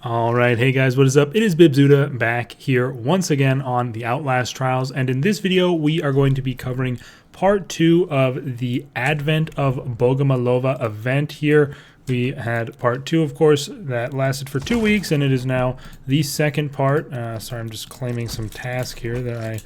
All right, hey guys, what is up? It is Bibzuda back here once again on the Outlast trials, and in this video we are going to be covering part 2 of the Advent of Bogomolova event here. We had part 2, of course, that lasted for 2 weeks, and it is now the second part. Sorry, I'm just claiming some task here that I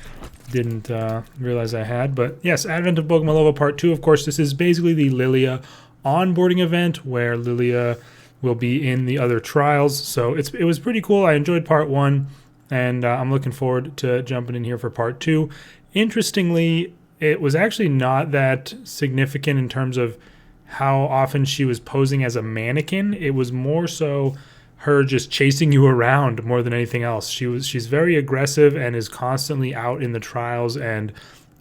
didn't realize I had, but yes, Advent of Bogomolova part 2, of course. This is basically the Lilia onboarding event where Lilia will be in the other trials. So it was pretty cool. I enjoyed part 1, and I'm looking forward to jumping in here for part 2. Interestingly, it was actually not that significant in terms of how often she was posing as a mannequin. It was more so her just chasing you around more than anything else. She's very aggressive and is constantly out in the trials, and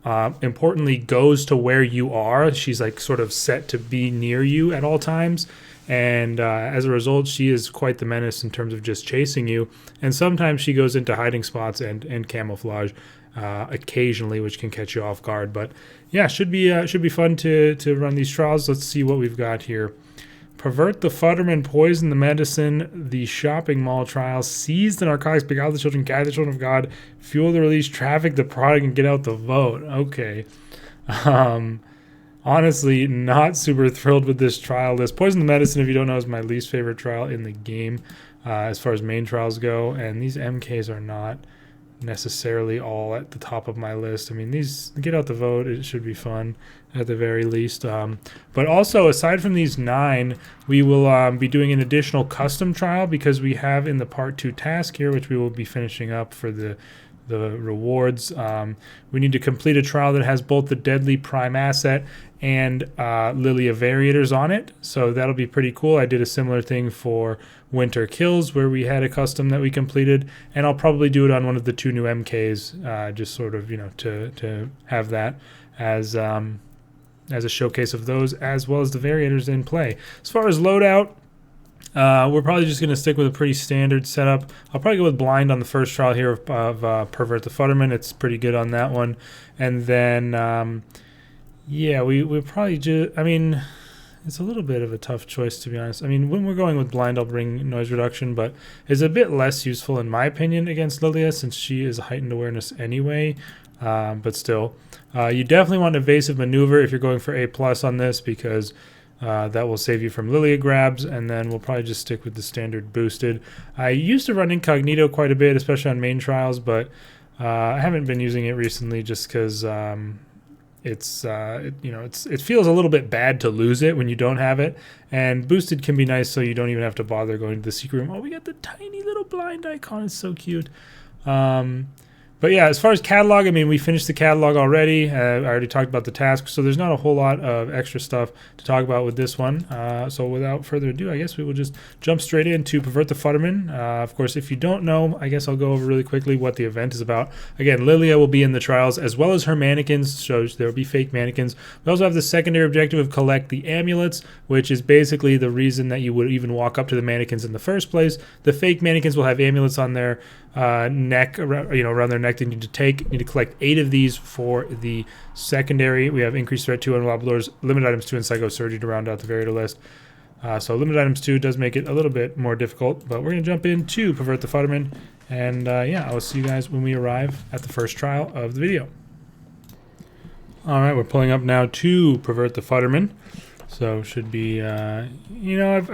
importantly goes to where you are. She's like sort of set to be near you at all times. And as a result, she is quite the menace in terms of just chasing you. And sometimes she goes into hiding spots and camouflage occasionally, which can catch you off guard. But yeah, should be fun to run these trials. Let's see what we've got here. Pervert the Futterman, Poison the Medicine, the Shopping Mall trials, Seize the Narcotics, Beguile the Children, Guide the Children of God, Fuel the Release, Traffic the Product, and Get Out the Vote. Okay. Honestly, not super thrilled with this trial list. Poison the Medicine, if you don't know, is my least favorite trial in the game as far as main trials go. And these MKs are not necessarily all at the top of my list. I mean, these Get Out the Vote, it should be fun at the very least. But also, aside from these 9, we will be doing an additional custom trial because we have in the part 2 task here, which we will be finishing up for the rewards. We need to complete a trial that has both the Deadly Prime Asset and Lilia Variators on it, so that'll be pretty cool. I did a similar thing for Winter Kills where we had a custom that we completed, and I'll probably do it on one of the 2 new MKs, just sort of, you know, to have that as a showcase of those, as well as the Variators in play. As far as loadout, we're probably just going to stick with a pretty standard setup. I'll probably go with Blind on the first trial here of Pervert the Futterman. It's pretty good on that one. And then, yeah, we'll probably just, I mean, it's a little bit of a tough choice, to be honest. I mean, when we're going with Blind, I'll bring Noise Reduction, but it's a bit less useful, in my opinion, against Lilia, since she is heightened awareness anyway. But still, you definitely want Evasive Maneuver if you're going for A+ on this, because that will save you from Lilia grabs, and then we'll probably just stick with the standard boosted. I used to run Incognito quite a bit, especially on main trials, but I haven't been using it recently just because it feels a little bit bad to lose it when you don't have it, and boosted can be nice so you don't even have to bother going to the secret room. Oh, we got the tiny little blind icon. It's so cute. But yeah, as far as catalog, I mean, we finished the catalog already. I already talked about the task, so there's not a whole lot of extra stuff to talk about with this one. So without further ado, I guess we will just jump straight into Pervert the Futterman. Of course, if you don't know, I guess I'll go over really quickly what the event is about. Again, Lilia will be in the trials, as well as her mannequins, so there will be fake mannequins. We also have the secondary objective of collect the amulets, which is basically the reason that you would even walk up to the mannequins in the first place. The fake mannequins will have amulets on their neck, around their neck. They need to collect 8 of these for the secondary. We have increased threat 2 on Wobblers, limited items 2, and Psychosurgery to round out the Variator list. So limited items 2 does make it a little bit more difficult, but we're going to jump into Pervert the Futterman, and yeah, I will see you guys when we arrive at the first trial of the video. All right, we're pulling up now to Pervert the Futterman. So should be, I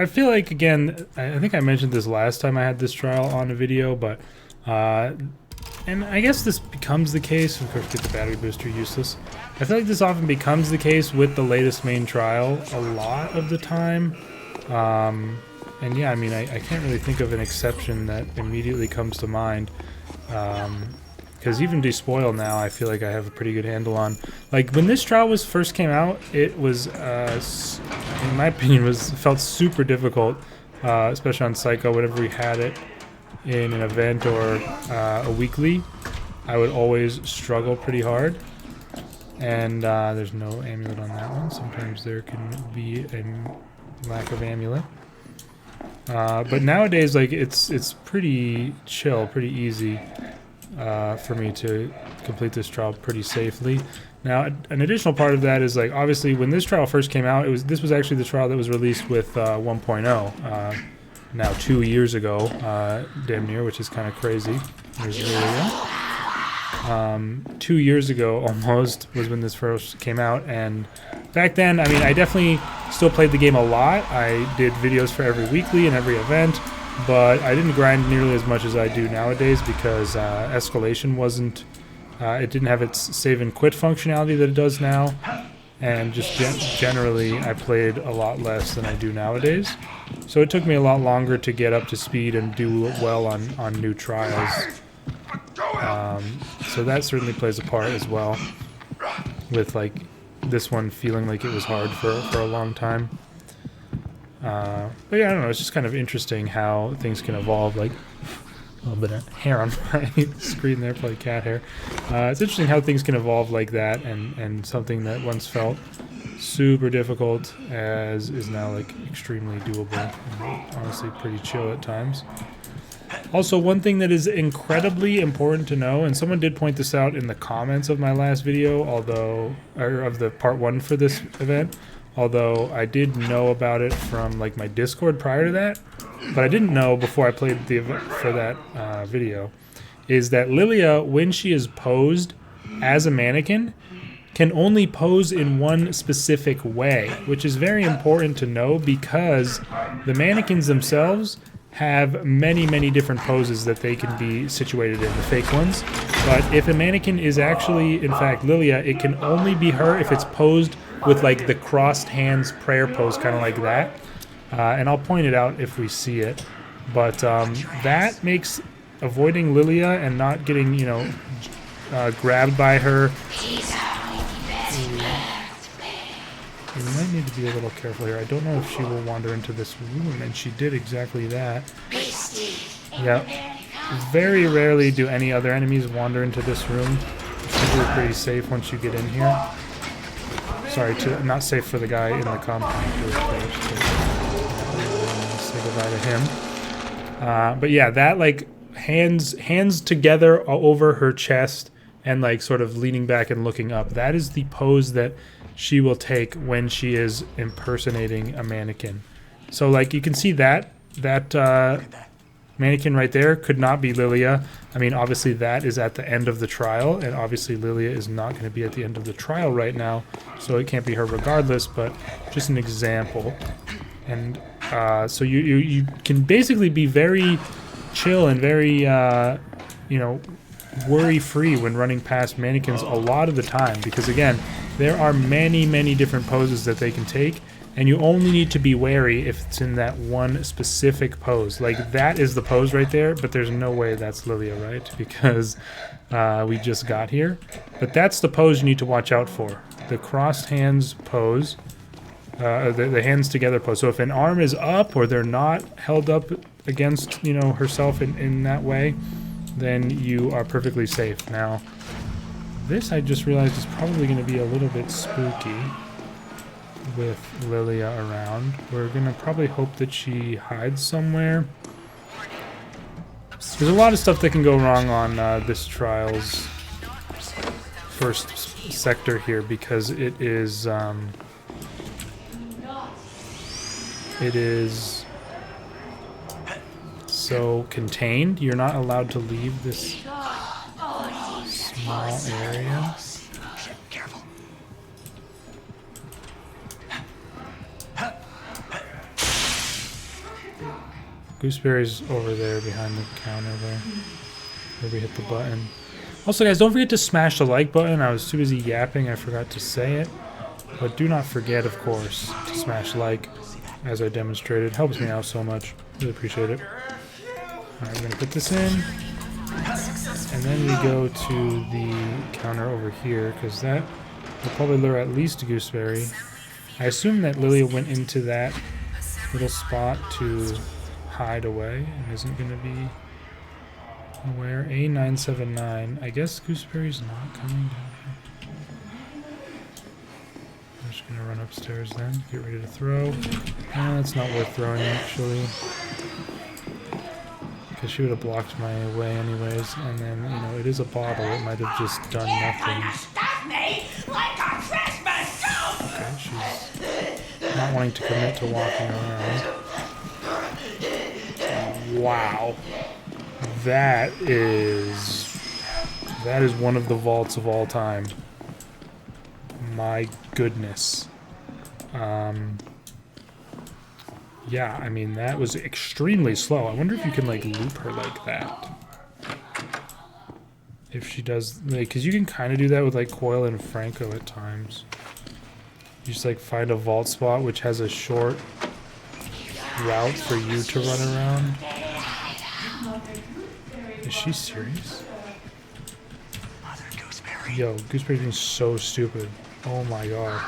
feel like, again, I think I mentioned this last time I had this trial on a video, but and I guess this becomes the case. Of course, get the battery booster, useless. I feel like this often becomes the case with the latest main trial a lot of the time. And yeah, I mean, I can't really think of an exception that immediately comes to mind. Because even Despoil now, I feel like I have a pretty good handle on. Like, when this trial first came out, it was, in my opinion, felt super difficult, especially on Psycho. Whenever we had it in an event or a weekly, I would always struggle pretty hard. And there's no amulet on that one. Sometimes there can be a lack of amulet. But nowadays, like, it's pretty chill, pretty easy for me to complete this trial pretty safely. Now, an additional part of that is, like, obviously when this trial first came out, this was actually the trial that was released with 1.0. now 2 years ago, damn near, which is kind of crazy. There's Lilia. 2 years ago almost was when this first came out, and back then, I mean, I definitely still played the game a lot. I did videos for every weekly and every event, but I didn't grind nearly as much as I do nowadays because escalation wasn't, it didn't have its save and quit functionality that it does now, and just generally I played a lot less than I do nowadays. So it took me a lot longer to get up to speed and do well on new trials. So that certainly plays a part as well, with like this one feeling like it was hard for a long time. But yeah, I don't know, it's just kind of interesting how things can evolve. Like a little bit of hair on my screen there, probably cat hair. It's interesting how things can evolve like that, and something that once felt super difficult as is now like extremely doable, and honestly pretty chill at times. Also, one thing that is incredibly important to know, and someone did point this out in the comments of my last video, or of the part 1 for this event, although I did know about it from like my Discord prior to that, but I didn't know before I played the event for that video, is that Lilia, when she is posed as a mannequin, can only pose in one specific way, which is very important to know because the mannequins themselves have many, many different poses that they can be situated in, the fake ones. But if a mannequin is actually, in fact, Lilia, it can only be her if it's posed with like the crossed hands prayer pose, kind of like that. And I'll point it out if we see it. But that makes avoiding Lilia and not getting, you know, grabbed by her. You might need to be a little careful here. I don't know if she will wander into this room, and she did exactly that. Yeah. Very rarely do any other enemies wander into this room. It's usually pretty safe once you get in here. Sorry, not safe for the guy in the compound. Say goodbye to him. But yeah, that like hands together over her chest and like sort of leaning back and looking up. That is the pose that she will take when she is impersonating a mannequin. So like you can see that mannequin right there could not be Lilia. I mean, obviously that is at the end of the trial, and obviously Lilia is not going to be at the end of the trial right now, so it can't be her regardless, but just an example. And so you can basically be very chill and very, you know, worry-free when running past mannequins a lot of the time, because again, there are many, many different poses that they can take, and you only need to be wary if it's in that one specific pose. Like, that is the pose right there, but there's no way that's Lilia, right? Because we just got here. But that's the pose you need to watch out for. The crossed hands pose, the hands together pose. So if an arm is up or they're not held up against, you know, herself in that way, then you are perfectly safe. Now, this I just realized is probably going to be a little bit spooky with Lilia around. We're going to probably hope that she hides somewhere. There's a lot of stuff that can go wrong on this trial's first sector here, because it is so contained. You're not allowed to leave this small area. Gooseberry's over there behind the counter there, where we hit the button. Also, guys, don't forget to smash the like button. I was too busy yapping, I forgot to say it. But do not forget, of course, to smash like, as I demonstrated. Helps me out so much. Really appreciate it. Alright, we're gonna put this in. And then we go to the counter over here, because that will probably lure at least a Gooseberry. I assume that Lilia went into that little spot to hide away and isn't going to be aware. A979. I guess Gooseberry's not coming down here. I'm just going to run upstairs then. Get ready to throw. It's not worth throwing, actually, because she would have blocked my way anyways. And then, you know, it is a bottle. It might have just done nothing. Okay, she's not wanting to commit to walking around. Wow. That is one of the vaults of all time. My goodness. Yeah, I mean, that was extremely slow. I wonder if you can, like, loop her like that. If she does, like, because you can kind of do that with, like, Coil and Franco at times. You just, like, find a vault spot which has a short route for you to run around. Is she serious? Yo, Gooseberry's being so stupid. Oh my god.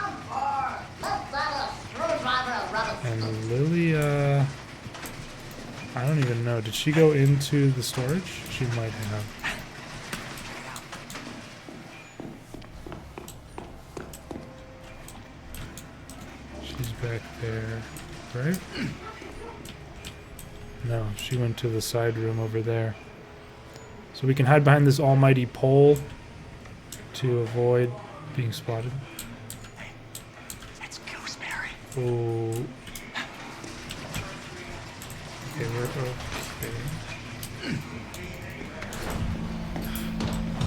And Lily, I don't even know. Did she go into the storage? She might have. She's back there, right? No, she went to the side room over there. So we can hide behind this almighty pole to avoid being spotted. Hey, it's Gooseberry. Oh. Okay, we're okay.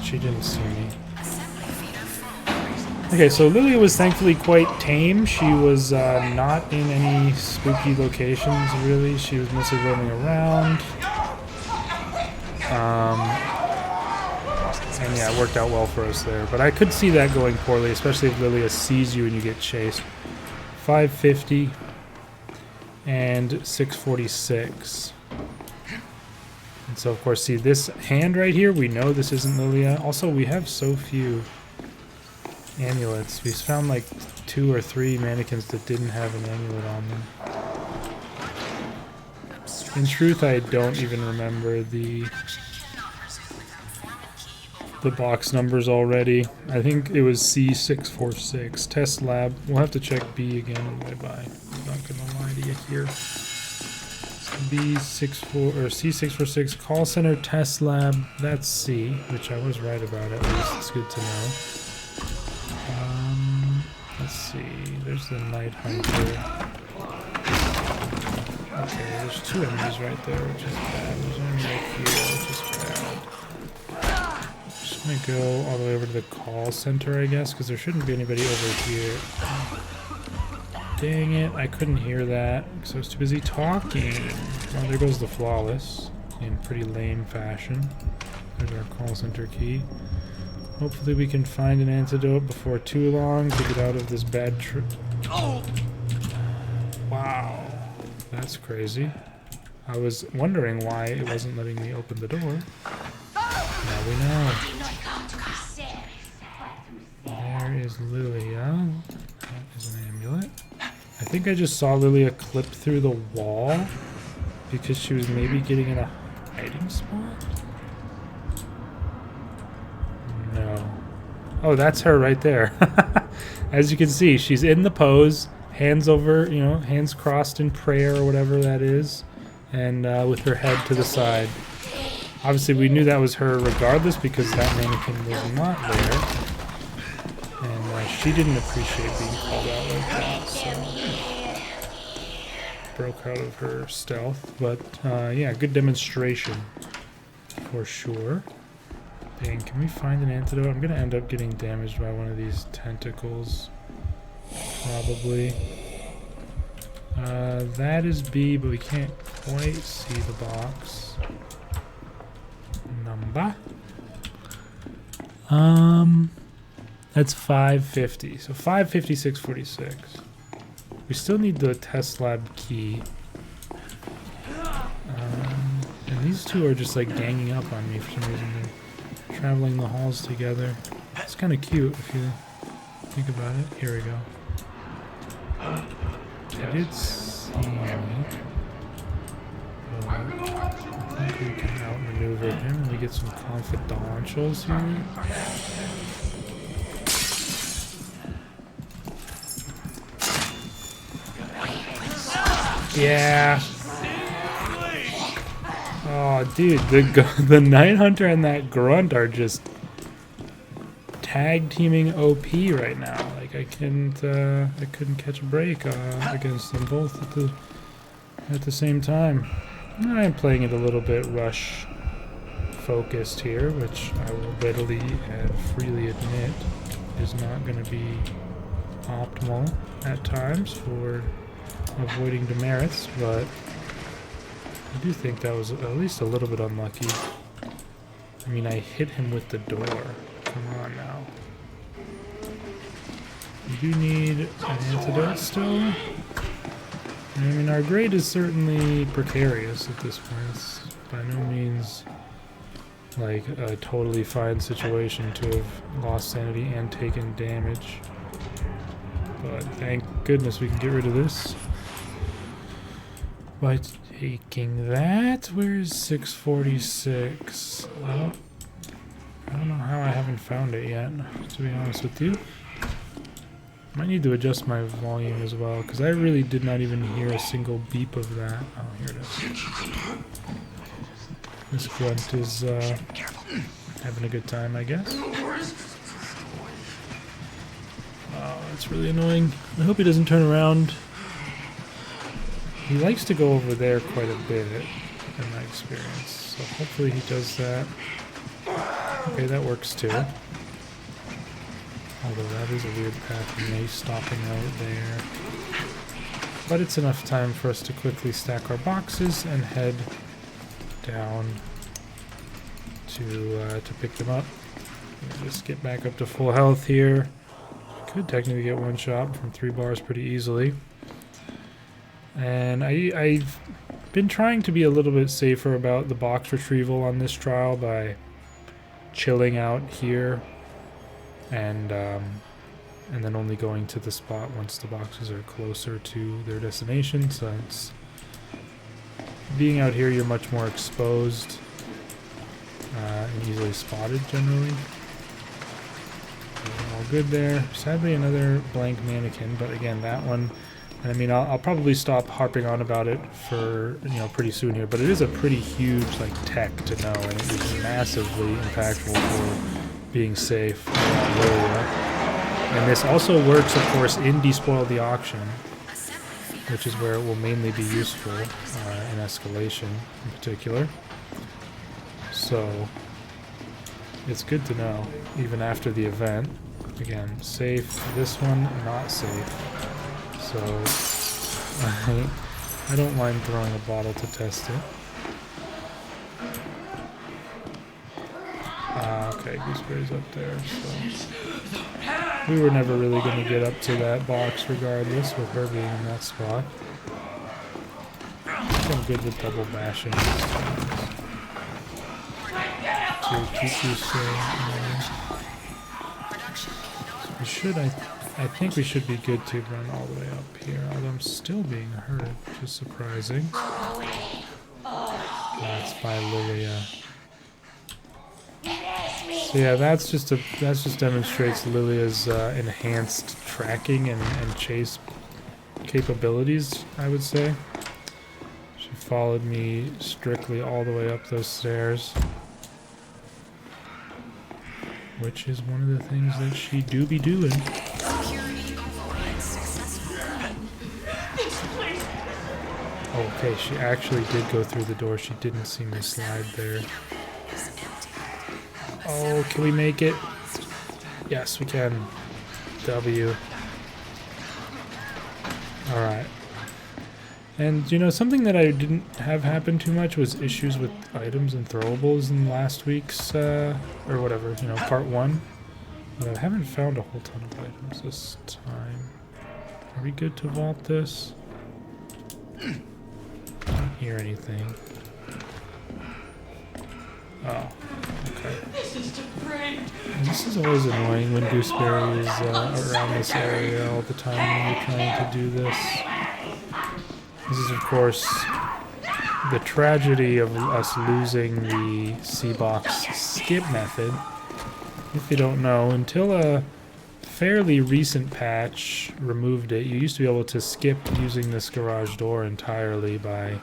She didn't see me. Okay, so Lily was thankfully quite tame. She was not in any spooky locations, really. She was mostly roaming around. And yeah, it worked out well for us there. But I could see that going poorly, especially if Lilia sees you and you get chased. 550 and 646. And so, of course, see this hand right here? We know this isn't Lilia. Also, we have so few amulets. We found like 2 or 3 mannequins that didn't have an amulet on them. In truth, I don't even remember the box numbers already. I think it was C646. Test lab. We'll have to check B again on the way by. I'm not gonna lie to you here. B64 or C646 call center test lab. That's C, which I was right about at least. It's good to know. Let's see. There's the Night Hunter. Okay, there's 2 enemies right there, which is bad. There's an enemy right here, which is bad. Just gonna go all the way over to the call center, I guess, because there shouldn't be anybody over here. Dang it, I couldn't hear that because I was too busy talking. Well, there goes the Flawless in pretty lame fashion. There's our call center key. Hopefully we can find an antidote before too long to get out of this bad trip. Oh! Wow. That's crazy. I was wondering why it wasn't letting me open the door. Now we know. There is Lilia. That is an amulet. I think I just saw Lilia clip through the wall because she was maybe getting in a hiding spot? No. Oh, that's her right there. As you can see, she's in the pose, hands over, you know, hands crossed in prayer or whatever that is, and with her head to the side. Obviously, we knew that was her regardless because that mannequin was not there. And she didn't appreciate being called out like that, so broke out of her stealth. But yeah, good demonstration for sure. Dang, can we find an antidote? I'm gonna end up getting damaged by one of these tentacles. Probably. That is B, but we can't quite see the box. Number. That's 550. So 550, 646. We still need the test lab key. And these two are just like ganging up on me for some reason. They're traveling the halls together. It's kind of cute if you think about it. Here we go. I did see me. I think we can outmaneuver him and we get some confidentials here. Yeah. Oh, dude, the Night Hunter and that Grunt are just tag teaming OP right now. Like I couldn't catch a break against them both at the same time. I'm playing it a little bit rush focused here, which I will readily and freely admit is not going to be optimal at times for avoiding demerits, but I do think that was at least a little bit unlucky. I mean, I hit him with the door. Come on now. You do need an antidote still. I mean, our grade is certainly precarious at this point. It's by no means like a totally fine situation to have lost sanity and taken damage. But thank goodness we can get rid of this by taking that. Where's 646? Well, I don't know how I haven't found it yet, to be honest with you. Might need to adjust my volume as well, because I really did not even hear a single beep of that. Oh, here it is. This grunt is having a good time, I guess. Oh, that's really annoying. I hope he doesn't turn around. He likes to go over there quite a bit, in my experience. So hopefully he does that. Okay, that works too. Although that is a weird path, he may stopping out there. But it's enough time for us to quickly stack our boxes and head down to pick them up. Just get back up to full health here. Could technically get one shot from 3 bars pretty easily. And I've been trying to be a little bit safer about the box retrieval on this trial by chilling out here and then only going to the spot once the boxes are closer to their destination. Since being out here, you're much more exposed and easily spotted generally. All good there. Sadly, another blank mannequin, but again, that one. I mean, I'll probably stop harping on about it for, pretty soon here, but it is a pretty huge, tech to know, and it is massively impactful for being safe around Lilia. And this also works, of course, in Despoil the Auction, which is where it will mainly be useful in escalation in particular. So, it's good to know, even after the event. Again, safe. This one, not safe. So, I don't mind throwing a bottle to test it. Okay, Gooseberry's up there, so we were never really going to get up to that box regardless with her being in that spot. I'm good with double bashing these times. To keep you safe. We should, I think we should be good to run all the way up here, although I'm still being hurt, which is surprising. That's by Lilia. So yeah, that just demonstrates Lilia's enhanced tracking and chase capabilities, I would say. She followed me strictly all the way up those stairs, which is one of the things that she do be doing. Okay, she actually did go through the door. She didn't see me slide there. Oh, can we make it? Yes, we can. W. Alright. And, something that I didn't have happen too much was issues with items and throwables in last week's, or whatever, part 1. But I haven't found a whole ton of items this time. Are we good to vault this? I don't hear anything. Oh, okay. This is always annoying when Gooseberry is around this area all the time when you're trying to do this. This is, of course, the tragedy of us losing the C-Box skip method. If you don't know, until a fairly recent patch removed it, you used to be able to skip using this garage door entirely by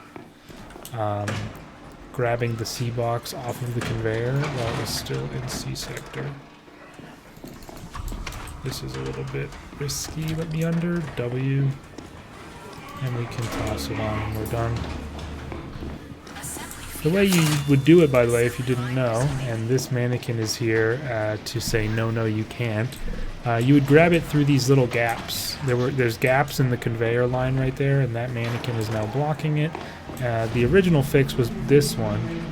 grabbing the C-Box off of the conveyor while it was still in C sector. This is a little bit risky. Let me under W. And we can toss it on when we're done. The way you would do it, by the way, if you didn't know, and this mannequin is here to say no, no, you can't. You would grab it through these little gaps. There's gaps in the conveyor line right there, and that mannequin is now blocking it. The original fix was this one.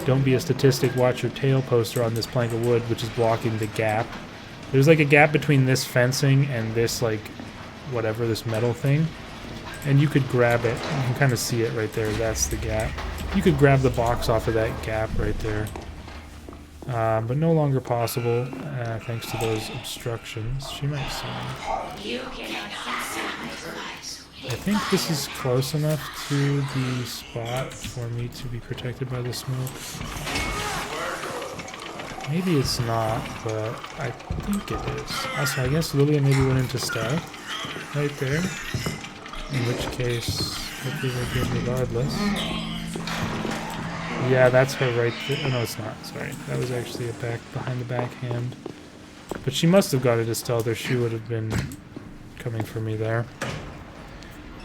Don't be a statistic, watch your tail poster on this plank of wood, which is blocking the gap. There's like a gap between this fencing and this, like, whatever, this metal thing. And you could grab it. You can kind of see it right there. That's the gap. You could grab the box off of that gap right there. But no longer possible, thanks to those obstructions. She might see me. I think this is close enough to the spot for me to be protected by the smoke. Maybe it's not, but I think it is. Also, I guess Lilia maybe went into stealth right there. In which case, hopefully we're good regardless. Yeah, that's her right there. Oh, no, it's not. Sorry. That was actually a behind the backhand. But she must have got it to stealth, or she would have been coming for me there.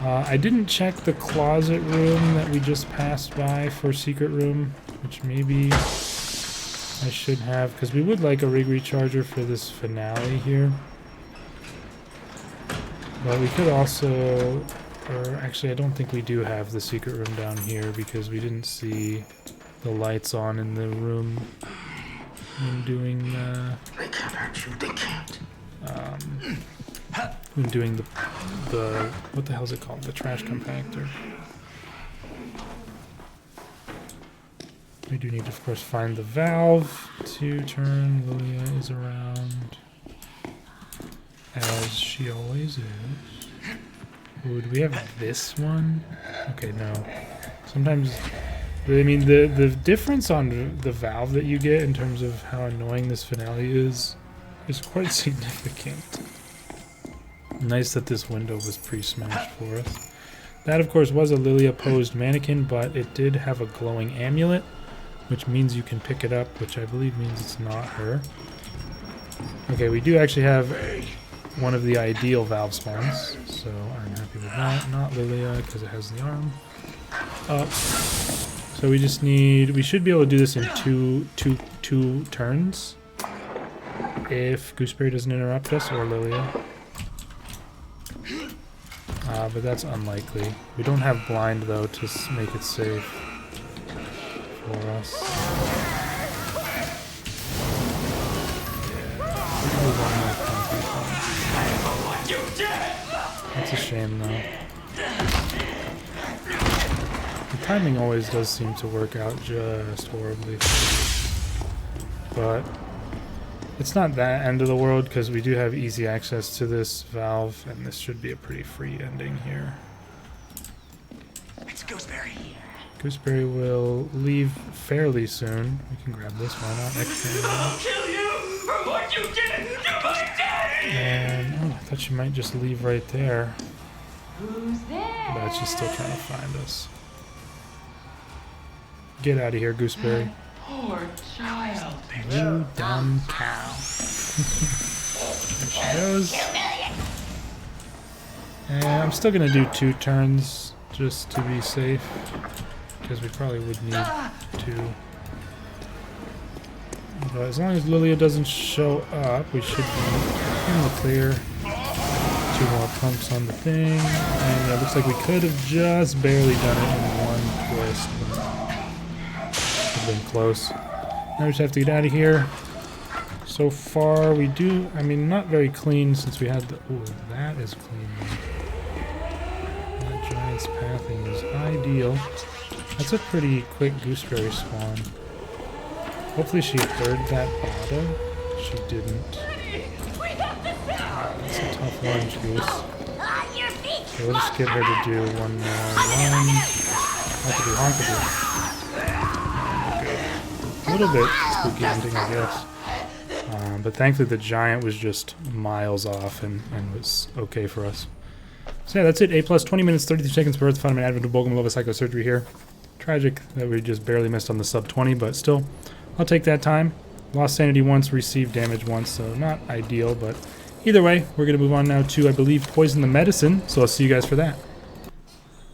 I didn't check the closet room that we just passed by for secret room, which maybe I should have, because we would like a rig recharger for this finale here. But we could also, or actually I don't think we do have the secret room down here because we didn't see the lights on in the room when doing They can't hurt you, they can't. When doing the what the hell is it called? The trash compactor. We do need to, of course, find the valve to turn. Lilia is around, as she always is. Ooh, do we have this one? Okay, no. Sometimes, I mean, the difference on the valve that you get in terms of how annoying this finale is quite significant. Nice that this window was pre-smashed for us. That, of course, was a Lilia posed mannequin, but it did have a glowing amulet, which means you can pick it up, which I believe means it's not her. Okay, we do actually have one of the ideal valve spawns, so I'm happy with that. Not Lilia, because it has the arm up. So we just need, we should be able to do this in two turns, if Gooseberry doesn't interrupt us, or Lilia. But that's unlikely. We don't have blind, though, to make it safe for us. That's a shame, though. The timing always does seem to work out just horribly. But it's not that end of the world, because we do have easy access to this valve, and this should be a pretty free ending here. It's Gooseberry. Gooseberry will leave fairly soon. We can grab this one out next time. I'll kill you for what you did to my daddy! And oh, I thought she might just leave right there. Who's there? But she's still trying to find us. Get out of here, Gooseberry. Poor child. You dumb cow. There she goes. And I'm still gonna do 2 turns just to be safe, because we probably would need 2. But as long as Lilia doesn't show up, we should be in the clear. 2 more pumps on the thing, and it looks like we could have just barely done it in 1 twist. But been close. Now we just have to get out of here. So far, we do, I mean, not very clean since we had the, ooh, that is clean. That giant's pathing is ideal. That's a pretty quick Gooseberry spawn. Hopefully she heard that bottle. She didn't. That's a tough lunge, Goose. Okay, we'll just get her to do one more run. Honkaboo. A little bit spooky ending, I guess. But thankfully the giant was just miles off and was okay for us. So yeah, that's it. A+, 20 minutes, 33 seconds, Pervert the Futterman, advent of Bogomolova psychosurgery here. Tragic that we just barely missed on the sub 20, but still, I'll take that time. Lost sanity once, received damage once, so not ideal, but either way, we're going to move on now to, I believe, Poison the Medicine, so I'll see you guys for that.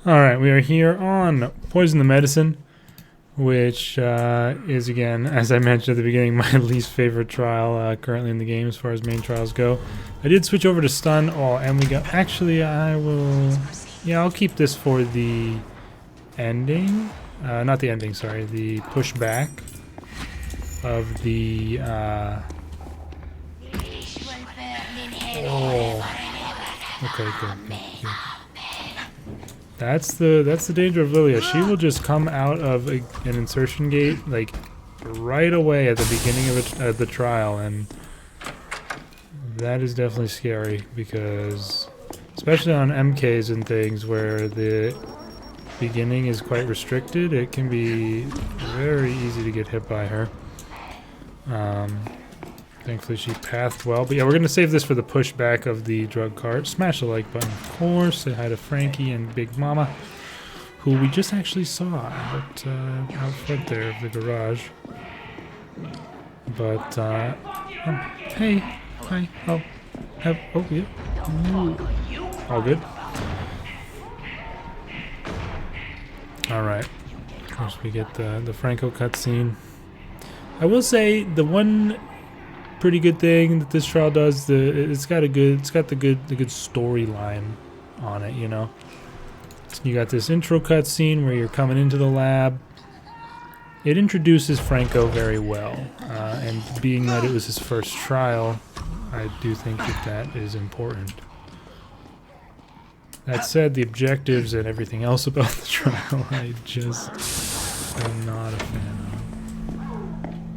Alright, we are here on Poison the Medicine, which is, again, as I mentioned at the beginning, my least favorite trial currently in the game as far as main trials go. I did switch over to stun. Oh, and we got... Actually, I will... Yeah, I'll keep this for the ending. Not the ending, sorry. The pushback of the... Oh. Okay, good. That's the danger of Lilia. She will just come out of an insertion gate like right away at the beginning of the trial, and that is definitely scary because, especially on MKs and things where the beginning is quite restricted, it can be very easy to get hit by her. Thankfully she pathed well. But yeah, we're going to save this for the pushback of the drug cart. Smash the like button, of course. Say hi to Frankie and Big Mama, who we just actually saw out front there of the garage. But, oh, hey, hi, oh, yeah. Ooh. All good. Alright. Of course we get the Franco cutscene. I will say the one pretty good thing that this trial does, it's got the good storyline on it, you know. So you got this intro cutscene where you're coming into the lab. It introduces Franco very well, and being that it was his first trial, I do think that is important. That said, the objectives and everything else about the trial, I just am not a fan of.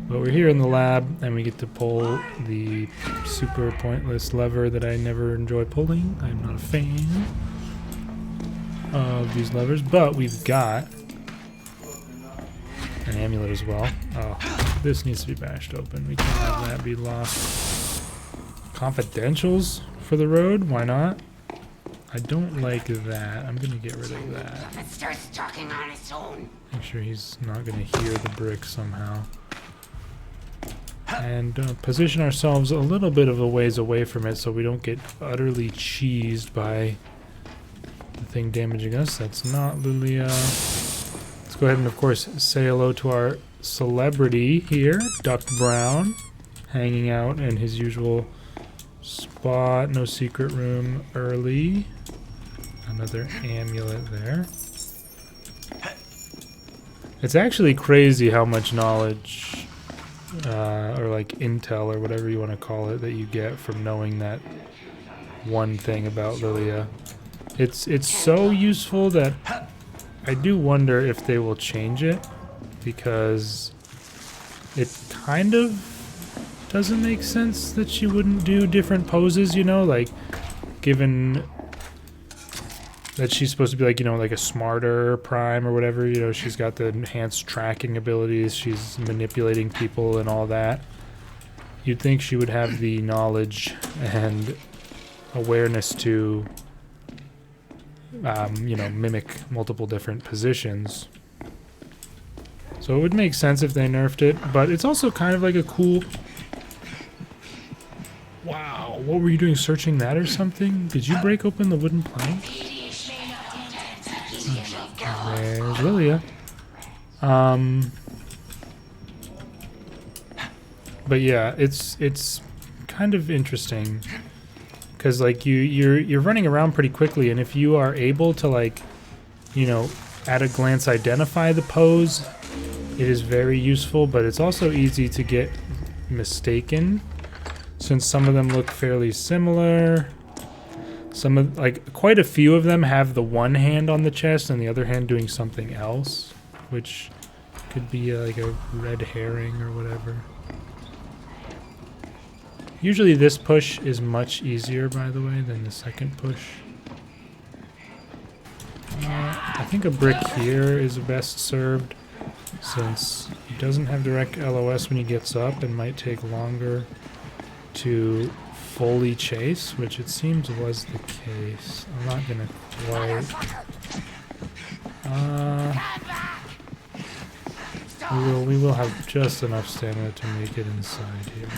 But we're here in the lab, and we get to pull the super pointless lever that I never enjoy pulling. I'm not a fan of these levers, but we've got an amulet as well. Oh, this needs to be bashed open. We can't have that be lost. Confidentials for the road? Why not? I don't like that. I'm gonna get rid of that. It starts talking on its own. Make sure he's not gonna hear the brick somehow. And position ourselves a little bit of a ways away from it so we don't get utterly cheesed by the thing damaging us. That's not Lilia. Let's go ahead and, of course, say hello to our celebrity here, Duck Brown, hanging out in his usual spot. No secret room early. Another amulet there. It's actually crazy how much knowledge... or like intel or whatever you want to call it that you get from knowing that one thing about Lilia. It's so useful that I do wonder if they will change it, because it kind of doesn't make sense that she wouldn't do different poses, you know, like given that she's supposed to be like, you know, like a smarter Prime or whatever, you know, she's got the enhanced tracking abilities, she's manipulating people and all that. You'd think she would have the knowledge and awareness to, you know, mimic multiple different positions. So it would make sense if they nerfed it, but it's also kind of like a cool... Wow, what were you doing, searching that or something? Did you break open the wooden plank? There's Lilia. But yeah, it's kind of interesting because like you're running around pretty quickly, and if you are able to, like, you know, at a glance identify the pose, it is very useful. But it's also easy to get mistaken since some of them look fairly similar. Some of, like, quite a few of them have the one hand on the chest and the other hand doing something else, which could be like a red herring or whatever. Usually this push is much easier, by the way, than the second push. I think a brick here is best served, since he doesn't have direct LOS when he gets up and might take longer to fully chase, which it seems was the case. I'm not gonna quite. We will have just enough stamina to make it inside here.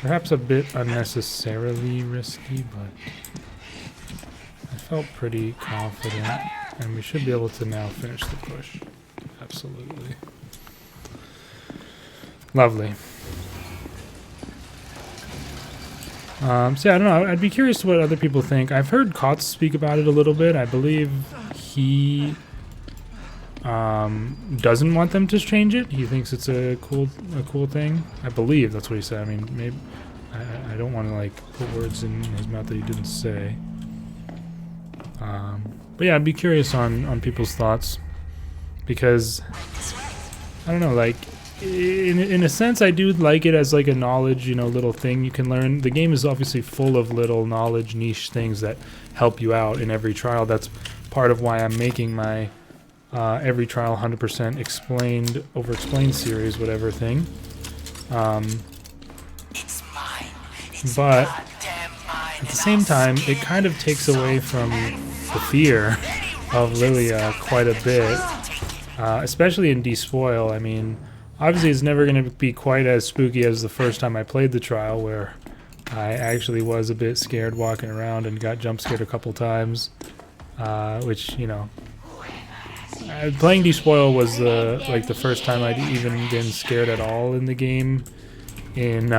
Perhaps a bit unnecessarily risky, but I felt pretty confident, and we should be able to now finish the push. Absolutely. Lovely. So yeah, I don't know. I'd be curious what other people think. I've heard Kotz speak about it a little bit. I believe he doesn't want them to change it. He thinks it's a cool thing. I believe that's what he said. I mean, maybe I don't want to like put words in his mouth that he didn't say. But yeah, I'd be curious on people's thoughts, because I don't know, like in a sense I do like it as like a knowledge, you know, little thing you can learn. The game is obviously full of little knowledge niche things that help you out in every trial. That's part of why I'm making my every trial 100% explained, over-explained series, whatever thing. But at the same time, it kind of takes away from the fear of Lilia quite a bit, especially in Despoil. I mean, obviously it's never going to be quite as spooky as the first time I played the trial, where I actually was a bit scared walking around and got jump scared a couple times, which, you know, playing Despoil was the first time I'd even been scared at all in the game in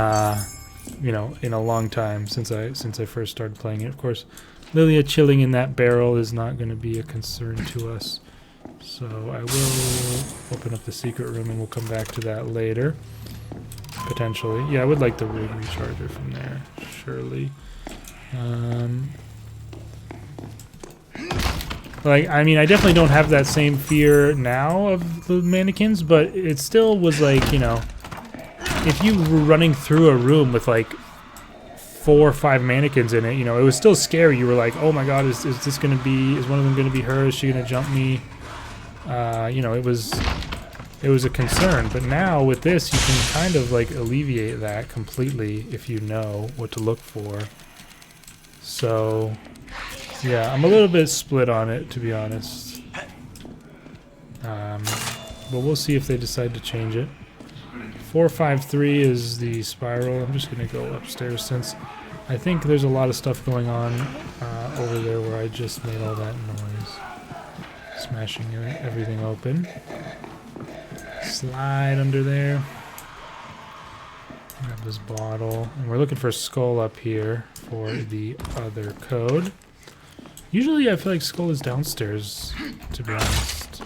you know, in a long time since I first started playing it. Of course, Lilia chilling in that barrel is not going to be a concern to us. So I will open up the secret room and we'll come back to that later. Potentially. Yeah, I would like the rig recharger from there, surely. Like, I mean, I definitely don't have that same fear now of the mannequins, but it still was like, you know, if you were running through a room with like 4 or 5 mannequins in it, you know, it was still scary. You were like, oh my god, is this gonna be, is one of them gonna be her? Is she gonna jump me? You know, it was a concern. But now with this, you can kind of like alleviate that completely if you know what to look for. So yeah, I'm a little bit split on it, to be honest. But we'll see if they decide to change it. 453 is the spiral. I'm just going to go upstairs since I think there's a lot of stuff going on over there where I just made all that noise. Smashing everything open. Slide under there. Grab this bottle. And we're looking for Skull up here for the other code. Usually I feel like Skull is downstairs, to be honest.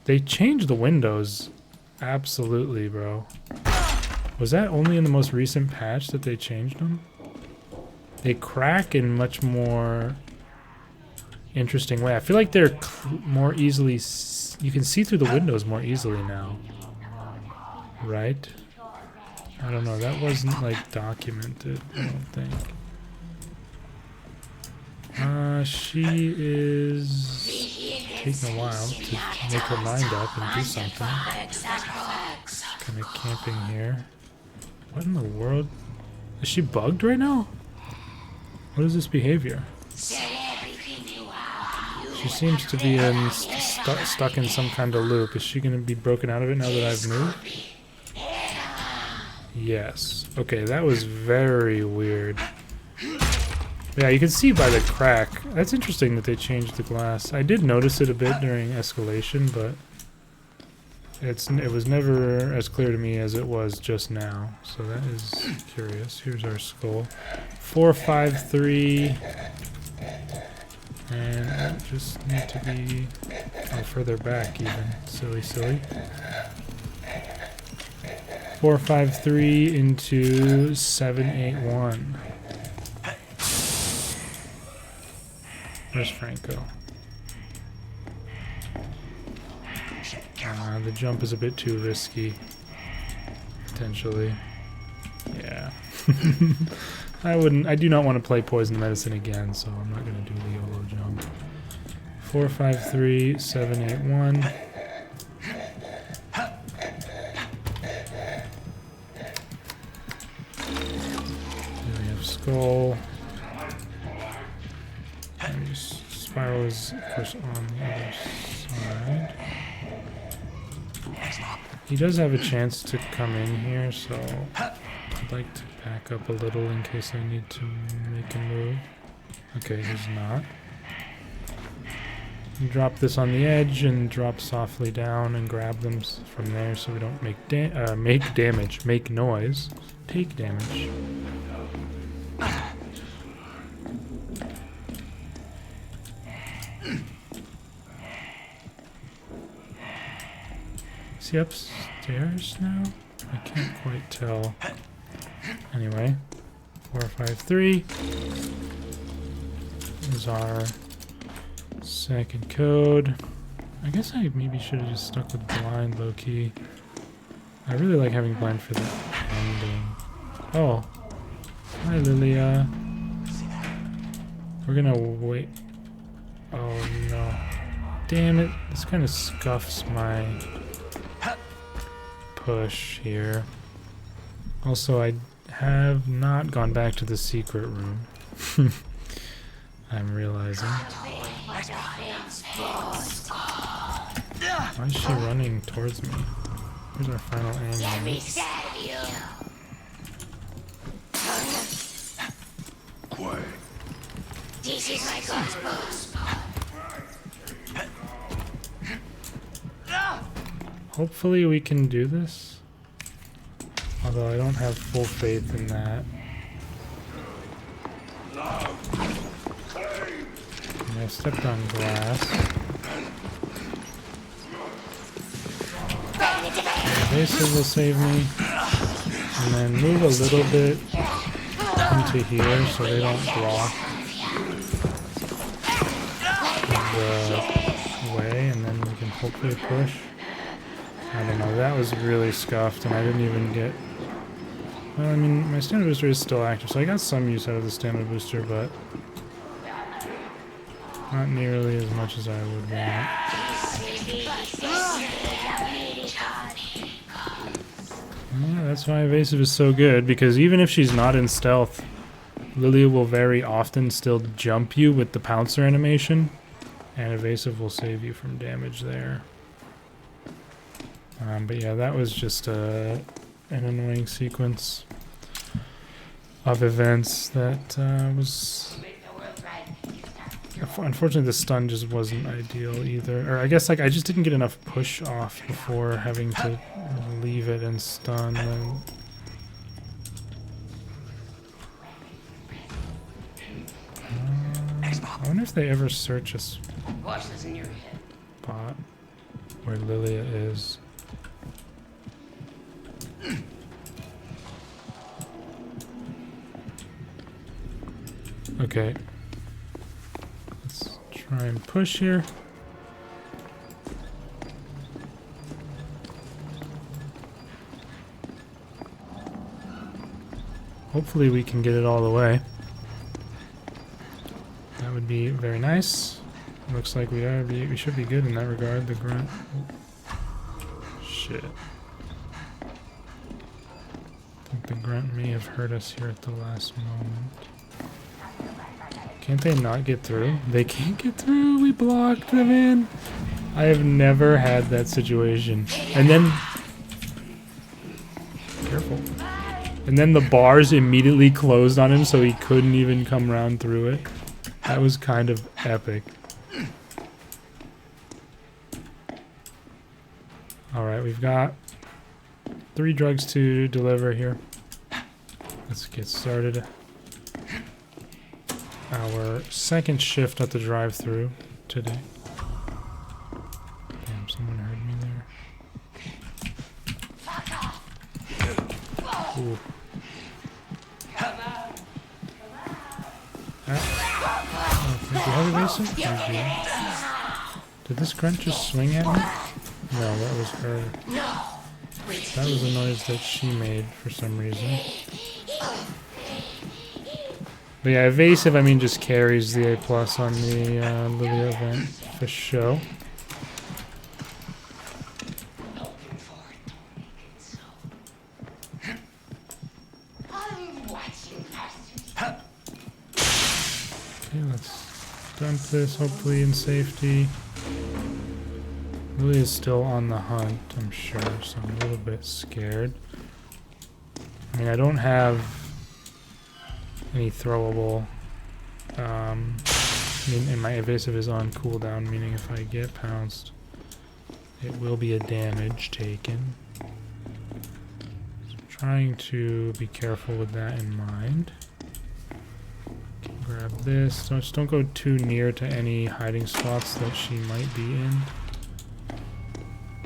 They changed the windows. Absolutely, bro. Was that only in the most recent patch that they changed them? They crack in much more interesting way. I feel like they're more easily... you can see through the windows more easily now. Right? I don't know. That wasn't, like, documented, I don't think. She is taking a while to make her mind up and do something. Kind of camping here. What in the world? Is she bugged right now? What is this behavior? She seems to be stuck in some kind of loop. Is she going to be broken out of it now that I've moved? Yes. Okay, that was very weird. Yeah, you can see by the crack. That's interesting that they changed the glass. I did notice it a bit during escalation, but it was never as clear to me as it was just now. So that is curious. Here's our skull. 453. And I just need to be further back even. Silly. 453 into 781. Where's Franco? The jump is a bit too risky. Potentially. Yeah. I do not want to play poison medicine again, so I'm not going to do the YOLO jump. 453, 781. Here we have skull. Spiral is, of course, on the other side. He does have a chance to come in here, so I'd like to back up a little in case I need to make a move. Okay, he's not. Drop this on the edge and drop softly down and grab them from there so we don't make damage, make noise, take damage. Is he upstairs now? I can't quite tell. Anyway, 453 is our second code. I guess I maybe should have just stuck with blind low key. I really like having blind for the ending. Oh, hi Lilia. We're gonna wait. Oh no. Damn it. This kind of scuffs my push here. Also, I have not gone back to the secret room. I'm realizing. Why is she running towards me? Here's our final ammo. Quiet. This is my God's Hopefully we can do this. Although I don't have full faith in that. I stepped on glass. Evasive will save me. And then move a little bit into here so they don't block the way, and then we can hopefully push. I don't know, that was really scuffed and I didn't even get... Well, I mean, my standard booster is still active, so I got some use out of the standard booster, but not nearly as much as I would want. Yeah, that's why evasive is so good, because even if she's not in stealth, Lilia will very often still jump you with the pouncer animation, and evasive will save you from damage there. But yeah, that was just an annoying sequence of events that was... Unfortunately, the stun just wasn't ideal either. Or I guess like I just didn't get enough push off before having to leave it and stun. And I wonder if they ever search a spot where Lilia is. Okay. Let's try and push here. Hopefully we can get it all the way. That would be very nice. Looks like we should be good in that regard. The grunt. Shit. I think the grunt may have hurt us here at the last moment. Can't they not get through? They can't get through. We blocked them in. I have never had that situation. And then... Careful. And then the bars immediately closed on him, so he couldn't even come around through it. That was kind of epic. Alright, we've got 3 drugs to deliver here. Let's get started. Our second shift at the drive-thru today. Damn, someone heard me there. Ooh. Oh, do you have evasive? Did this grunt just swing at me? No, that was her. That was a noise that she made for some reason. But yeah, evasive, I mean, just carries the A+ on the Lilia event for show. Okay, let's dump this, hopefully in safety. Lily is still on the hunt, I'm sure, so I'm a little bit scared. I mean, I don't have any throwable And my evasive is on cooldown, meaning if I get pounced, it will be a damage taken. So I'm trying to be careful with that in mind. Grab this. Just don't go too near to any hiding spots that she might be in.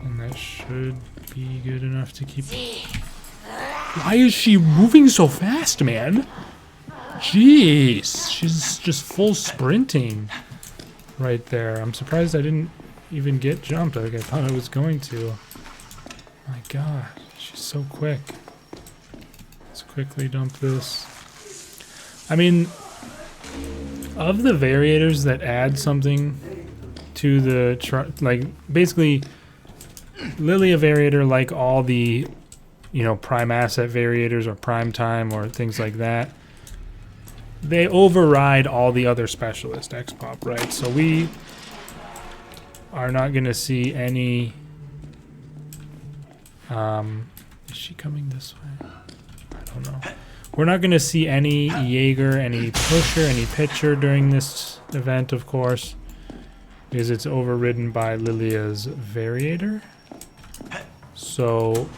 And that should be good enough to keep... Why is she moving so fast, man? Jeez, she's just full sprinting right there. I'm surprised I didn't even get jumped like I thought I was going to. My god, she's so quick. Let's quickly dump this. I mean, of the variators that add something to the... like, basically, Lilia variator, like all the, you know, prime asset variators or prime time or things like that, they override all the other specialist X-Pop, right? So we are not going to see any... is she coming this way? I don't know. We're not going to see any Jaeger, any pusher, any pitcher during this event, of course, because it's overridden by Lilia's variator. So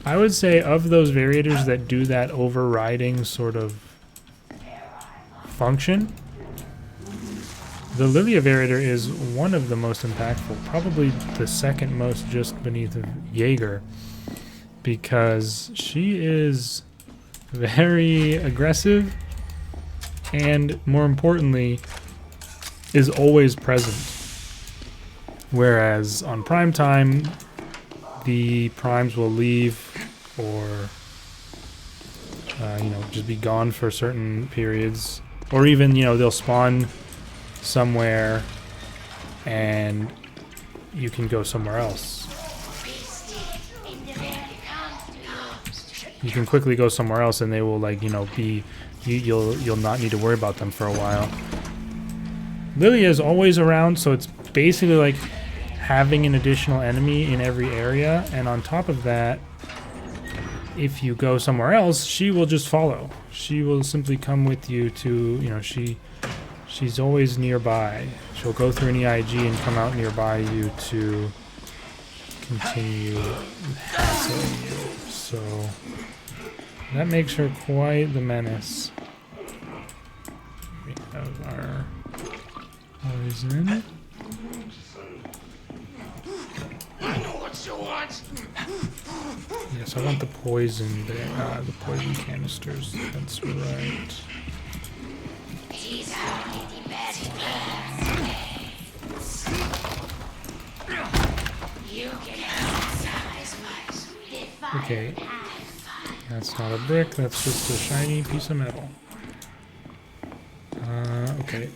I would say of those variators that do that overriding sort of function, the Lilia variator is one of the most impactful, probably the second most just beneath of Jaeger, because she is very aggressive and, more importantly, is always present. Whereas on prime time, the primes will leave or you know, just be gone for certain periods. Or even, you know, they'll spawn somewhere and you can go somewhere else. You can quickly go somewhere else and they will, like, you know, be... You'll not need to worry about them for a while. Lilia is always around, so it's basically like having an additional enemy in every area. And on top of that, if you go somewhere else, she will just follow. She will simply come with you to, you know, she's always nearby. She'll go through an EIG and come out nearby you to continue hassling you. So that makes her quite the menace. We have our poison. I know what you want. Yes, I want the poison there. The poison canisters. That's right. These are only the best plans. You can exercise my sweet fire. Okay. That's not a brick, that's just a shiny piece of metal. Okay.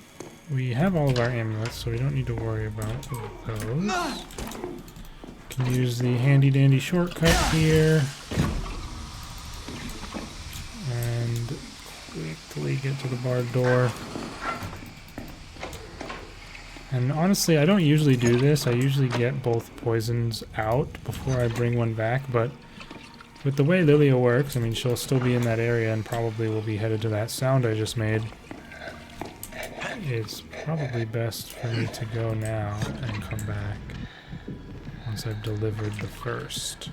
We have all of our amulets, so we don't need to worry about those. Can use the handy dandy shortcut here. And quickly get to the barred door. And honestly, I don't usually do this. I usually get both poisons out before I bring one back, but with the way Lilia works, I mean, she'll still be in that area and probably will be headed to that sound I just made. It's probably best for me to go now and come back once I've delivered the first.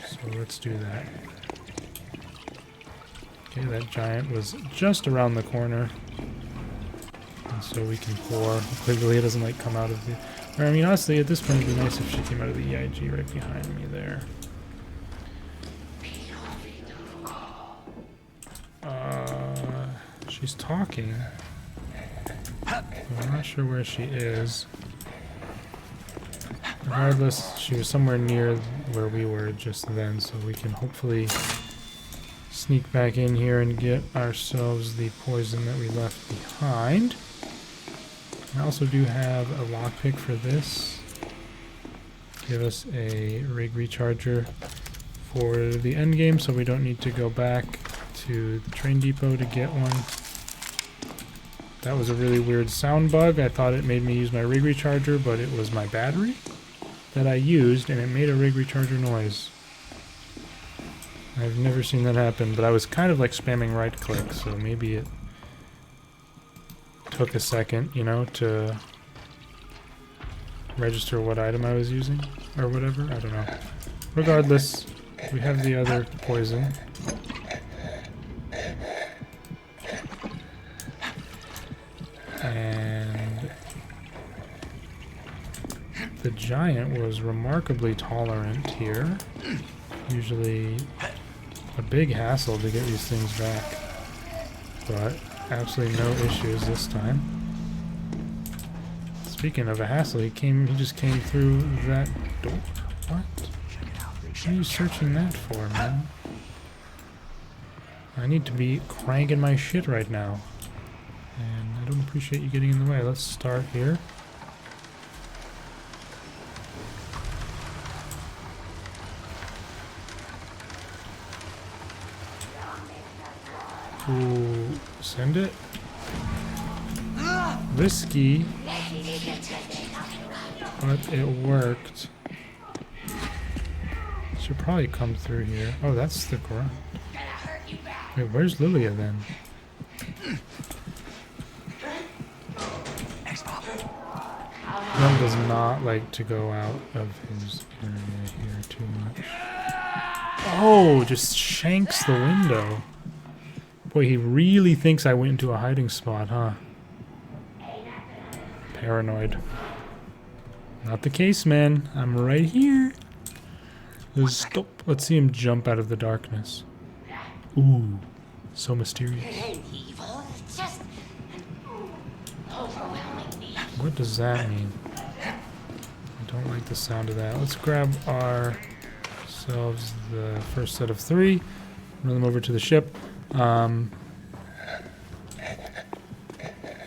So let's do that. Okay, that giant was just around the corner. And so we can pour. Hopefully Lilia doesn't like come out of the... Or, I mean, honestly, at this point it'd be nice if she came out of the EIG right behind me there. She's talking. I'm not sure where she is. Regardless, she was somewhere near where we were just then, so we can hopefully sneak back in here and get ourselves the poison that we left behind. I also do have a lockpick for this. Give us a rig recharger for the end game, so we don't need to go back to the train depot to get one. That was a really weird sound bug. I thought it made me use my rig recharger, but it was my battery that I used, and it made a rig recharger noise. I've never seen that happen, but I was kind of like spamming right click, so maybe it took a second, you know, to register what item I was using or whatever. I don't know. Regardless, we have the other poison. And the giant was remarkably tolerant here. Usually a big hassle to get these things back, but absolutely no issues this time. Speaking of a hassle, he just came through that door. What? What are you searching that for, man? I need to be cranking my shit right now. And I don't appreciate you getting in the way. Let's start here. Ooh, send it. Risky, but it worked. Should probably come through here. Oh, that's the ground. Wait, where's Lilia then? Rum does not like to go out of his area here too much. Oh, just shanks the window. Boy, he really thinks I went into a hiding spot, huh? Paranoid. Not the case, man. I'm right here. Stop. Let's see him jump out of the darkness. Ooh, so mysterious. Evil is just overwhelming me. What does that mean? I don't like the sound of that. Let's grab ourselves the first set of 3. Run them over to the ship.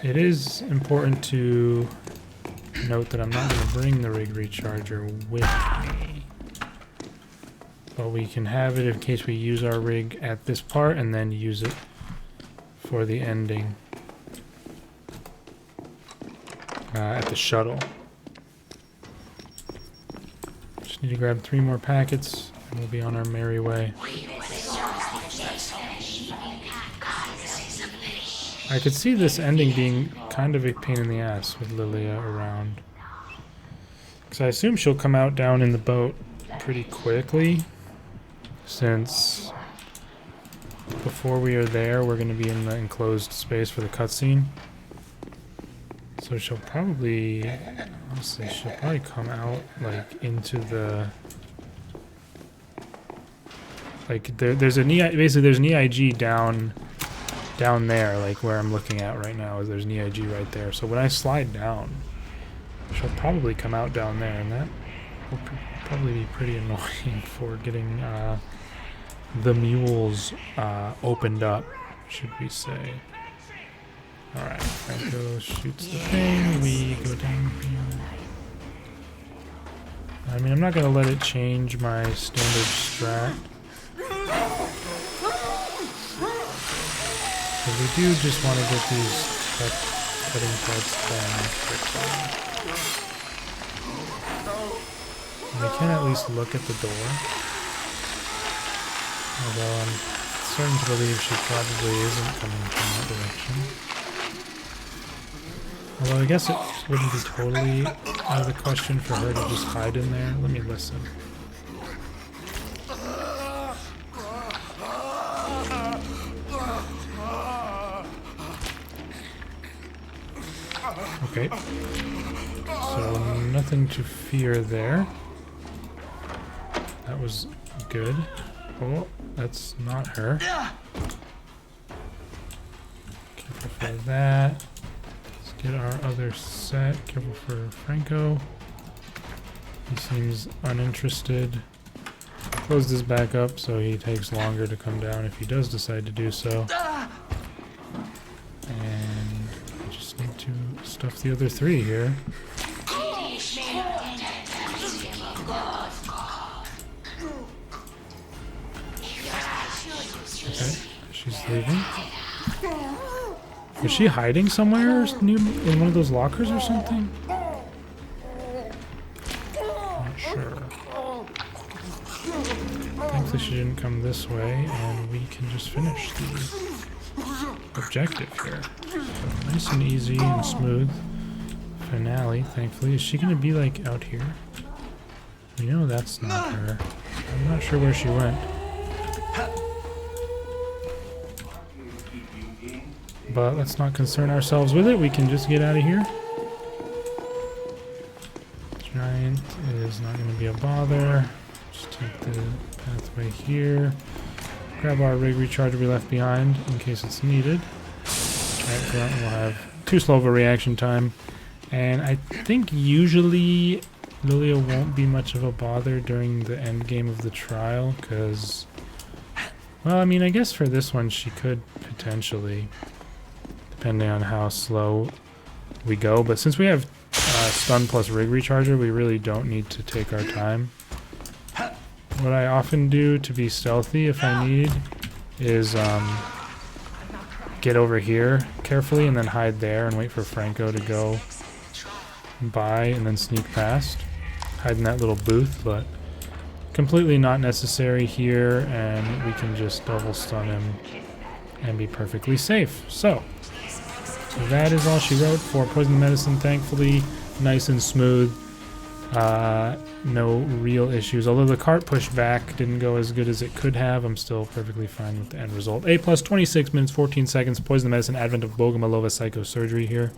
It is important to note that I'm not going to bring the rig recharger with me. But we can have it in case we use our rig at this part and then use it for the ending at the shuttle. Just need to grab 3 more packets and we'll be on our merry way. I could see this ending being kind of a pain in the ass with Lilia around. Because I assume she'll come out down in the boat pretty quickly. Since before we are there, we're going to be in the enclosed space for the cutscene. So she'll probably, honestly, she'll probably come out like into the, like there's an basically there's an EIG down there, like where I'm looking at right now. There's an EIG right there. So when I slide down, she'll probably come out down there, and that will probably be pretty annoying for getting the mules opened up, should we say. Alright, Franco shoots the thing, we go down here. I mean, I'm not going to let it change my standard strat. Because we do just want to get these cutting parts done quickly. And we can at least look at the door. Although I'm starting to believe she probably isn't coming from that direction. Although I guess it wouldn't be totally out of the question for her to just hide in there. Let me listen. Okay. So nothing to fear there. That was good. Oh, that's not her. Careful for that. Let's get our other set. Careful for Franco. He seems uninterested. Close this back up so he takes longer to come down if he does decide to do so. And I just need to stuff the other 3 here. Okay, she's leaving. Is she hiding somewhere in one of those lockers or something? Not sure. Thankfully she didn't come this way, and we can just finish the objective here. So Nice and easy and smooth. Finale, thankfully. Is she gonna be like out here? We know that's not her. I'm not sure where she went. But let's not concern ourselves with it. We can just get out of here. Giant is not going to be a bother. Just take the pathway here. Grab our rig recharger we left behind in case it's needed. Giant grunt will have too slow of a reaction time. And I think usually Lilia won't be much of a bother during the end game of the trial because, well, I mean, I guess for this one she could potentially, depending on how slow we go. But since we have stun plus rig recharger, we really don't need to take our time. What I often do to be stealthy if I need is get over here carefully and then hide there and wait for Franco to go by and then sneak past. Hide in that little booth, but completely not necessary here, and we can just double stun him and be perfectly safe. So that is all she wrote for Poison Medicine, thankfully. Nice and smooth. No real issues. Although the cart pushback didn't go as good as it could have, I'm still perfectly fine with the end result. A plus 26 minutes, 14 seconds. Poison Medicine, advent of Bogomolova psychosurgery here.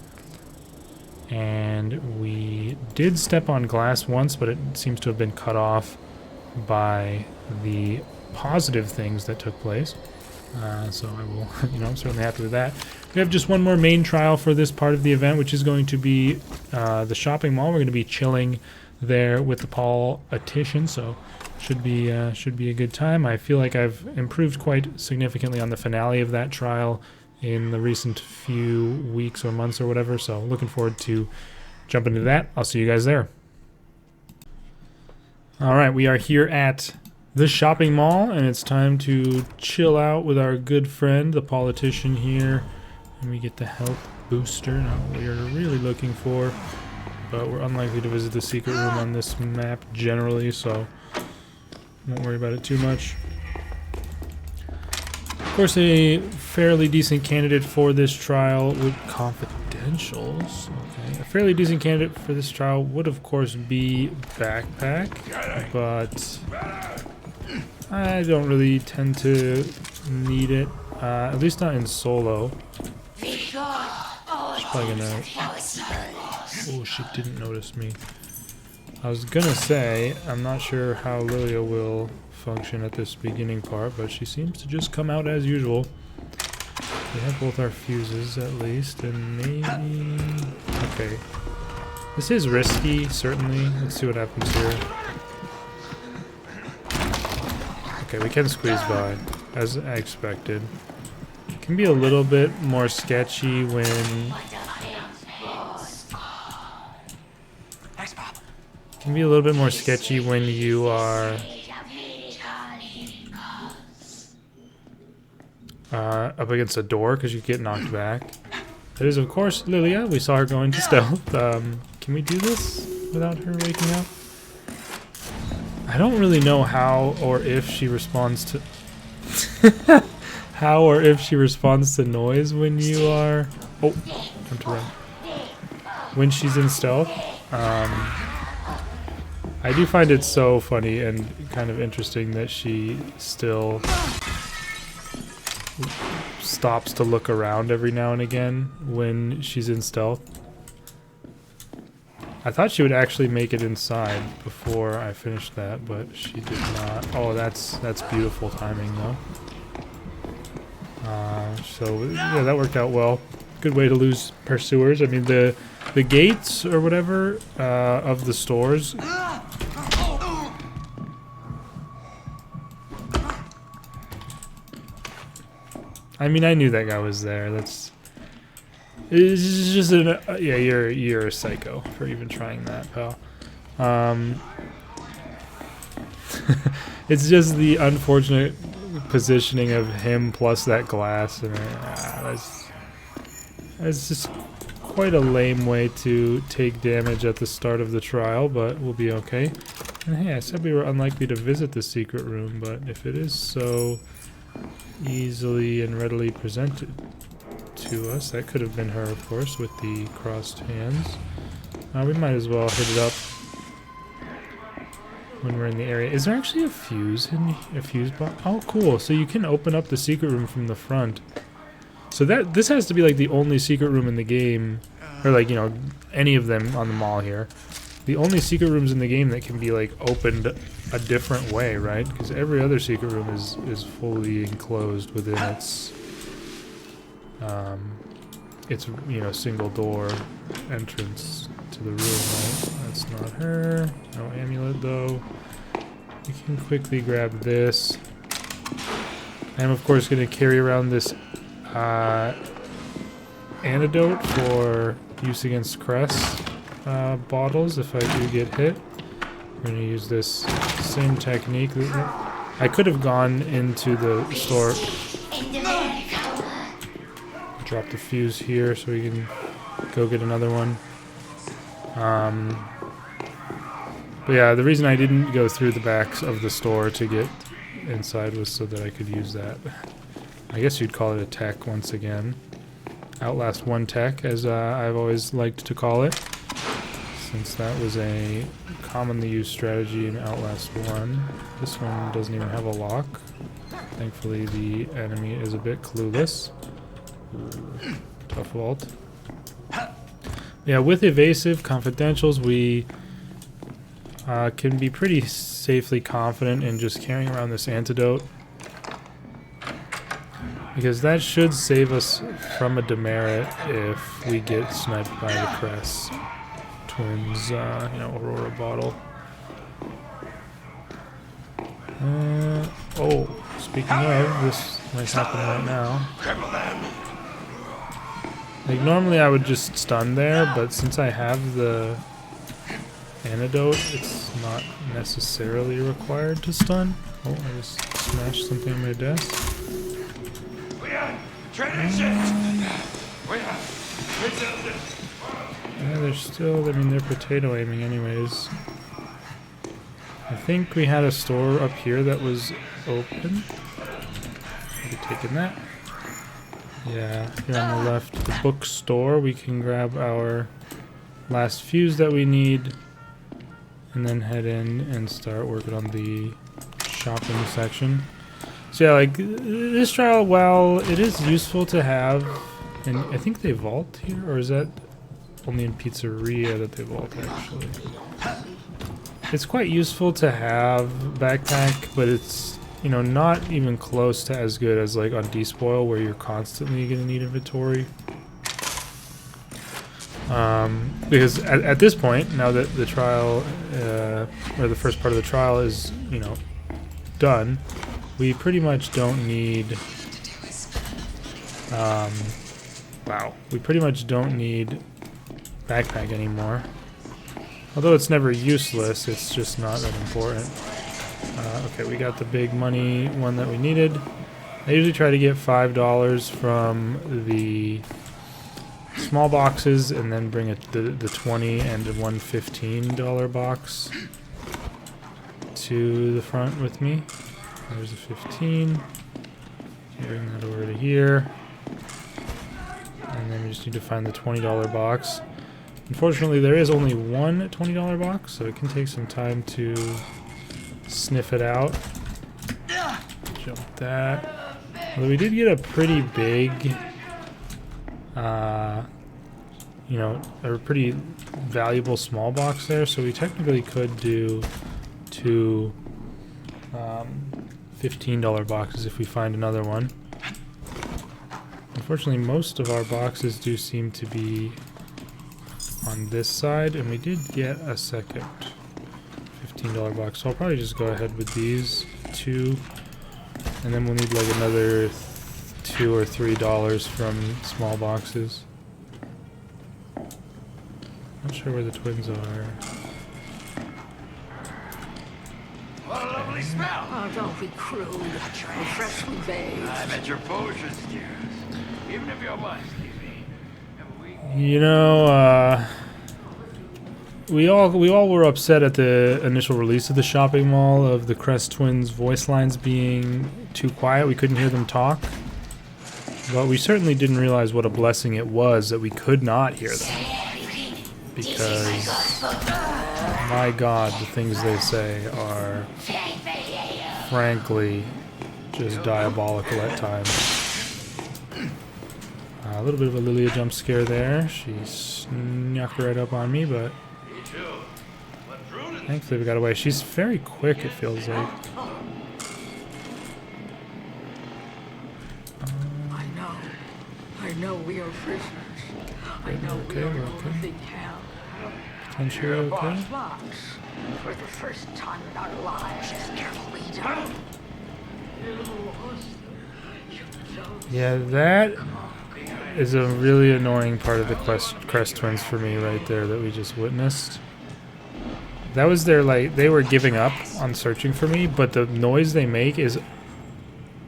And we did step on glass once, but it seems to have been cut off by the positive things that took place. So I will, I'm certainly happy with that. We have just one more main trial for this part of the event, which is going to be the shopping mall. We're going to be chilling there with the politician, so should be a good time. I feel like I've improved quite significantly on the finale of that trial in the recent few weeks or months or whatever, so looking forward to jumping into that. I'll see you guys there. All right, we are here at the shopping mall, and it's time to chill out with our good friend, the politician here, and we get the health booster, not what we are really looking for, but we're unlikely to visit the secret room on this map generally, so won't worry about it too much. Of course, a fairly decent candidate for this trial would confidentials. Okay, a fairly decent candidate for this trial would, of course, be backpack, but I don't really tend to need it, at least not in solo. She's probably gonna. Oh, she didn't notice me. I was gonna say, I'm not sure how Lilia will function at this beginning part, but she seems to just come out as usual. We have both our fuses at least, and maybe... Okay. This is risky, certainly. Let's see what happens here. Okay, we can squeeze by, as I expected. It can be a little bit more sketchy when... Can be a little bit more sketchy when you are up against a door because you get knocked back. That is, of course, Lilia. We saw her go into stealth. Can we do this without her waking up? I don't really know how or if she responds to noise when you are. Oh, time to run. When she's in stealth. I do find it so funny and kind of interesting that she still stops to look around every now and again when she's in stealth. I thought she would actually make it inside before I finished that, but she did not. Oh, that's beautiful timing though. So yeah, that worked out well. Good way to lose pursuers. I mean, the gates or whatever of the stores. I mean, I knew that guy was there. It's just yeah. You're a psycho for even trying that, pal. It's just the unfortunate positioning of him plus that glass, and that's just quite a lame way to take damage at the start of the trial, but we'll be okay. And hey, I said we were unlikely to visit the secret room, but if it is so easily and readily presented to to us. That could have been her, of course, with the crossed hands. We might as well hit it up when we're in the area. Is there actually a fuse in a fuse box? Oh, cool. So you can open up the secret room from the front. So this has to be like the only secret room in the game, or like, you know, any of them on the mall here. The only secret rooms in the game that can be like opened a different way, right? Because every other secret room is fully enclosed within its you know, single door entrance to the room, right? That's not her. No amulet though. We can quickly grab this. I'm of course going to carry around this antidote for use against crest bottles if I do get hit. I'm going to use this same technique. I could have gone into the store. Drop the fuse here so we can go get another one. But yeah, the reason I didn't go through the backs of the store to get inside was so that I could use that. I guess you'd call it a tech once again. Outlast 1 tech, as I've always liked to call it, since that was a commonly used strategy in Outlast 1. This one doesn't even have a lock. Thankfully the enemy is a bit clueless. Ooh, tough vault. Yeah, with evasive confidentials, we can be pretty safely confident in just carrying around this antidote, because that should save us from a demerit if we get sniped by the Crest Twins, you know, Aurora bottle. Oh, speaking of, this might happen right now. Like, normally I would just stun there, but since I have the antidote, it's not necessarily required to stun. Oh, I just smashed something on my desk. Yeah, they're still, I mean, they're potato aiming anyways. I think we had a store up here that was open. Maybe taking that. Yeah, here on the left, the bookstore, we can grab our last fuse that we need and then head in and start working on the shopping section. So yeah, like, this trial, while it is useful to have, and I think they vault here, or is that only in Pizzeria that they vault, actually? It's quite useful to have backpack, but it's, you know, not even close to as good as like on Despoil, where you're constantly going to need inventory. Because at this point, now that the trial, or the first part of the trial is, you know, done, we pretty much don't need, wow, we pretty much don't need backpack anymore. Although it's never useless, it's just not that important. Okay, we got the big money one that we needed. I usually try to get $5 from the small boxes and then bring the 20 and one $15 box to the front with me. There's a 15. Bring that over to here. And then we just need to find the $20 box. Unfortunately, there is only one $20 box, so it can take some time to sniff it out. Jump that. Although we did get a pretty big, you know, a pretty valuable small box there, so we technically could do two $15 boxes if we find another one. Unfortunately, most of our boxes do seem to be on this side, and we did get a second $15 box, so I'll probably just go ahead with these two, and then we'll need like another $2 or $3 from small boxes. Not sure where the twins are. What a lovely smell! Oh, don't be crude. We're freshly bathed. I bet your potions, dear. Even if your mind's leaving. You know, we all were upset at the initial release of the shopping mall of the Crest Twins' voice lines being too quiet. We couldn't hear them talk. But we certainly didn't realize what a blessing it was that we could not hear them. Because, my God, the things they say are, frankly, just diabolical at times. A little bit of a Lilia jump scare there. She snuck right up on me, but thankfully we got away. She's very quick, it feels like. I know we are prisoners. I know we Okay, are we're okay. living hell. Potentially okay. But for the first time in our lives, as carefully done. Yeah, that is a really annoying part of the Crest Twins for me right there that we just witnessed. That was their, like, they were giving up on searching for me, but the noise they make is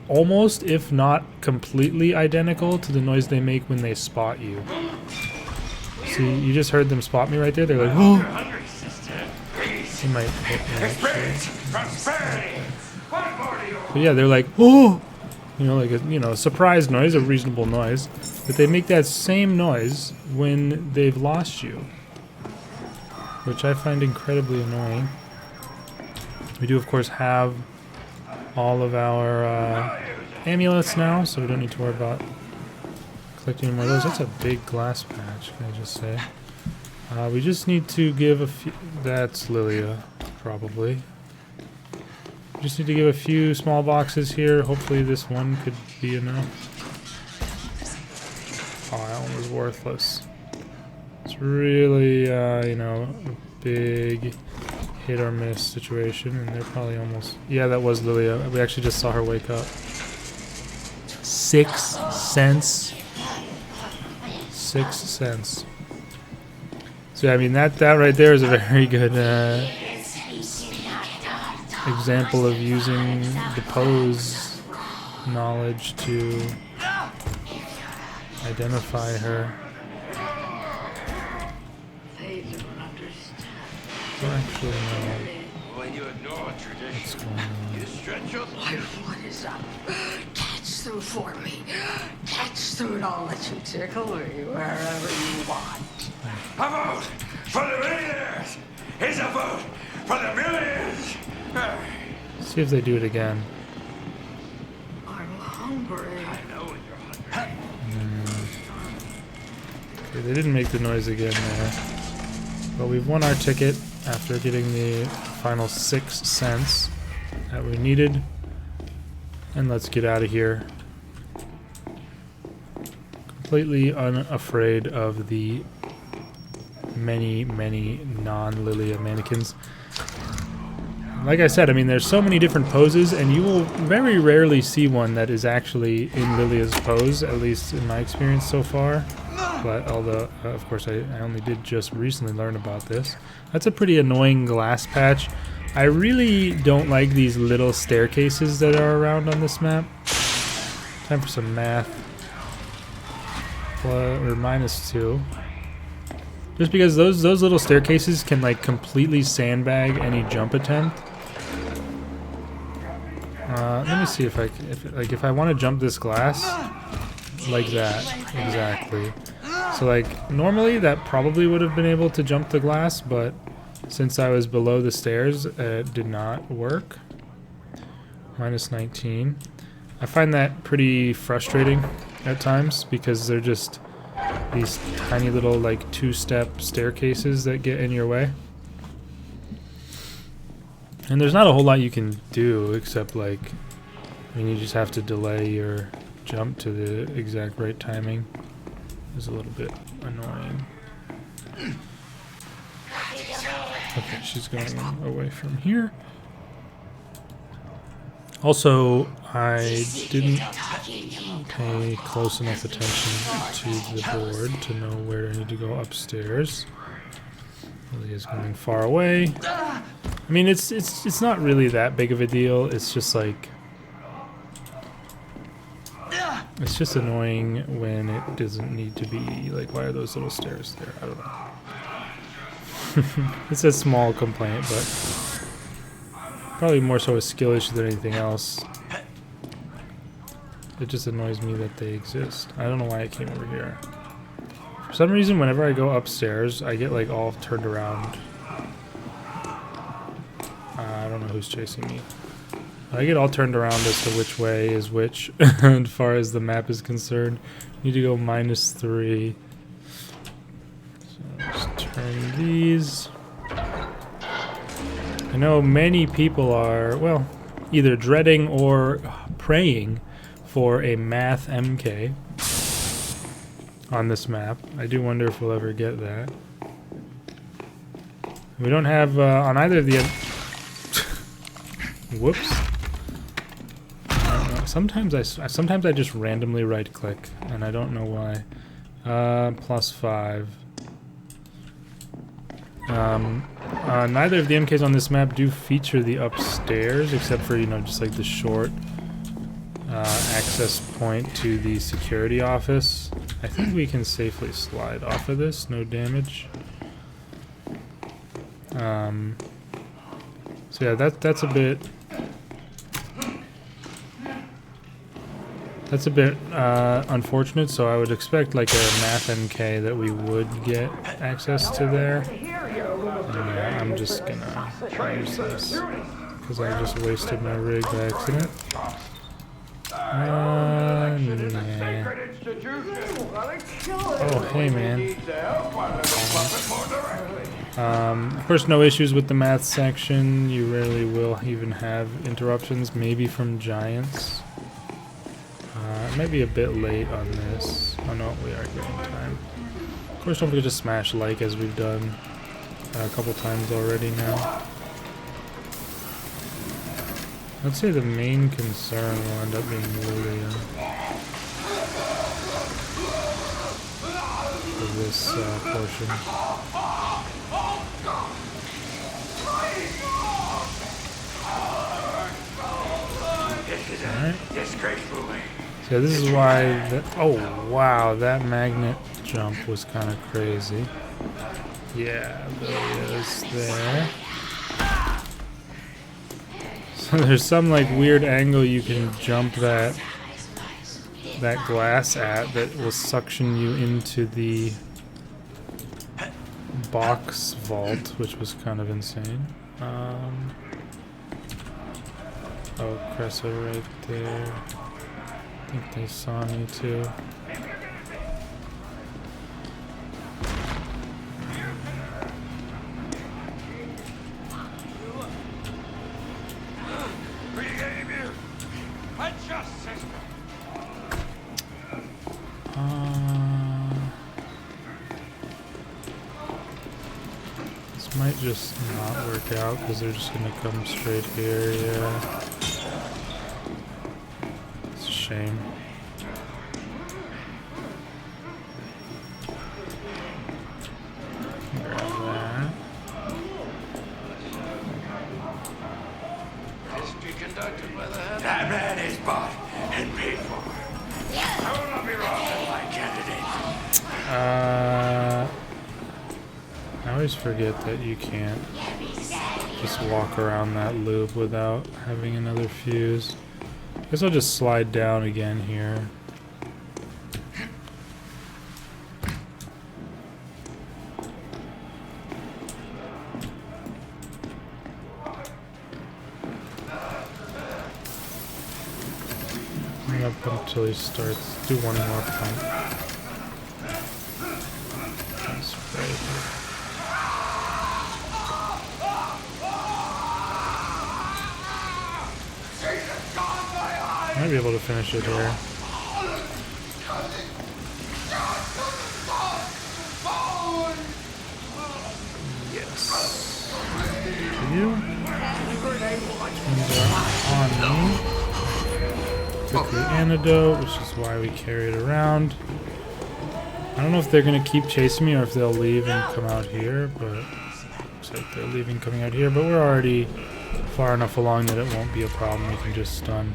almost, if not completely identical to the noise they make when they spot you. See, you just heard them spot me right there. They're like, oh! They might hit me, actually. But yeah, they're like, oh! You know, like a surprise noise, a reasonable noise. But they make that same noise when they've lost you, which I find incredibly annoying. We do, of course, have all of our amulets now, so we don't need to worry about collecting any more of those. That's a big glass patch, can I just say. We just need to give a few... That's Lilia, probably. Just need to give a few small boxes here. Hopefully this one could be enough. Oh, that one was worthless. It's really, you know, a big hit or miss situation, and they're probably almost... Yeah, that was Lilia. We actually just saw her wake up. 6 cents. 6 cents. So yeah, I mean, that right there is a very good example of using the pose knowledge to identify her. They don't understand. Well, actually, no. When you ignore What's tradition, going on? you stretch your My foot is up. Catch through for me. Catch through and I'll let you tickle me wherever you want. A vote for the millionaires is a vote for the millions. See if they do it again. I'm hungry. I know you're hungry. Okay, they didn't make the noise again there. But we've won our ticket after getting the final 6 cents that we needed. And let's get out of here. Completely unafraid of the many, many non-Lilia mannequins. Like I said, I mean, there's so many different poses, and you will very rarely see one that is actually in Lilia's pose, at least in my experience so far. But although, of course, I only did just recently learn about this. That's a pretty annoying glass patch. I really don't like these little staircases that are around on this map. Time for some math. -2. Just because those little staircases can like completely sandbag any jump attempt. Let me see if I want to jump this glass like that exactly. So like normally that probably would have been able to jump the glass, but since I was below the stairs, it did not work. -19. I find that pretty frustrating at times because they're just these tiny little like 2-step staircases that get in your way. And there's not a whole lot you can do except like, I mean, you just have to delay your jump to the exact right timing. It's a little bit annoying. Okay, she's going away from here. Also, I didn't pay close enough attention to the board to know where I need to go upstairs. Lily is going far away. I mean, it's not really that big of a deal. It's just like, it's just annoying when it doesn't need to be. Like, why are those little stairs there? I don't know. It's a small complaint, but probably more so a skill issue than anything else. It just annoys me that they exist. I don't know why I came over here. For some reason, whenever I go upstairs, I get like all turned around. I don't know who's chasing me. I get all turned around as to which way is which as far as the map is concerned. Need to go -3. So just turn these. I know many people are, well, either dreading or praying for a math MK on this map. I do wonder if we'll ever get that. We don't have on either of the whoops. Sometimes I just randomly right click and I don't know why. +5. Neither of the MKs on this map do feature the upstairs, except for, you know, just like the short access point to the security office. I think we can safely slide off of this, no damage. So yeah, that's a bit unfortunate. So I would expect like a math MK that we would get access to there. Yeah, I'm just gonna use this because I just wasted my rig by accident. Nah. Oh, hey man. Of course, no issues with the math section. You rarely will even have interruptions, maybe from giants. It might be a bit late on this. Oh no, we are getting time. Of course, don't forget to smash like as we've done a couple times already now. I'd say the main concern will end up being Lilia for this portion. Alright. So this is why oh wow, that magnet jump was kind of crazy. Yeah, Lilia's there. So there's some like weird angle you can jump that glass at that will suction you into the box vault, which was kind of insane. Oh, Cressa right there. I think they saw me too. This might just not work out because they're just gonna come straight here, yeah. It's a shame. Grab that. That man is bought and paid for. I will not be wrong with my candidate. I always forget that you can't just walk around that loop without having another fuse. I guess I'll just slide down again here. I'm gonna pump until he starts. Do one more pump. Spray. Might be able to finish it here. Yes. You. Turns out on me. Quickly antidote, which is why we carry it around. I don't know if they're gonna keep chasing me or if they'll leave and come out here, but looks like they're leaving, coming out here. But we're already far enough along that it won't be a problem. We can just stun.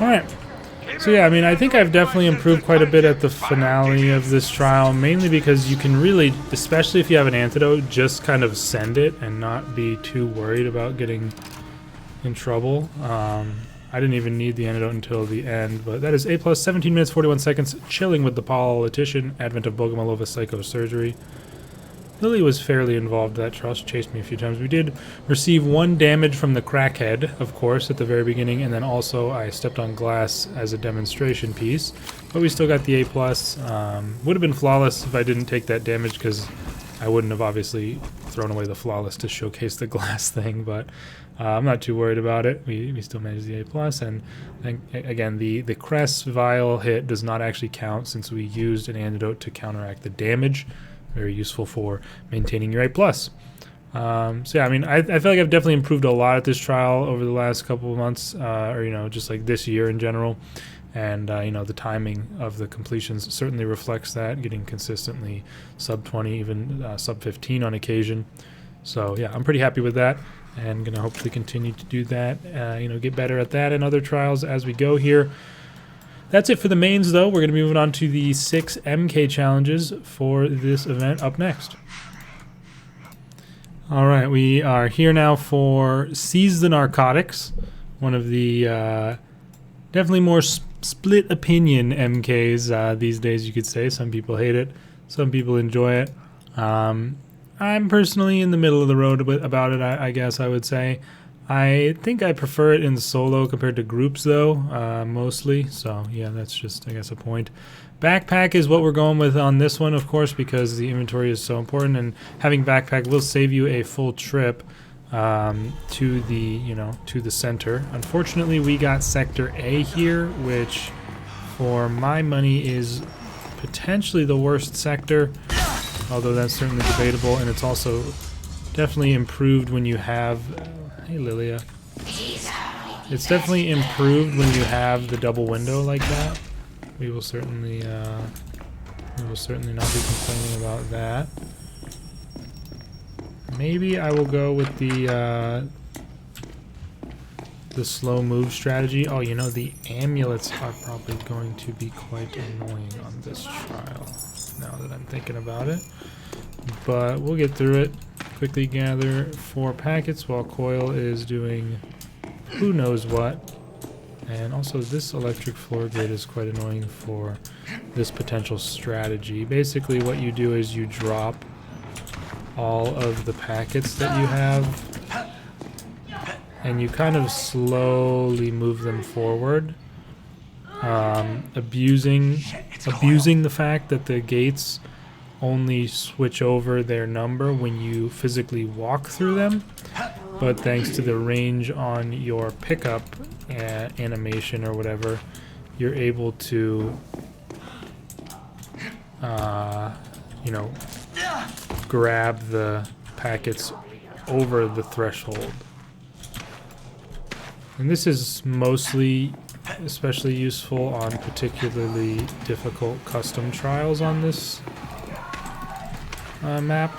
Alright, so yeah, I mean, I think I've definitely improved quite a bit at the finale of this trial, mainly because you can really, especially if you have an antidote, just kind of send it and not be too worried about getting, in trouble. I didn't even need the antidote until the end, but that is A+, 17 minutes, 41 seconds, chilling with the politician, advent of Bogomolova psychosurgery. Lily was fairly involved. That trust chased me a few times. We did receive 1 damage from the crackhead, of course, at the very beginning, and then also I stepped on glass as a demonstration piece, but we still got the A+. Would have been flawless if I didn't take that damage, because I wouldn't have obviously thrown away the flawless to showcase the glass thing, but I'm not too worried about it. We still managed the A+, and again, the Cress vial hit does not actually count since we used an antidote to counteract the damage. Very useful for maintaining your A+. So yeah, I mean, I feel like I've definitely improved a lot at this trial over the last couple of months, or, you know, just like this year in general. And, you know, the timing of the completions certainly reflects that, getting consistently sub 20, even sub 15 on occasion. So yeah, I'm pretty happy with that, and going to hopefully continue to do that, you know, get better at that and other trials as we go here. That's it for the mains, though. We're going to be moving on to the 6 MK challenges for this event up next. All right, we are here now for Seize the Narcotics, one of the definitely more split opinion MKs these days, you could say. Some people hate it, some people enjoy it. I'm personally in the middle of the road about it, I guess I would say. I think I prefer it in solo compared to groups, though, mostly. So, yeah, that's just, I guess, a point. Backpack is what we're going with on this one, of course, because the inventory is so important, and having backpack will save you a full trip to the, you know, to the center. Unfortunately, we got Sector A here, which, for my money, is potentially the worst sector, although that's certainly debatable, and it's also definitely improved when you have... Hey, Lilia. It's definitely improved when you have the double window like that. We will certainly not be complaining about that. Maybe I will go with the slow move strategy. Oh, you know, the amulets are probably going to be quite annoying on this trial, now that I'm thinking about it. But we'll get through it. Quickly gather 4 packets while Coil is doing who knows what. And also this electric floor grid is quite annoying for this potential strategy. Basically what you do is you drop all of the packets that you have, and you kind of slowly move them forward, abusing the fact that the gates only switch over their number when you physically walk through them, but thanks to the range on your pickup animation or whatever, you're able to you know, grab the packets over the threshold. And this is mostly especially useful on particularly difficult custom trials on this map,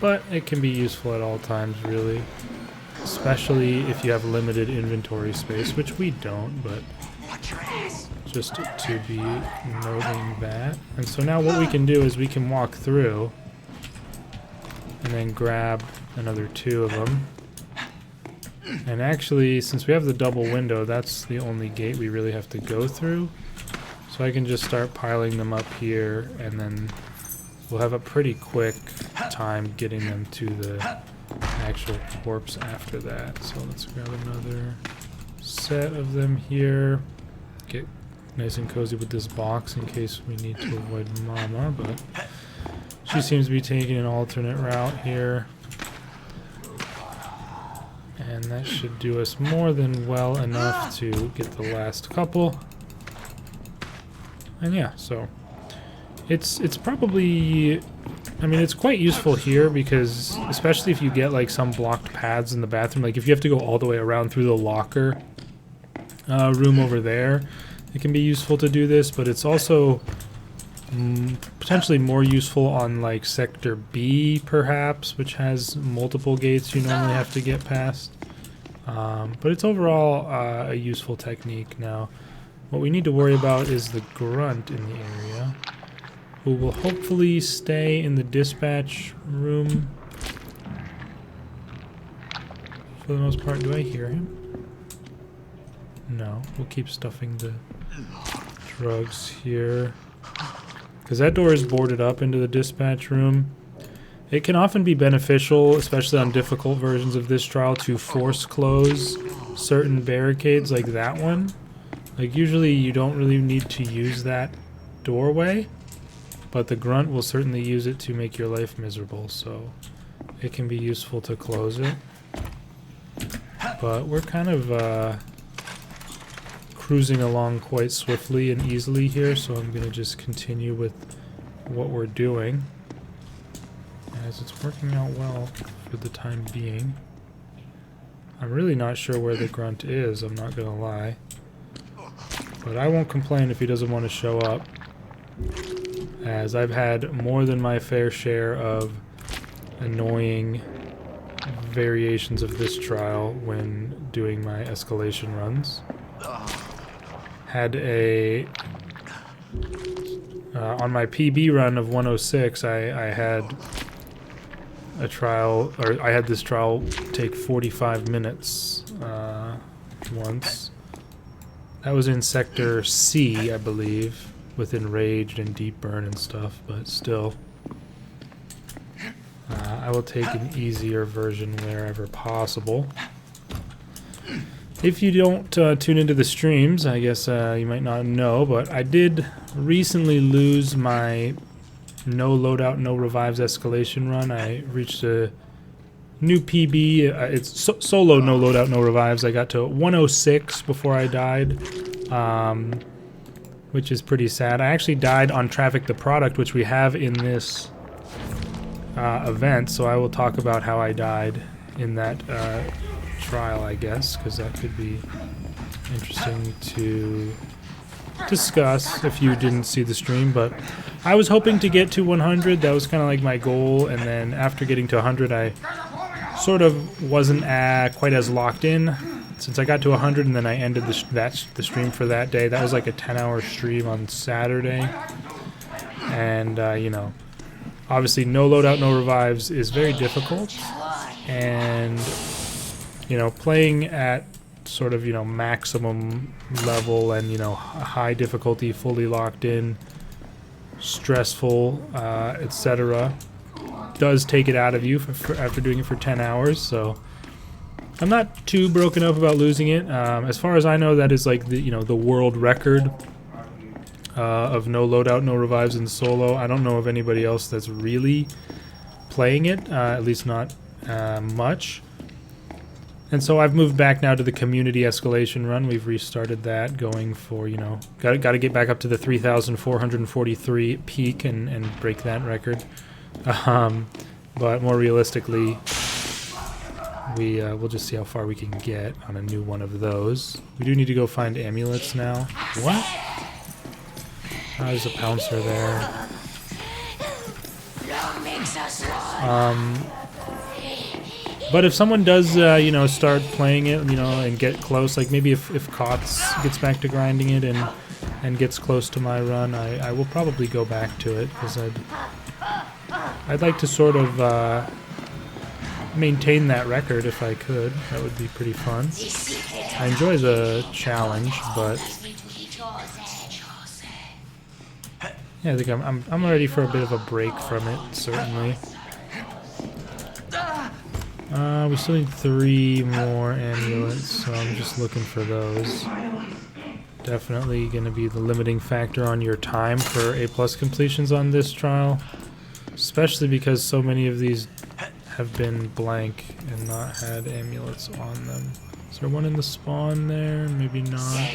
but it can be useful at all times, really, especially if you have limited inventory space, which we don't, but just to be noting that. And so now what we can do is we can walk through and then grab another 2 of them. And actually, since we have the double window, that's the only gate we really have to go through. So I can just start piling them up here, and then we'll have a pretty quick time getting them to the actual corpse after that. So let's grab another set of them here. Get nice and cozy with this box in case we need to avoid Mama, but she seems to be taking an alternate route here. And that should do us more than well enough to get the last couple. And yeah, so it's probably, I mean, it's quite useful here because especially if you get like some blocked paths in the bathroom, like if you have to go all the way around through the locker room over there, it can be useful to do this, but it's also potentially more useful on like Sector B perhaps, which has multiple gates you normally have to get past. But it's overall a useful technique. Now what we need to worry about is the grunt in the area, who will hopefully stay in the dispatch room for the most part. Do I hear him? No. We'll keep stuffing the drugs here. Because that door is boarded up into the dispatch room. It can often be beneficial, especially on difficult versions of this trial, to force close certain barricades like that one. Like, usually you don't really need to use that doorway, but the grunt will certainly use it to make your life miserable, so it can be useful to close it. But we're kind of cruising along quite swiftly and easily here, so I'm going to just continue with what we're doing, as it's working out well for the time being. I'm really not sure where the grunt is, I'm not going to lie. But I won't complain if he doesn't want to show up, as I've had more than my fair share of annoying variations of this trial when doing my escalation runs. Had a on my PB run of 106, I had a trial, or I had this trial take 45 minutes once. That was in Sector C, I believe, with Enraged and Deep Burn and stuff, but still. I will take an easier version wherever possible. If you don't tune into the streams, I guess you might not know, but I did recently lose my no loadout, no revives escalation run. I reached a new PB. It's solo no loadout, no revives. I got to 106 before I died, which is pretty sad. I actually died on Traffic the Product, which we have in this event, so I will talk about how I died in that trial, I guess, because that could be interesting to discuss if you didn't see the stream. But I was hoping to get to 100. That was kind of like my goal, and then after getting to 100, I sort of wasn't quite as locked in. Since I got to 100 and then I ended the stream for that day. That was like a 10-hour stream on Saturday, and you know, obviously no loadout, no revives is very difficult, and you know, playing at sort of, you know, maximum level and, you know, high difficulty, fully locked in, stressful, etc., does take it out of you after doing it for 10 hours. So I'm not too broken up about losing it. As far as I know, that is like the, you know, the world record of no loadout, no revives in solo. I don't know of anybody else that's really playing it, at least not much. And so I've moved back now to the community escalation run. We've restarted that, going for, you know, got to get back up to the 3,443 peak and break that record. But more realistically, we'll just see how far we can get on a new one of those. We do need to go find amulets now. What? Oh, there's a pouncer there. But if someone does, you know, start playing it, you know, and get close, like maybe if Kotz gets back to grinding it and gets close to my run, I will probably go back to it, because I'd like to sort of maintain that record if I could. That would be pretty fun. I enjoy the challenge, but yeah, I think I'm ready for a bit of a break from it, certainly. We still need 3 more amulets, so I'm just looking for those. Definitely going to be the limiting factor on your time for A+ completions on this trial, especially because so many of these have been blank and not had amulets on them. Is there one in the spawn there? Maybe not.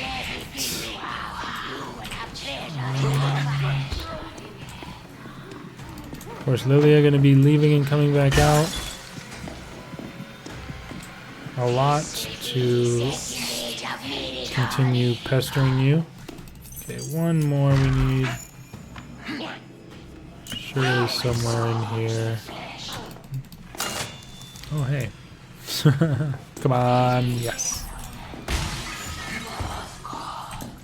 Of course, Lilia going to be leaving and coming back out a lot to continue pestering you. Okay, one more we need. Surely somewhere in here. Oh, hey. Come on, yes.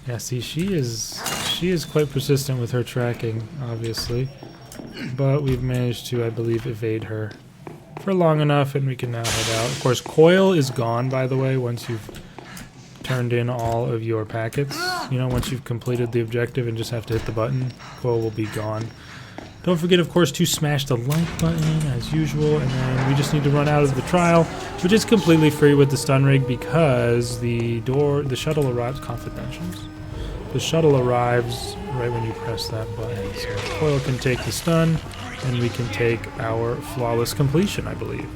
Yeah, see, she is quite persistent with her tracking, obviously. But we've managed to, I believe, evade her for long enough, and we can now head out. Of course, coil is gone, by the way, once you've turned in all of your packets. You know, once you've completed the objective and just have to hit the button, coil will be gone. Don't forget, of course, to smash the like button as usual, and then we just need to run out of the trial, which is completely free with the stun rig because the shuttle arrives confidentials. The shuttle arrives right when you press that button. So coil can take the stun, and we can take our flawless completion, I believe.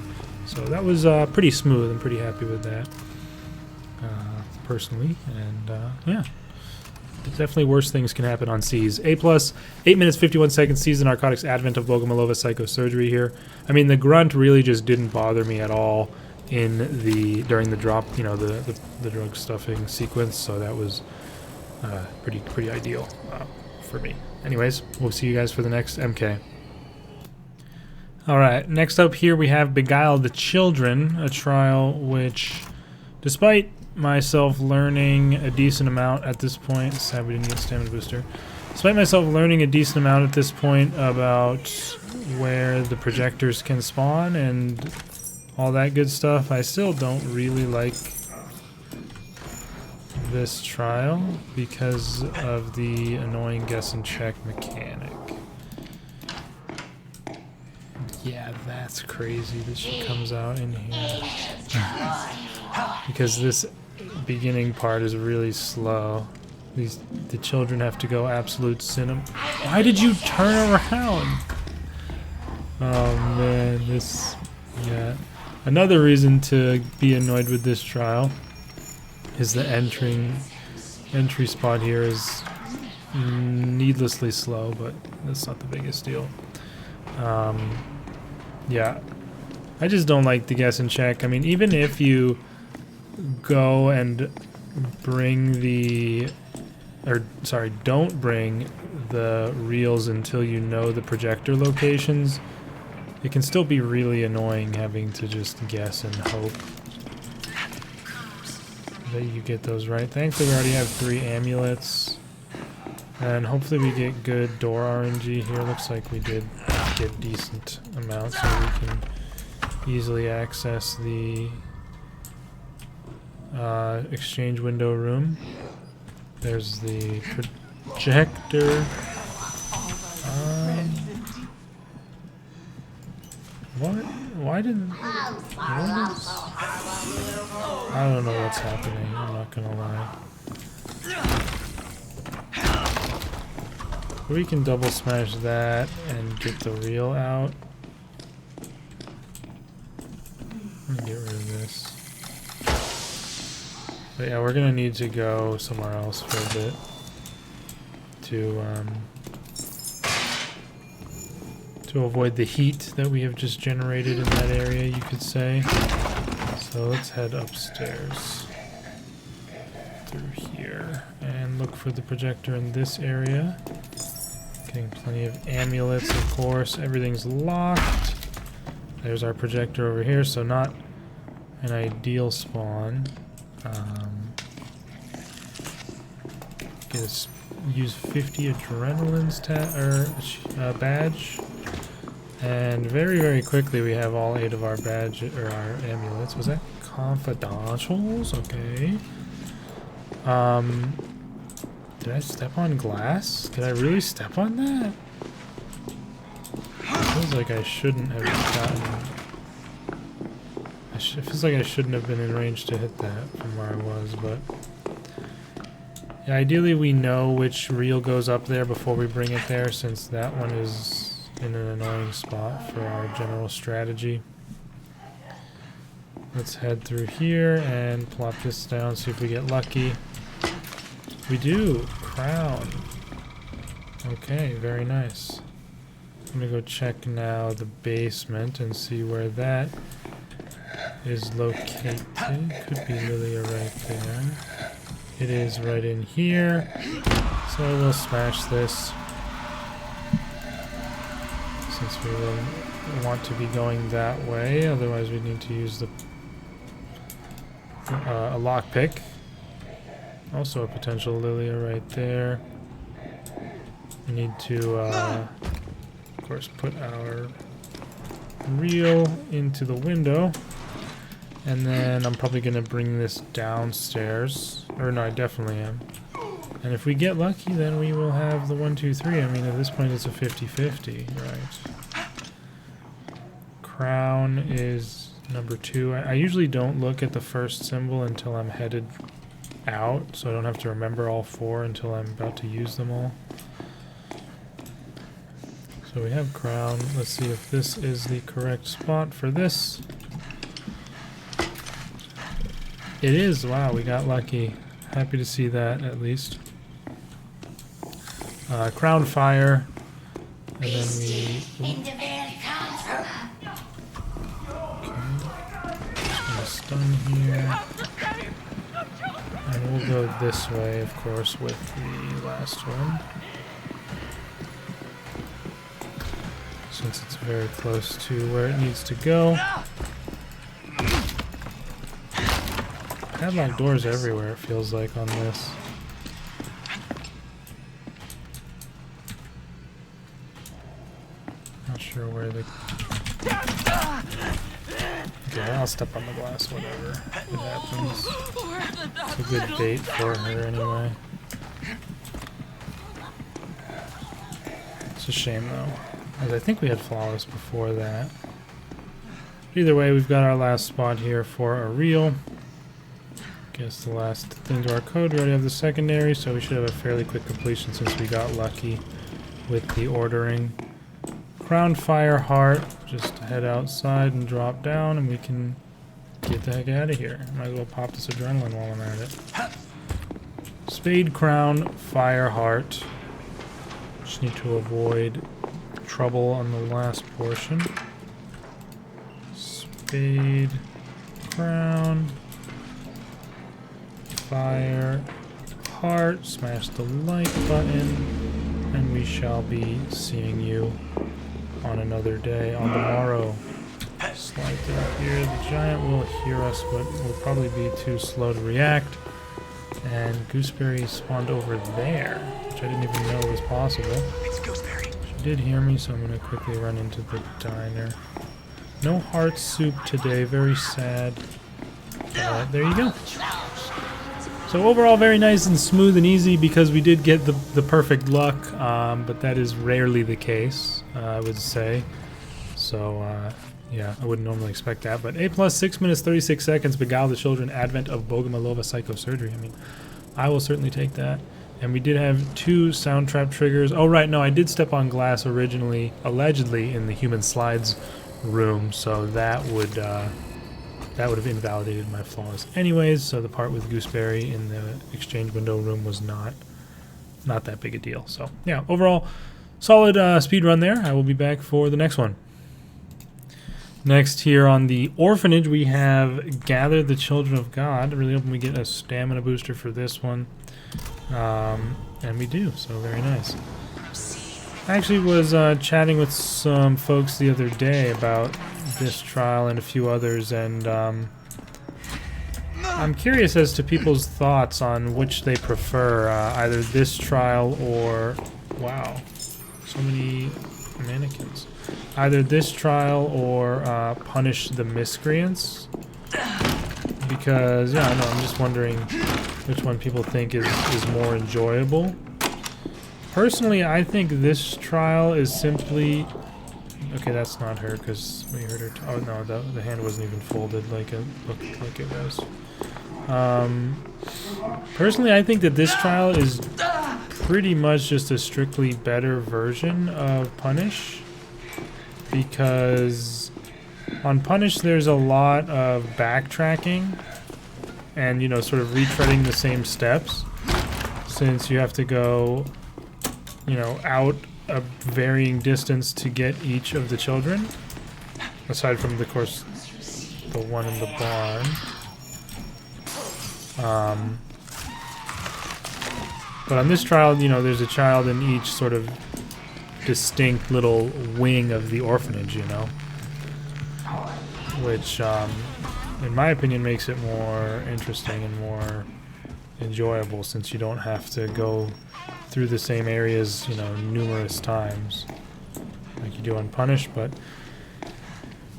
So that was pretty smooth. I'm pretty happy with that, personally, and yeah. Definitely worse things can happen on C's. A+, 8 minutes 51 seconds, C's the Narcotics advent of Bogomolova psychosurgery here. I mean, the grunt really just didn't bother me at all during the drop, you know, the drug stuffing sequence, so that was pretty ideal for me. Anyways, we'll see you guys for the next MK. Alright, next up here we have Beguile the Children, a trial which, despite myself learning a decent amount at this point, sad we didn't get stamina booster, despite myself learning a decent amount at this point about where the projectors can spawn and all that good stuff, I still don't really like this trial because of the annoying guess and check mechanic. Yeah, that's crazy that she comes out in here. Because this beginning part is really slow. The children have to go absolute cinema. Why did you turn around? Oh man, yeah. Another reason to be annoyed with this trial is the entry spot here is needlessly slow, but that's not the biggest deal. Yeah, I just don't like the guess and check. I mean, even if you go and bring don't bring the reels until you know the projector locations, it can still be really annoying having to just guess and hope that you get those right. Thankfully we already have 3 amulets, and hopefully we get good door RNG here. Looks like we did get decent amounts, so we can easily access the exchange window room. There's the projector. What? Why didn't... I don't know what's happening, I'm not gonna lie. We can double smash that and get the reel out. Let me get rid of this. But yeah, we're gonna need to go somewhere else for a bit to avoid the heat that we have just generated in that area, you could say. So let's head upstairs through here and look for the projector in this area. Getting plenty of amulets, of course. Everything's locked. There's our projector over here, so not an ideal spawn. Use 50 adrenaline's badge, and very quickly we have all 8 of our our amulets. Was that confidentials? Okay. Did I step on glass? Did I really step on that? It feels like I shouldn't have gotten... It feels like I shouldn't have been in range to hit that from where I was, but... Yeah, ideally we know which reel goes up there before we bring it there, since that one is in an annoying spot for our general strategy. Let's head through here and plop this down, see if we get lucky. We do! Crown! Okay, very nice. I'm gonna go check now the basement and see where that is located. Could be Lilia right there. It is right in here. So I will smash this, since we will want to be going that way. Otherwise we need to use a lockpick. Also a potential Lilia right there. We need to, of course, put our reel into the window. And then I'm probably going to bring this downstairs. Or no, I definitely am. And if we get lucky, then we will have the 1, 2, 3. I mean, at this point, it's a 50-50, right? Crown is number 2. I usually don't look at the first symbol until I'm headed out, so I don't have to remember all 4 until I'm about to use them all. So we have crown. Let's see if this is the correct spot for this. It is. Wow, we got lucky. Happy to see that, at least. Crown fire. And then we... Okay. Just gonna stun here. And we'll go this way, of course, with the last one. Since it's very close to where it needs to go. Padlock doors everywhere, it feels like, on this. Not sure where the... Okay, I'll step on the glass, whatever. It happens. It's a good bait for her anyway. It's a shame though, as I think we had flawless before that. Either way, we've got our last spot here for a reel. Guess the last thing to our code, we already have the secondary, so we should have a fairly quick completion since we got lucky with the ordering. Crown fire heart, just head outside and drop down and we can get the heck out of here. Might as well pop this adrenaline while I'm at it. Spade, crown, fire heart. Just need to avoid trouble on the last portion. Spade, crown, fire, heart, smash the like button, and we shall be seeing you on another day, on the morrow. Slide through here. The giant will hear us, but will probably be too slow to react. And Gooseberry spawned over there, which I didn't even know was possible. It's Gooseberry. She did hear me, so I'm going to quickly run into the diner. No heart soup today, very sad. There you go. So overall, very nice and smooth and easy because we did get the perfect luck, but that is rarely the case, I would say. So, yeah, I wouldn't normally expect that. But A+, 6 minutes, 36 seconds, Beguile the Children, Advent of Bogomolova Psychosurgery. I mean, I will certainly take that. And we did have 2 sound trap triggers. Oh, right, no, I did step on glass originally, allegedly, in the human slides room, so that would have invalidated my flaws anyways, so the part with Gooseberry in the exchange window room was not that big a deal. So yeah, overall solid speed run there. I will be back for the next one. Next here on the orphanage we have Gather the Children of God. I really hoping we get a stamina booster for this one, and we do, so very nice. I actually was chatting with some folks the other day about this trial and a few others, and I'm curious as to people's thoughts on which they prefer, either this trial or... Wow, so many mannequins. Either this trial or Punish the Miscreants. Because, yeah, I know, I'm just wondering which one people think is more enjoyable. Personally, I think this trial is simply... Okay, that's not her, because we heard her... Oh, no, the hand wasn't even folded like it looked like it was. Personally, I think that this trial is pretty much just a strictly better version of Punish. Because on Punish, there's a lot of backtracking and, you know, sort of retreading the same steps. Since you have to go... you know, out a varying distance to get each of the children, aside from, of course, the one in the barn. But on this trial, you know, there's a child in each sort of distinct little wing of the orphanage, you know, which, in my opinion, makes it more interesting and more enjoyable, since you don't have to go through the same areas, you know, numerous times like you do on Punish. But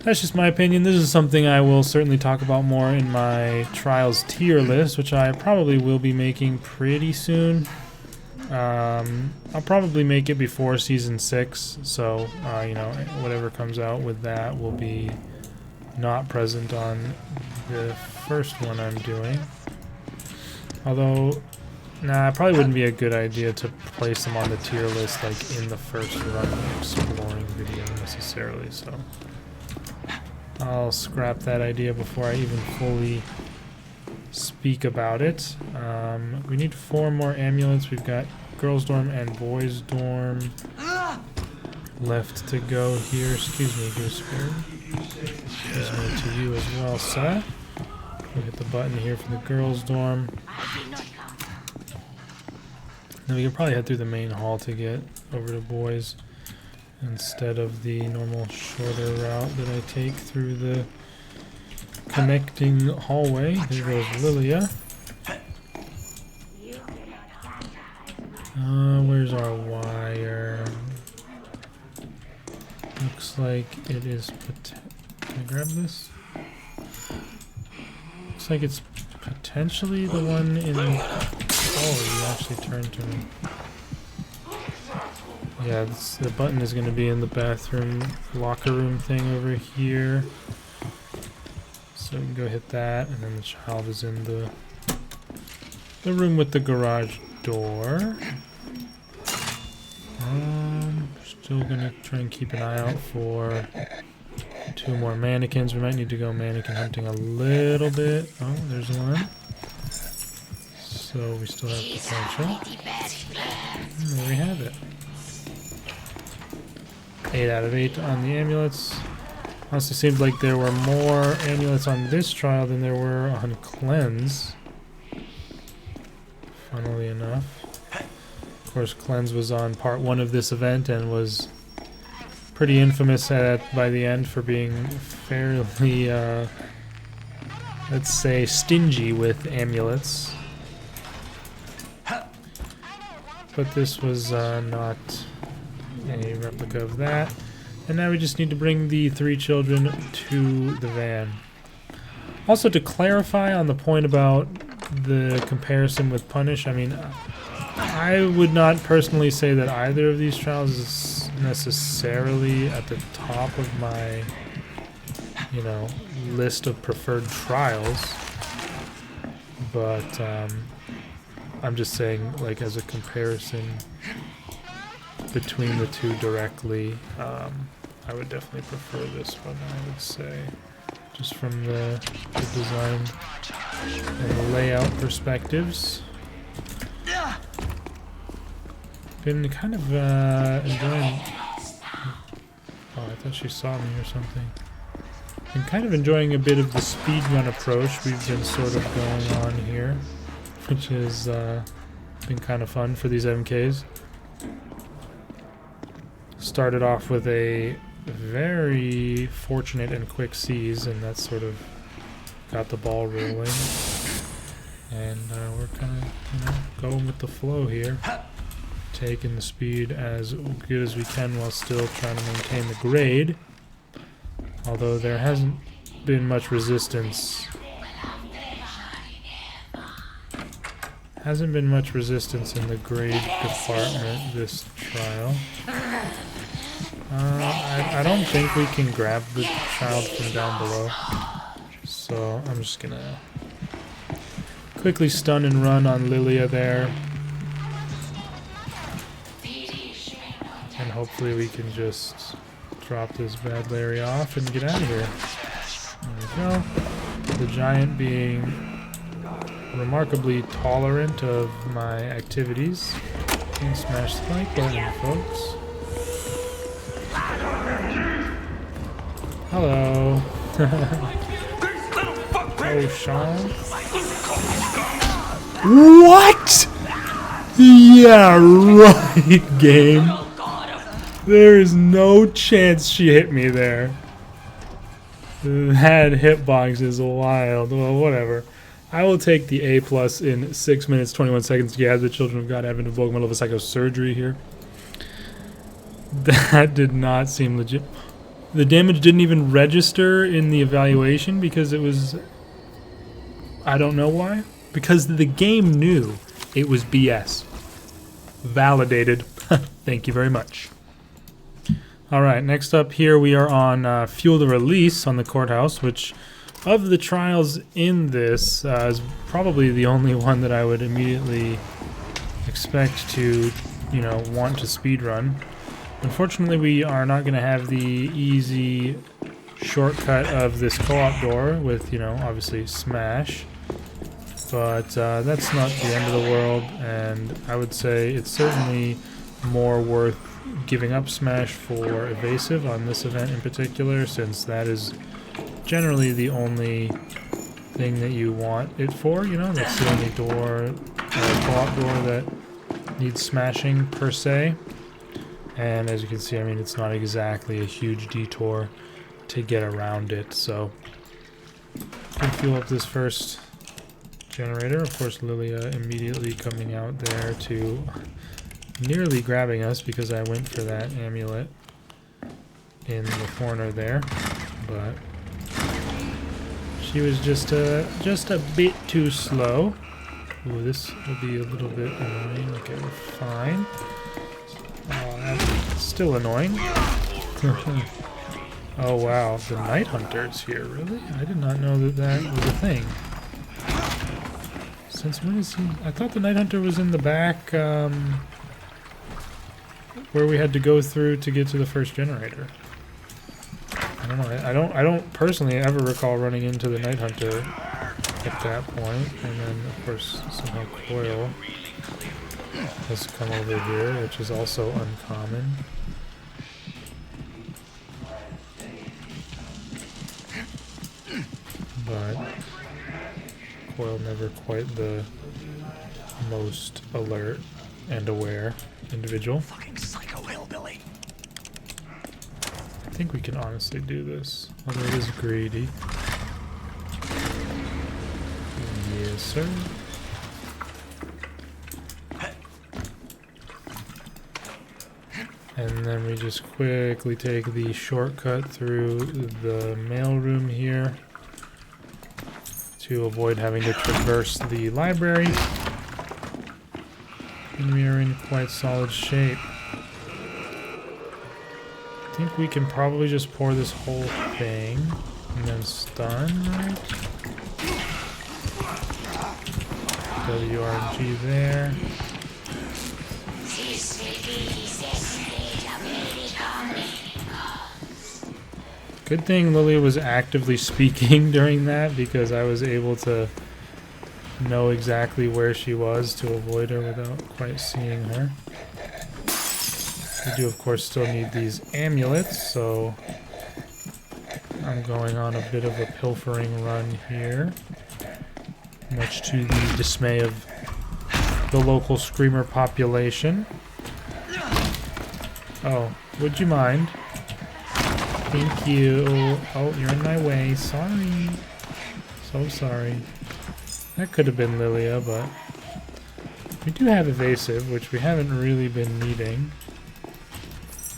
That's just my opinion. This is something I will certainly talk about more in my Trials tier list, which I probably will be making pretty soon. I'll probably make it before Season 6, so, you know, whatever comes out with that will be not present on the first one I'm doing. Although, nah, it probably wouldn't be a good idea to place them on the tier list, like, in the first run exploring video necessarily, so I'll scrap that idea before I even fully speak about it. We need 4 more amulets. We've got girls' dorm and boys' dorm left to go here. Excuse me, Gooseberry. Excuse me to you as well, sir. We'll hit the button here for the girls' dorm. Then we can probably head through the main hall to get over to boys instead of the normal shorter route that I take through the connecting hallway. There goes Lilia. Where's our wire? Looks like it is. Can I grab this? Looks like it's potentially the one in. Oh, you actually turned to me. Yeah, the button is going to be in the bathroom locker room thing over here. So we can go hit that, and then the child is in the room with the garage door. Still gonna try and keep an eye out for 2 more mannequins. We might need to go mannequin hunting a little bit. Oh, there's one. So we still have potential. And there we have it. 8 out of 8 on the amulets. Honestly, seemed like there were more amulets on this trial than there were on Cleanse. Funnily enough. Of course, Cleanse was on part 1 of this event and was pretty infamous by the end for being fairly, let's say, stingy with amulets. But this was not a replica of that. And now we just need to bring the 3 children to the van. Also, to clarify on the point about the comparison with Punish, I mean, I would not personally say that either of these trials is necessarily at the top of my, you know, list of preferred trials. But I'm just saying, like, as a comparison between the two directly, I would definitely prefer this one, I would say, just from the design and the layout perspectives. Been kind of enjoying. Oh, I thought she saw me or something. Been kind of enjoying a bit of the speedrun approach we've been sort of going on here, which has been kind of fun for these MKs. Started off with a very fortunate and quick seize, and that sort of got the ball rolling. And we're kind of, you know, going with the flow here, taking the speed as good as we can while still trying to maintain the grade. Although there hasn't been much resistance. Hasn't been much resistance in the grade department this trial. I don't think we can grab the child from down below. So I'm just gonna quickly stun and run on Lilia there. And hopefully we can just drop this bad Larry off and get out of here. There we go. The giant being remarkably tolerant of my activities. And smash the like button, folks. Hello. Oh, Sean. What? Yeah, right, game. There is no chance she hit me there. That hitbox is wild. Well, whatever. I will take the A+ in 6 minutes, 21 seconds to get the Children of God Advent of Bogomolova psychosurgery here. That did not seem legit. The damage didn't even register in the evaluation because it was... I don't know why. Because the game knew it was BS. Validated. Thank you very much. Alright, next up here we are on Fuel the Release on the courthouse, which of the trials in this is probably the only one that I would immediately expect to, you know, want to speedrun. Unfortunately, we are not going to have the easy shortcut of this co-op door with, you know, obviously smash. But that's not the end of the world, and I would say it's certainly more worth giving up smash for evasive on this event in particular, since that is generally the only thing that you want it for, you know, that's the only door, co-op door that needs smashing per se. And as you can see, I mean, it's not exactly a huge detour to get around it, so can fuel up this first generator. Of course, Lilia immediately coming out there to nearly grabbing us because I went for that amulet in the corner there, but she was just a bit too slow. Ooh, this will be a little bit annoying. Okay, we're fine. Oh, that's still annoying. Oh wow, the Night Hunter's here, really? I did not know that that was a thing. Since when is he? I thought the Night Hunter was in the back, where we had to go through to get to the first generator. I don't know. I don't personally ever recall running into the Night Hunter at that point. And then, of course, somehow Coil has come over here, which is also uncommon. But Coil never quite the most alert and aware individual. Fucking psycho hillbilly. I think we can honestly do this, although it is greedy. Yes, sir. And then we just quickly take the shortcut through the mailroom here to avoid having to traverse the library. And we are in quite solid shape. I think we can probably just pour this whole thing and then stun, right? WRNG there. Good thing Lilia was actively speaking during that, because I was able to know exactly where she was to avoid her without quite seeing her. We do, of course, still need these amulets, so I'm going on a bit of a pilfering run here, much to the dismay of the local screamer population. Oh, would you mind? Thank you. Oh, you're in my way. Sorry. So sorry. That could have been Lilia, but we do have evasive, which we haven't really been needing.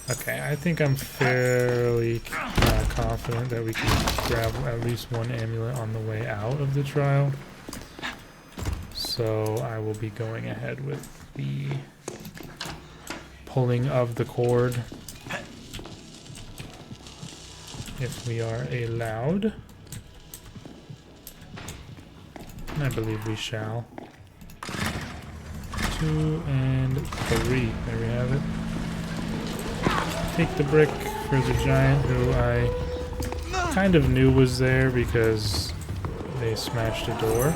Okay, I think I'm fairly confident that we can grab at least one amulet on the way out of the trial. So I will be going ahead with the pulling of the cord, if we are allowed. And I believe we shall. 2 and 3. There we have it. Take the brick for the giant, who I kind of knew was there because they smashed a door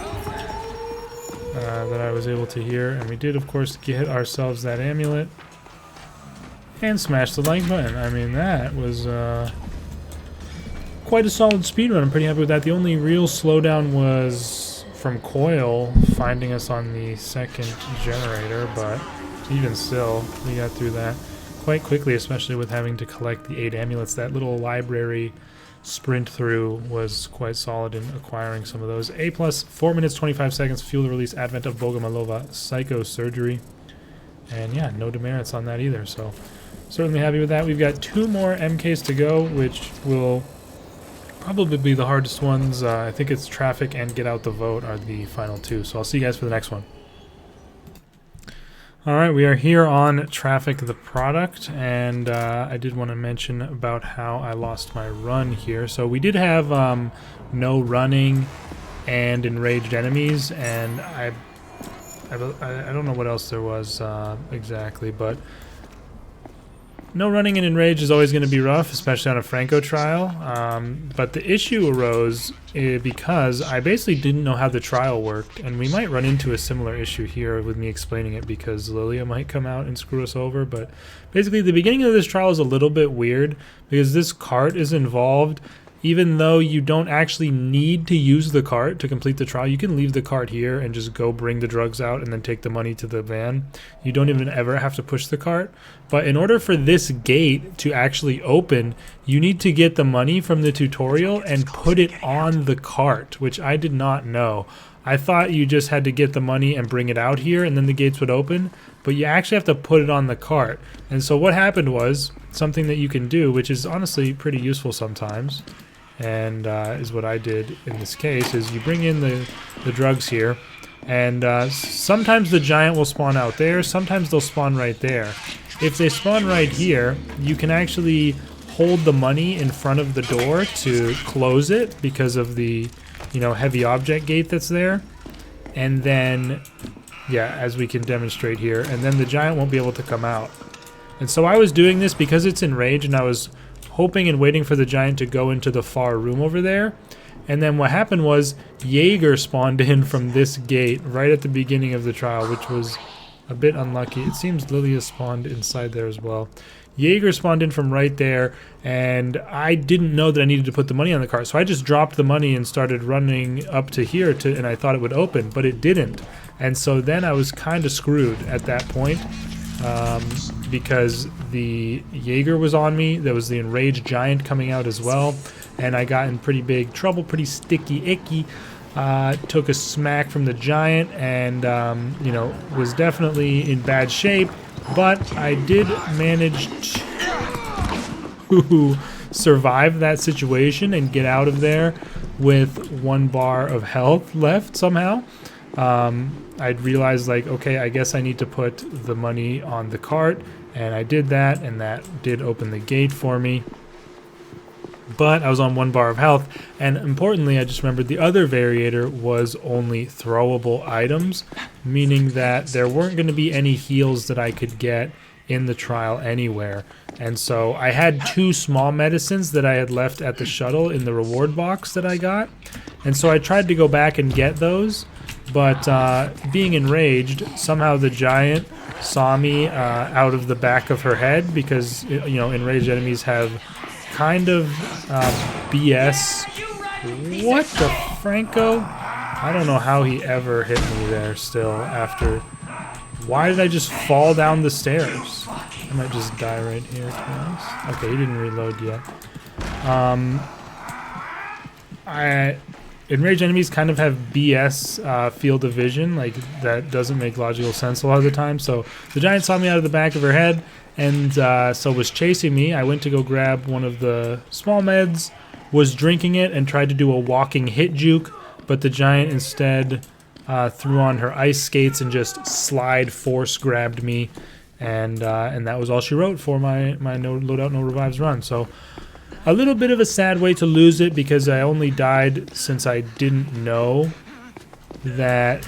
that I was able to hear. And we did, of course, get ourselves that amulet and smash the like button. I mean, that was quite a solid speedrun. I'm pretty happy with that. The only real slowdown was from Coil finding us on the second generator, but even still, we got through that quite quickly, especially with having to collect the 8 amulets. That little library sprint through was quite solid in acquiring some of those. A+, 4 minutes 25 seconds, Fuel the Release, Advent of Bogomolova, Psychosurgery. And yeah, no demerits on that either, so certainly happy with that. We've got 2 more MKs to go, which will probably be the hardest ones. I think it's Traffic and Get Out the Vote are the final 2. So I'll see you guys for the next one. Alright, we are here on Traffic the Product, and I did want to mention about how I lost my run here. So we did have no running and enraged enemies, and I don't know what else there was exactly, but no running and enraged is always going to be rough, especially on a Franco trial. But the issue arose because I basically didn't know how the trial worked, and we might run into a similar issue here with me explaining it because Lilia might come out and screw us over. But basically, the beginning of this trial is a little bit weird because this cart is involved. Even though you don't actually need to use the cart to complete the trial, you can leave the cart here and just go bring the drugs out and then take the money to the van. You don't even ever have to push the cart. But in order for this gate to actually open, you need to get the money from the tutorial and put it on the cart, which I did not know. I thought you just had to get the money and bring it out here and then the gates would open, but you actually have to put it on the cart. And so what happened was something that you can do, which is honestly pretty useful sometimes, and is what I did in this case, is you bring in the drugs here, and sometimes the giant will spawn out there, sometimes they'll spawn right there. If they spawn right here, you can actually hold the money in front of the door to close it because of the, you know, heavy object gate that's there. And then, yeah, as we can demonstrate here, and then the giant won't be able to come out. And so I was doing this because it's enraged, and I was hoping and waiting for the giant to go into the far room over there. And then what happened was Jaeger spawned in from this gate right at the beginning of the trial, which was a bit unlucky. It seems Lilia spawned inside there as well. Jaeger spawned in from right there, and I didn't know that I needed to put the money on the cart, so I just dropped the money and started running up to here, and I thought it would open, but it didn't. And so then I was kind of screwed at that point, because the Jaeger was on me. There was the enraged giant coming out as well, and I got in pretty big trouble, pretty sticky icky. Took a smack from the giant, and you know, was definitely in bad shape, but I did manage to survive that situation and get out of there with 1 bar of health left somehow. I'd realized, like, okay, I guess I need to put the money on the cart, and I did that, and that did open the gate for me. But I was on 1 bar of health, and importantly, I just remembered the other variator was only throwable items, meaning that there weren't going to be any heals that I could get in the trial anywhere. And so I had 2 small medicines that I had left at the shuttle in the reward box that I got, and so I tried to go back and get those, but being enraged, somehow the giant saw me out of the back of her head, because, you know, enraged enemies have kind of BS. What the Franco? I don't know how he ever hit me there still after. Why did I just fall down the stairs? I might just die right here, to be honest. Okay, he didn't reload yet. Enraged enemies kind of have BS field of vision, like that doesn't make logical sense a lot of the time. So the giant saw me out of the back of her head, and so was chasing me. I went to go grab one of the small meds, was drinking it, and tried to do a walking hit juke, but the giant instead threw on her ice skates and just slide force grabbed me, and that was all she wrote for my no loadout, no revives run. So a little bit of a sad way to lose it, because I only died since I didn't know that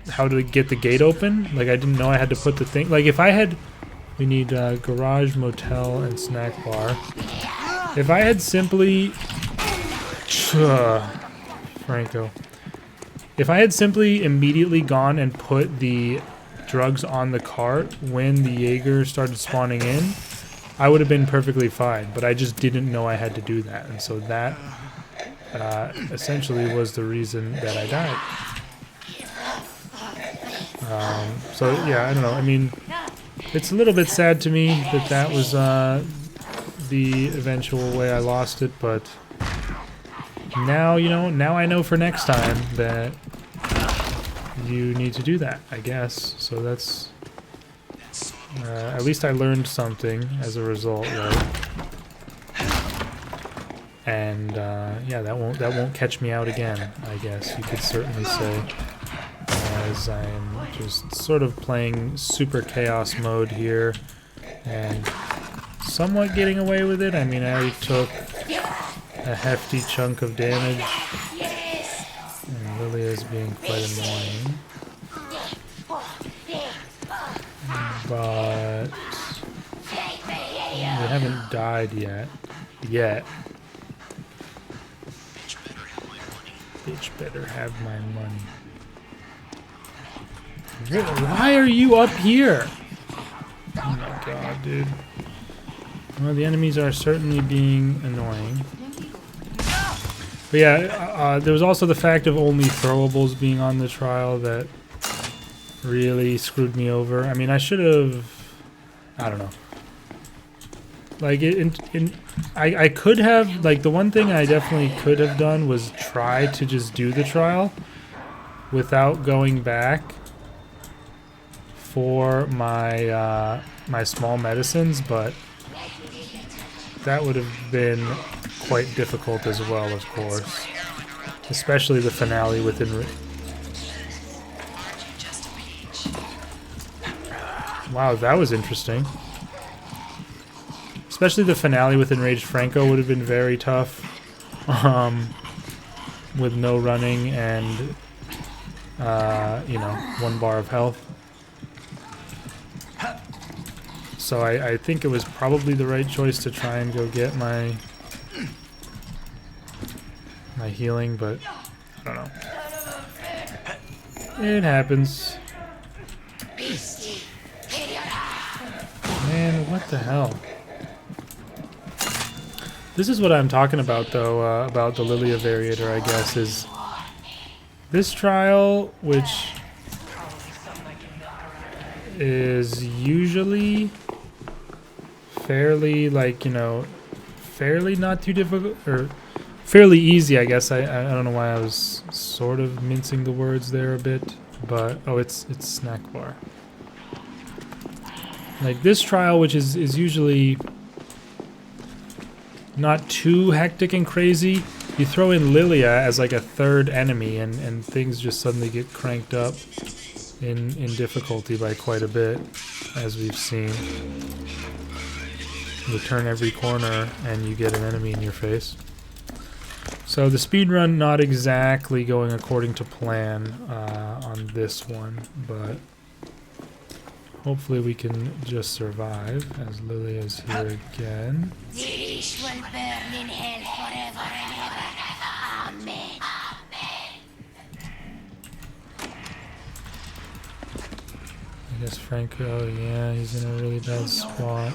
how to get the gate open. Like, I didn't know I had to put the thing. Like, if I had, we need garage, motel, and snack bar. If I had simply, Franco. If I had simply immediately gone and put the drugs on the cart when the Jaeger started spawning in, I would have been perfectly fine, but I just didn't know I had to do that, and so that essentially was the reason that I died. So yeah, I don't know. I mean, it's a little bit sad to me that that was the eventual way I lost it, but now, you know, now I know for next time that you need to do that, I guess. So that's At least I learned something as a result, right? And yeah, that won't catch me out again, I guess you could certainly say, as I'm just sort of playing super chaos mode here and somewhat getting away with it. I mean, I already took a hefty chunk of damage, and Lilia's being quite annoying. But we haven't died yet. Bitch better have my money. Why are you up here? Oh my god, dude. Well, the enemies are certainly being annoying. But yeah, there was also the fact of only throwables being on the trial that really screwed me over. I mean, I should have... I don't know. Like, I could have... Like, the one thing I definitely could have done was try to just do the trial without going back for my my small medicines, but that would have been quite difficult as well, of course. Especially the finale within... Wow, that was interesting. Especially the finale with Enraged Franco would have been very tough. With no running and, you know, 1 bar of health. So I think it was probably the right choice to try and go get my healing, but I don't know. It happens. Man, what the hell? This is what I'm talking about, though, about the Lilia Variator, I guess, is this trial, which is usually fairly, like, you know, fairly not too difficult, or fairly easy, I guess. I don't know why I was sort of mincing the words there a bit, but, oh, it's snack bar. Like, this trial, which is usually not too hectic and crazy, you throw in Lilia as like a third enemy, and things just suddenly get cranked up in difficulty by quite a bit, as we've seen. You turn every corner and you get an enemy in your face. So the speedrun not exactly going according to plan on this one, but hopefully we can just survive, as Lilia's here again. This will burn in hell forever and ever. Amen. I guess Franco, yeah, he's in a really bad spot.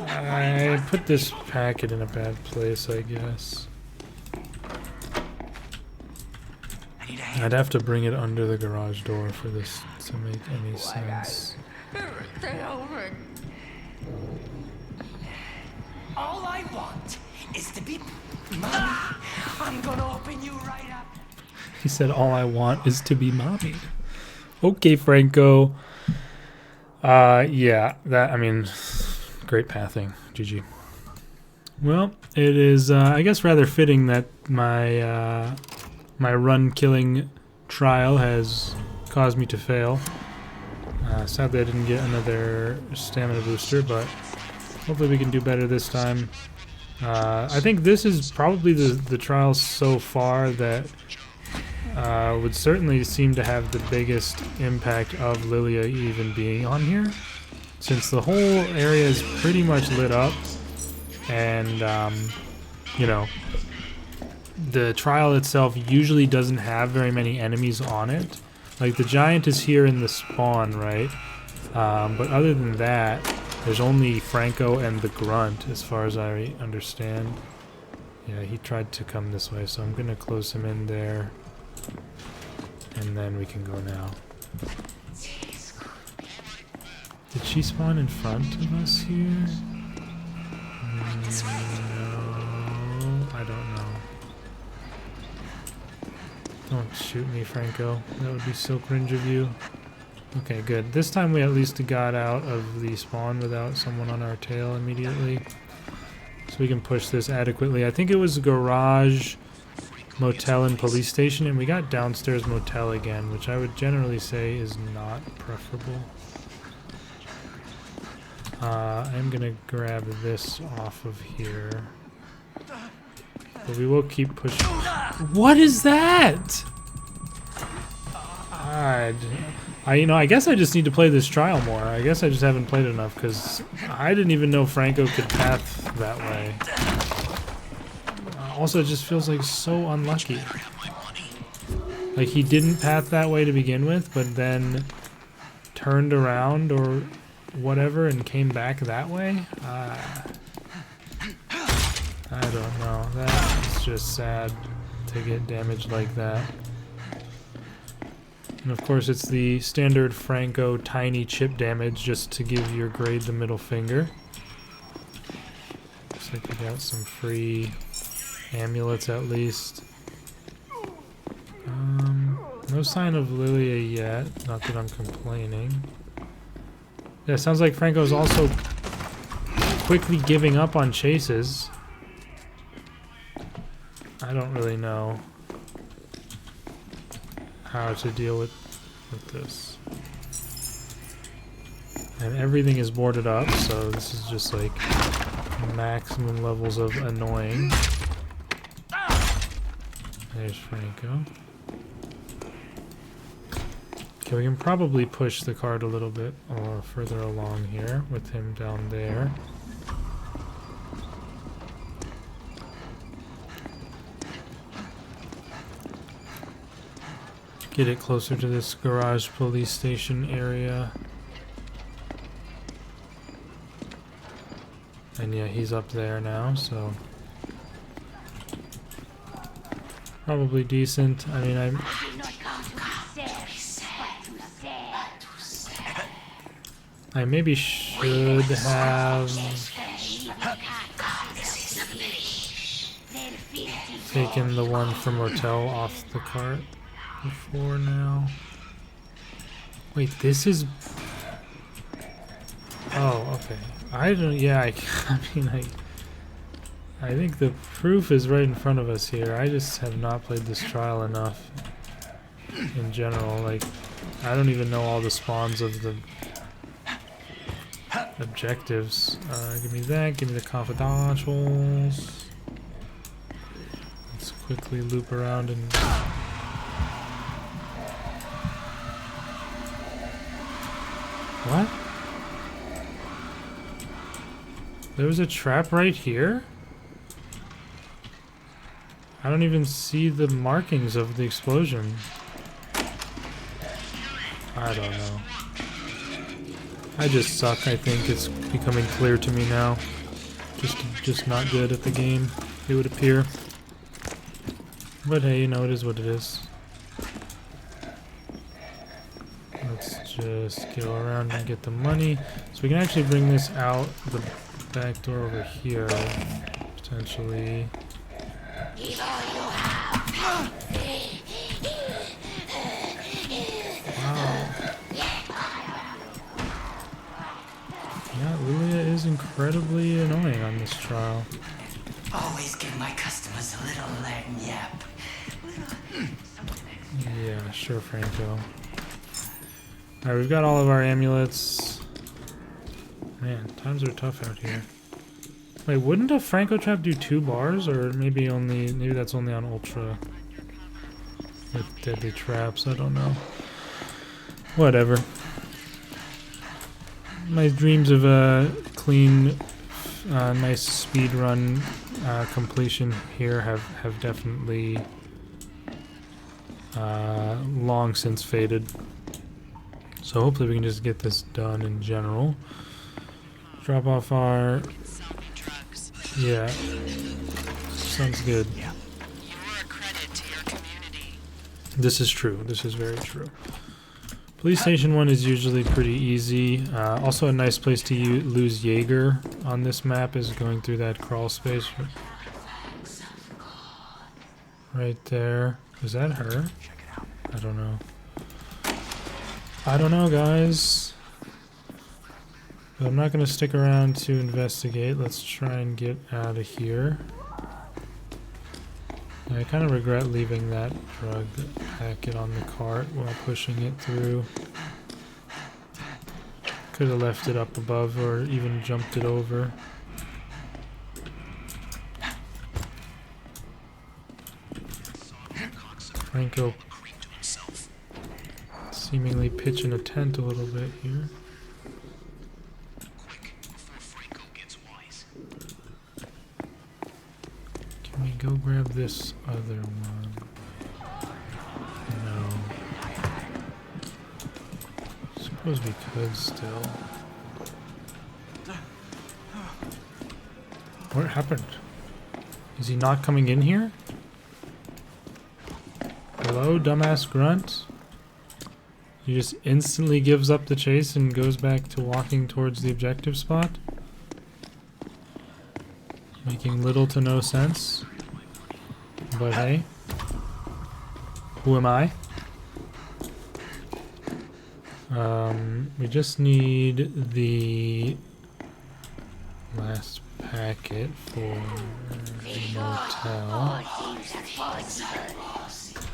I put this packet in a bad place, I guess. I'd have to bring it under the garage door for this to make any sense. All I want is to be... Mommy, I'm gonna open you right up. He said, all I want is to be mommy. Okay, Franco. Yeah, that, I mean, great pathing. GG. Well, it is, I guess, rather fitting that my run killing trial has caused me to fail. Sadly, I didn't get another stamina booster, but hopefully we can do better this time. I think this is probably the trial so far that would certainly seem to have the biggest impact of Lilia even being on here, since the whole area is pretty much lit up, and you know, the trial itself usually doesn't have very many enemies on it. Like, the giant is here in the spawn, right? But other than that, there's only Franco and the grunt, as far as I understand. Yeah, he tried to come this way, so I'm gonna close him in there. And then we can go now. Did she spawn in front of us here? No, I don't know. Don't shoot me, Franco. That would be so cringe of you. Okay, good. This time we at least got out of the spawn without someone on our tail immediately. So we can push this adequately. I think it was garage, motel, and police station, and we got downstairs motel again, which I would generally say is not preferable. I'm gonna grab this off of here. But we will keep pushing. What is that? I guess I just need to play this trial more. I guess I just haven't played enough because I didn't even know Franco could path that way. Also, it just feels like so unlucky. Like he didn't path that way to begin with, but then turned around or whatever and came back that way. I don't know. That's just sad to get damaged like that. And of course it's the standard Franco tiny chip damage just to give your grade the middle finger. Looks like we got some free amulets at least. No sign of Lilia yet, not that I'm complaining. Yeah, sounds like Franco's also quickly giving up on chases. I don't really know how to deal with this. And everything is boarded up, so this is just like maximum levels of annoying. There's Franco. Okay, we can probably push the cart a little bit further along here with him down there. Get it closer to this garage police station area. And yeah, he's up there now, so probably decent. I mean, I maybe should have taken the one from Motel off the cart before now. Wait, this is... Oh, okay. I don't... Yeah, I mean, I think the proof is right in front of us here. I just have not played this trial enough in general. Like, I don't even know all the spawns of the objectives. Give me that. Give me the confidentials. Let's quickly loop around and... What? There was a trap right here? I don't even see the markings of the explosion. I don't know. I just suck, I think. It's becoming clear to me now. Just not good at the game, it would appear. But hey, you know, it is what it is. Let's just go around and get the money. So we can actually bring this out the back door over here, potentially. Wow. Yeah, Lilia is incredibly annoying on this trial. Always give my customers a little lagniappe. Yeah, sure, Franco. Alright, we've got all of our amulets. Man, times are tough out here. Wait, wouldn't a Franco trap do 2 bars? Or maybe that's only on Ultra. With deadly traps, I don't know. Whatever. My dreams of a clean, nice speed run completion here have definitely long since faded. So hopefully we can just get this done in general. Drop off our... Yeah. Sounds good. This is true. This is very true. Police Station 1 is usually pretty easy. Also a nice place to lose Jaeger on this map is going through that crawl space. Right there. Is that her? I don't know. I don't know, guys. But I'm not going to stick around to investigate. Let's try and get out of here. I kind of regret leaving that drug packet on the cart while pushing it through. Could have left it up above or even jumped it over. Franco seemingly pitching a tent a little bit here. Can we go grab this other one? No. Suppose we could still. What happened? Is he not coming in here? Hello, dumbass grunt? He just instantly gives up the chase and goes back to walking towards the objective spot? Making little to no sense. But hey. Who am I? We just need the last packet for the motel.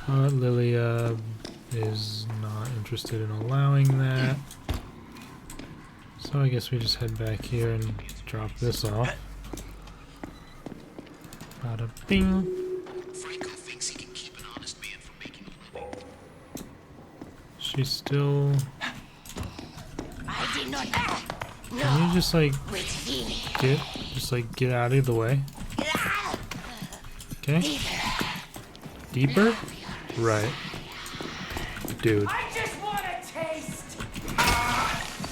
Lilia is not interested in allowing that. So I guess we just head back here and drop this off. Bada bing. Franco thinks he can keep an honest man from making a living. She's still... I did not. Can you just like get out of the way? Okay. Deeper? Right. Dude. I just want a taste.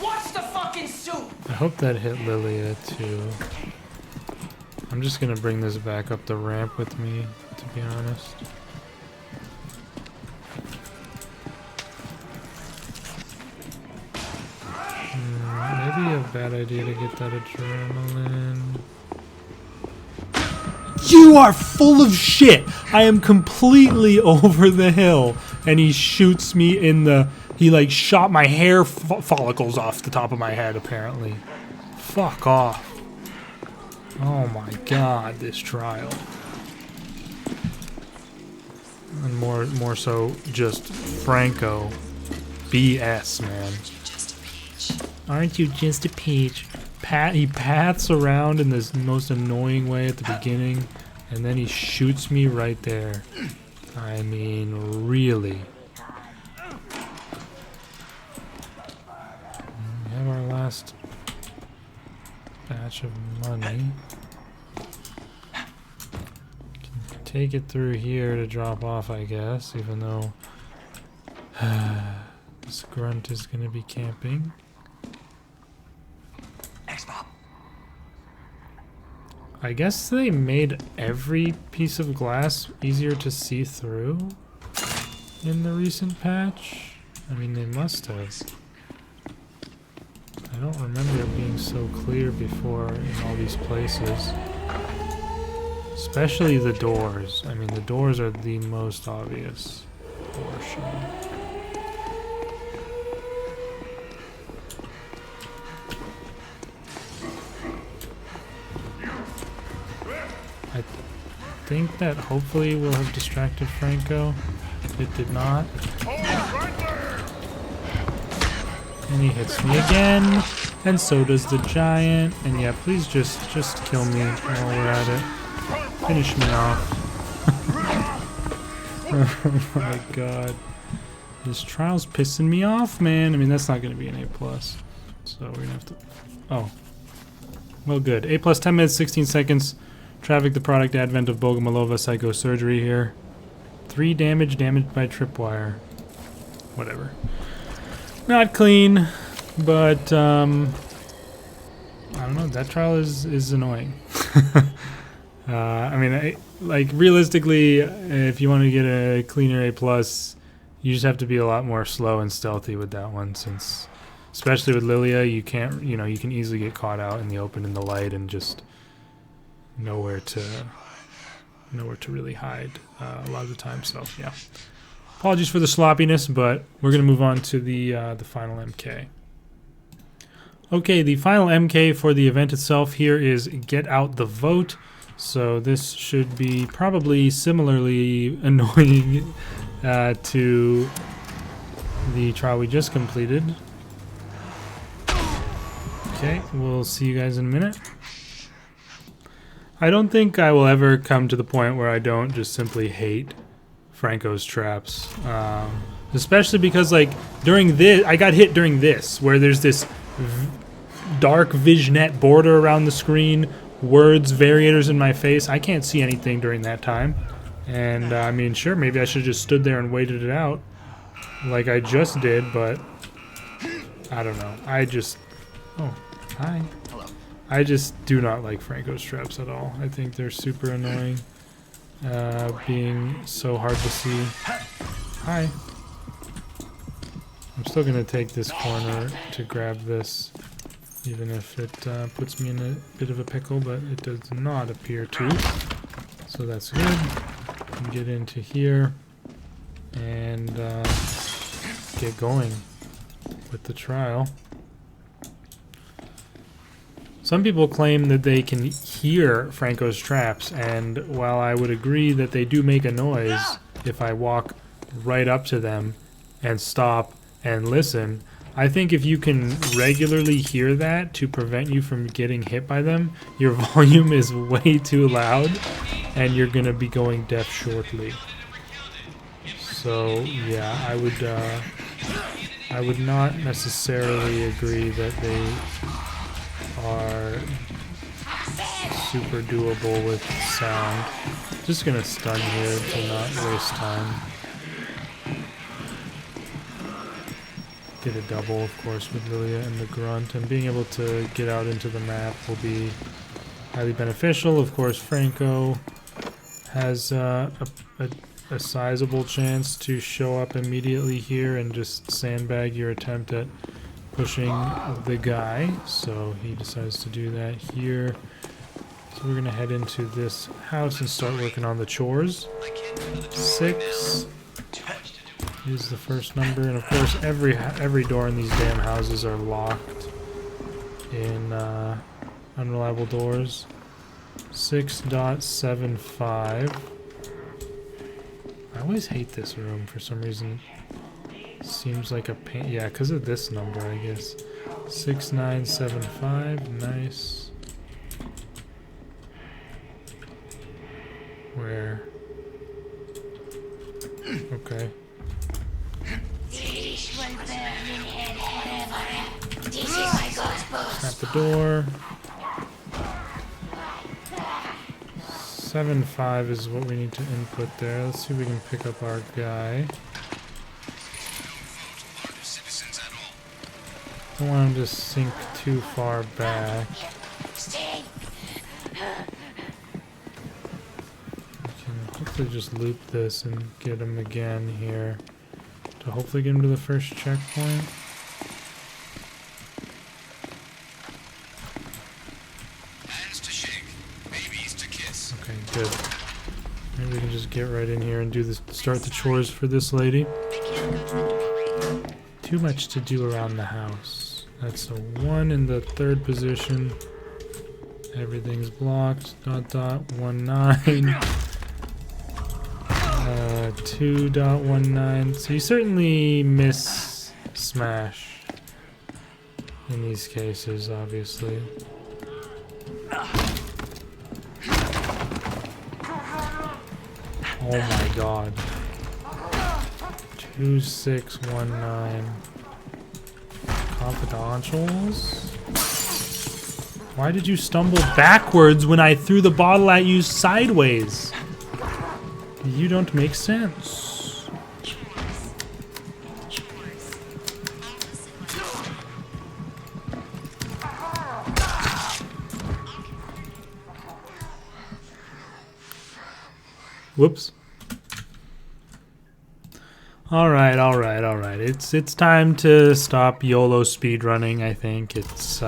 What's the fucking soup? I hope that hit Lilia too. I'm just gonna bring this back up the ramp with me, to be honest. Maybe a bad idea to get that adrenaline. You are full of shit! I am completely over the hill, and he shoots me in the... He like shot my hair follicles off the top of my head, apparently. Fuck off. Oh my god, this trial. And more so just Franco. BS, man. Aren't you just a peach? He pats around in this most annoying way at the beginning, and then he shoots me right there. I mean, really. We have our last batch of money. Can take it through here to drop off, I guess, even though this grunt is going to be camping. I guess they made every piece of glass easier to see through in the recent patch. I mean, they must have. I don't remember it being so clear before in all these places. Especially the doors. I mean, the doors are the most obvious portion. I think that hopefully will have distracted Franco. It did not. And he hits me again. And so does the giant. And yeah, please just kill me while we're at it. Finish me off. Oh my god. This trial's pissing me off, man. I mean, that's not going to be an A+. So we're going to have to... Oh. Well, good. A+, 10 minutes, 16 seconds. Traffic the Product, advent of Bogomolova, psychosurgery here. 3 damaged by tripwire. Whatever. Not clean, but I don't know. That trial is annoying. I mean, like realistically, if you want to get a cleaner A+, you just have to be a lot more slow and stealthy with that one, since especially with Lilia, you can't, you can easily get caught out in the open in the light and just nowhere to really hide a lot of the time. So yeah, Apologies for the sloppiness, but we're going to move on to the final MK. Okay, the final MK for the event itself here is Get Out the Vote. So this should be probably similarly annoying to the trial we just completed. Okay, we'll see you guys in a minute. I don't think I will ever come to the point where I don't just simply hate Franco's traps. Especially because, like, during this, I got hit during this, where there's this dark vignette border around the screen, words, variators in my face. I can't see anything during that time. And, I mean, sure, maybe I should have just stood there and waited it out, like I just did, but I don't know. I just... Oh, hi. I just do not like Franco's traps at all. I think they're super annoying, being so hard to see. Hi. I'm still going to take this corner to grab this, even if it puts me in a bit of a pickle, but it does not appear to. So that's good. Get into here and get going with the trial. Some people claim that they can hear Franco's traps, and while I would agree that they do make a noise if I walk right up to them and stop and listen, I think if you can regularly hear that to prevent you from getting hit by them, your volume is way too loud and you're gonna be going deaf shortly. So yeah, I would not necessarily agree that they are super doable with sound. Just gonna stun here to not waste time. Get a double, of course, with Lilia and the Grunt, and being able to get out into the map will be highly beneficial. Of course, Franco has a sizable chance to show up immediately here and just sandbag your attempt at pushing the guy, so he decides to do that here. So we're gonna head into this house and start working on the chores. 6 is the first number, and of course every door in these damn houses are locked in unreliable doors. 6.75. I always hate this room for some reason. Seems like a pain. Yeah, because of this number, I guess. 6975. Nice. Where? Okay. Snap the door. 7.5 is what we need to input there. Let's see if we can pick up our guy. Don't want him to sink too far back. We can hopefully just loop this and get him again here to hopefully get him to the first checkpoint. Hands to shake, babies to kiss. Okay, good. Maybe we can just get right in here and do this. Start the chores for this lady. Too much to do around the house. That's a 1 in the 3rd position. Everything's blocked. ... 19. 2.19. So you certainly miss smash in these cases, obviously. Oh my god. 2619. Confidentials? Why did you stumble backwards when I threw the bottle at you sideways? You don't make sense. Whoops. All right. It's time to stop YOLO speedrunning. I think it's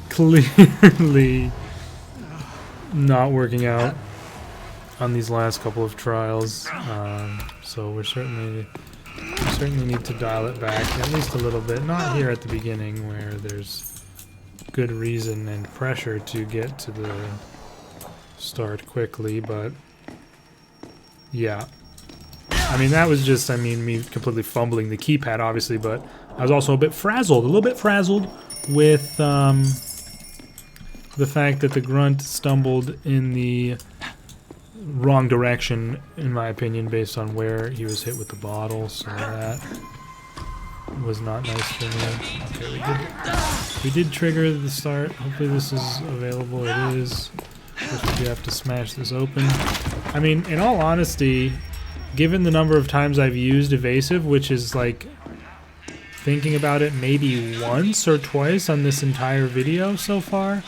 clearly not working out. on these last couple of trials, so we certainly need to dial it back at least a little bit. Not here at the beginning where there's good reason and pressure to get to the start quickly, but yeah. I mean, that was just, me completely fumbling the keypad, obviously, but I was also a little bit frazzled with the fact that the grunt stumbled in the wrong direction, in my opinion, based on where he was hit with the bottle, so that was not nice for me. Okay, we did trigger the start. Hopefully this is available. It is. First we do have to smash this open. I mean, in all honesty, given the number of times I've used evasive, which is like, thinking about it, maybe once or twice on this entire video so far,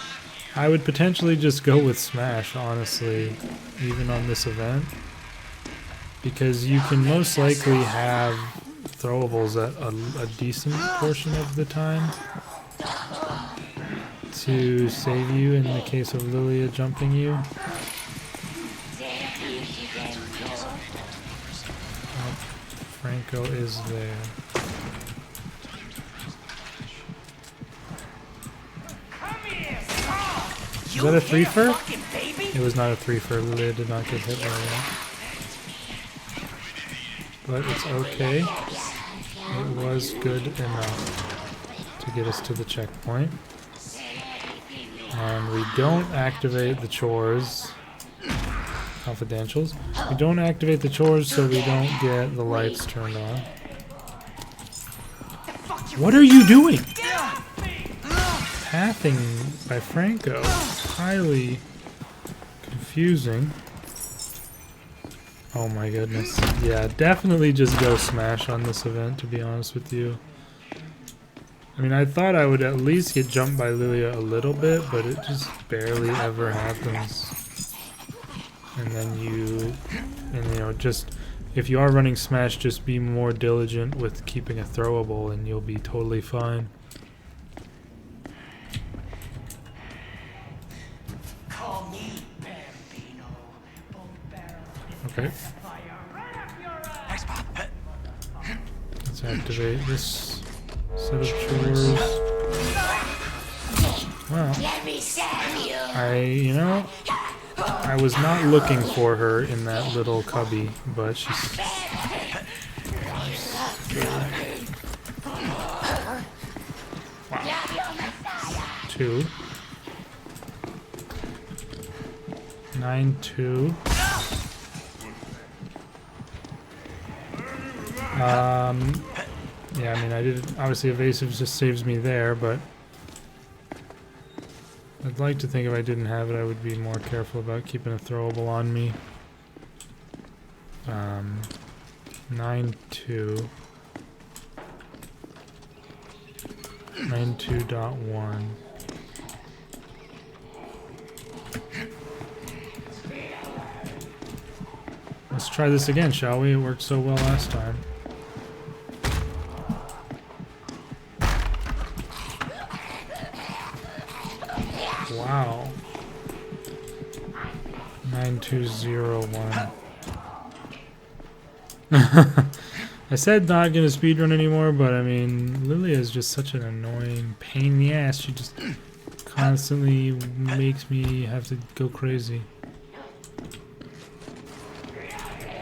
I would potentially just go with smash, honestly, even on this event, because you can most likely have throwables at a decent portion of the time to save you in the case of Lilia jumping you. Franco is there. Is that a 3-fer? It was not a 3-fer. Lilia did not get hit by that. But it's okay. It was good enough to get us to the checkpoint. And we don't activate the chores. Confidentials. We don't activate the chores so we don't get the lights turned on. What are you doing? Pathing by Franco. Highly confusing. Oh my goodness. Yeah, definitely just go smash on this event, to be honest with you. I mean, I thought I would at least get jumped by Lilia a little bit, but it just barely ever happens. And then you know, just, if you are running smash, just be more diligent with keeping a throwable and you'll be totally fine. Okay. Let's activate this set of chores. Well, I was not looking for her in that little cubby, but she's... Wow. 2. 9-2. Yeah, I mean, I did, obviously evasive just saves me there, but I'd like to think if I didn't have it, I would be more careful about keeping a throwable on me. 9-2. 9-2.1. Let's try this again, shall we? It worked so well last time. Wow. 9201. I said not gonna speedrun anymore, but I mean, Lilia is just such an annoying pain in the ass. She just constantly makes me have to go crazy.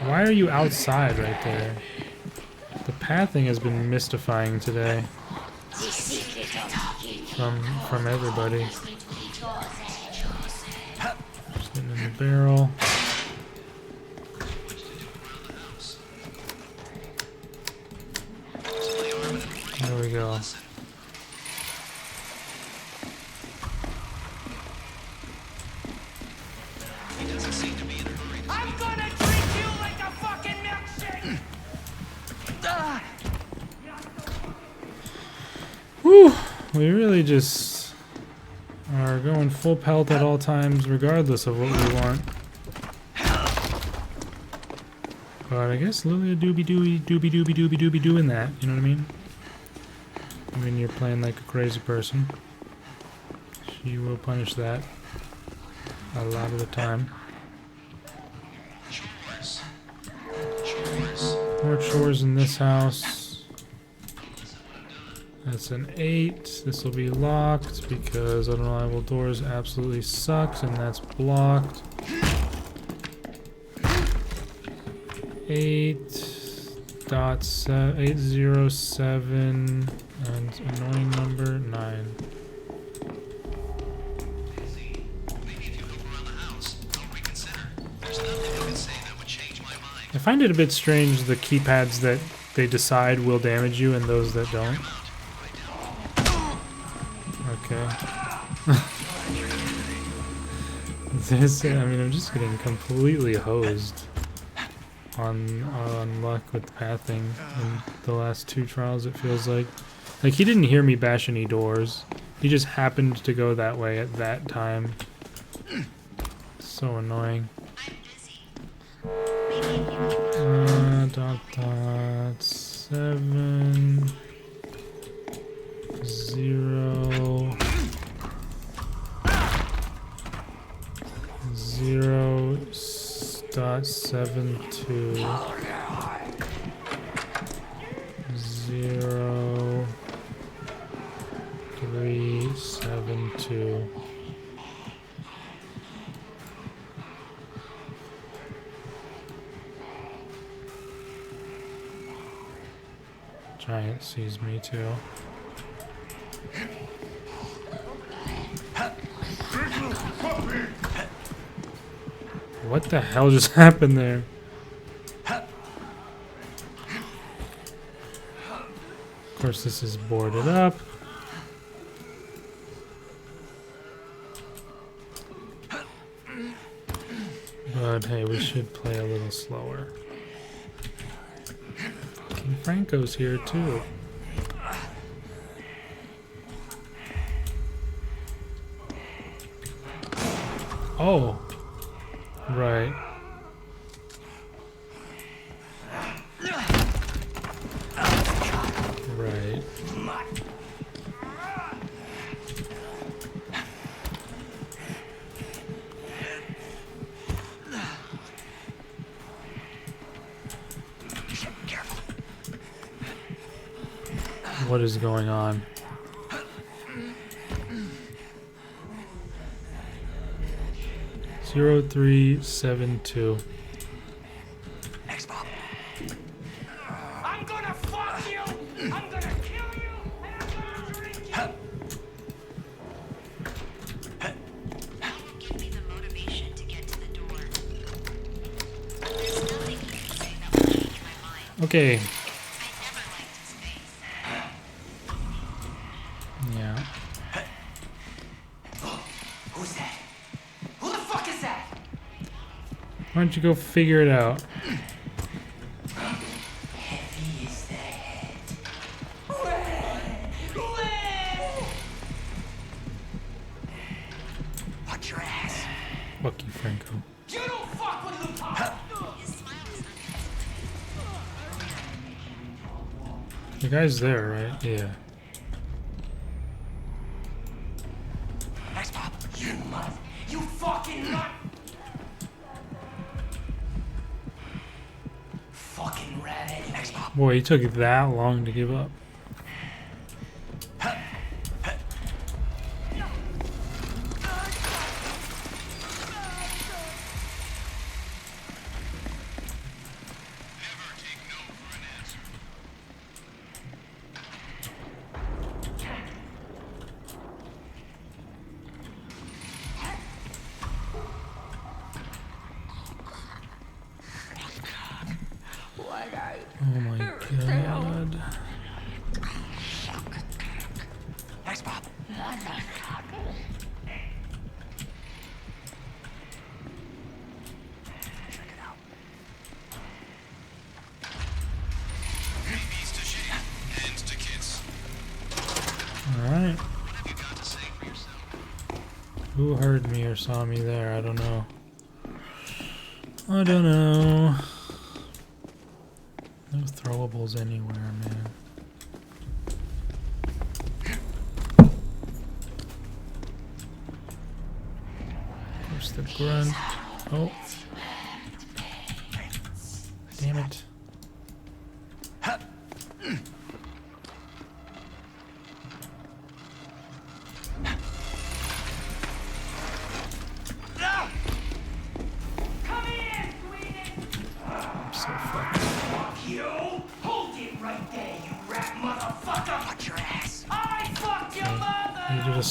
Why are you outside right there? The pathing has been mystifying today. From everybody. Just getting in the barrel. There we go. I'm gonna treat you like a fucking milkshake! Whew! We really just are going full pelt at all times, regardless of what we want. But I guess Lilia doobie doing that, you know what I mean? When you're playing like a crazy person, she will punish that a lot of the time. More chores in this house. That's an 8. This will be locked because unreliable doors absolutely sucks, and that's blocked. 8.807 and annoying number 9. I find it a bit strange the keypads that they decide will damage you and those that don't. Okay. This, I mean, I'm just getting completely hosed on luck with pathing in the last 2 trials, it feels like. Like, he didn't hear me bash any doors. He just happened to go that way at that time. So annoying. Dot 7 0 0.72 0.372. Giant sees me too. What the hell just happened there? Of course, this is boarded up. But hey, we should play a little slower. Fucking Franco's here too. Oh. Right. Right. What is going on? Zero 372. Next, Bob. I'm gonna fuck you! I'm gonna kill you! And I'm gonna drink you! That won't give me the motivation to get to the door. There's nothing you can say that will change my mind. Okay. I never liked his face. Yeah. Who's that? Who the fuck is that? Why don't you go figure it out? Heavy is the head. Watch your ass. Fuck you, Franco. You don't fuck with the pop. His smile was The guy's there, right? Yeah. Next, Bob. You mother. You fucking nut. Fucking rat. Next, Bob. Boy, he took that long to give up. Oh my god. Next, Bob. Check it out. Babies to shave, hands to kiss. Alright. What have you got to say for yourself? Who heard me or saw me there? I don't know. I don't know. No throwables anywhere, man. Of course, the grunt. Oh. Damn it.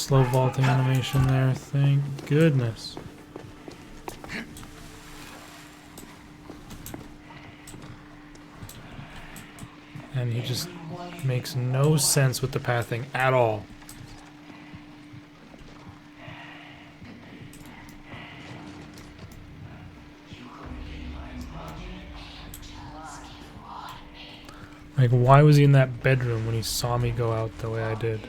slow vaulting animation there. Thank goodness. And he just makes no sense with the pathing at all. Like, why was he in that bedroom when he saw me go out the way I did?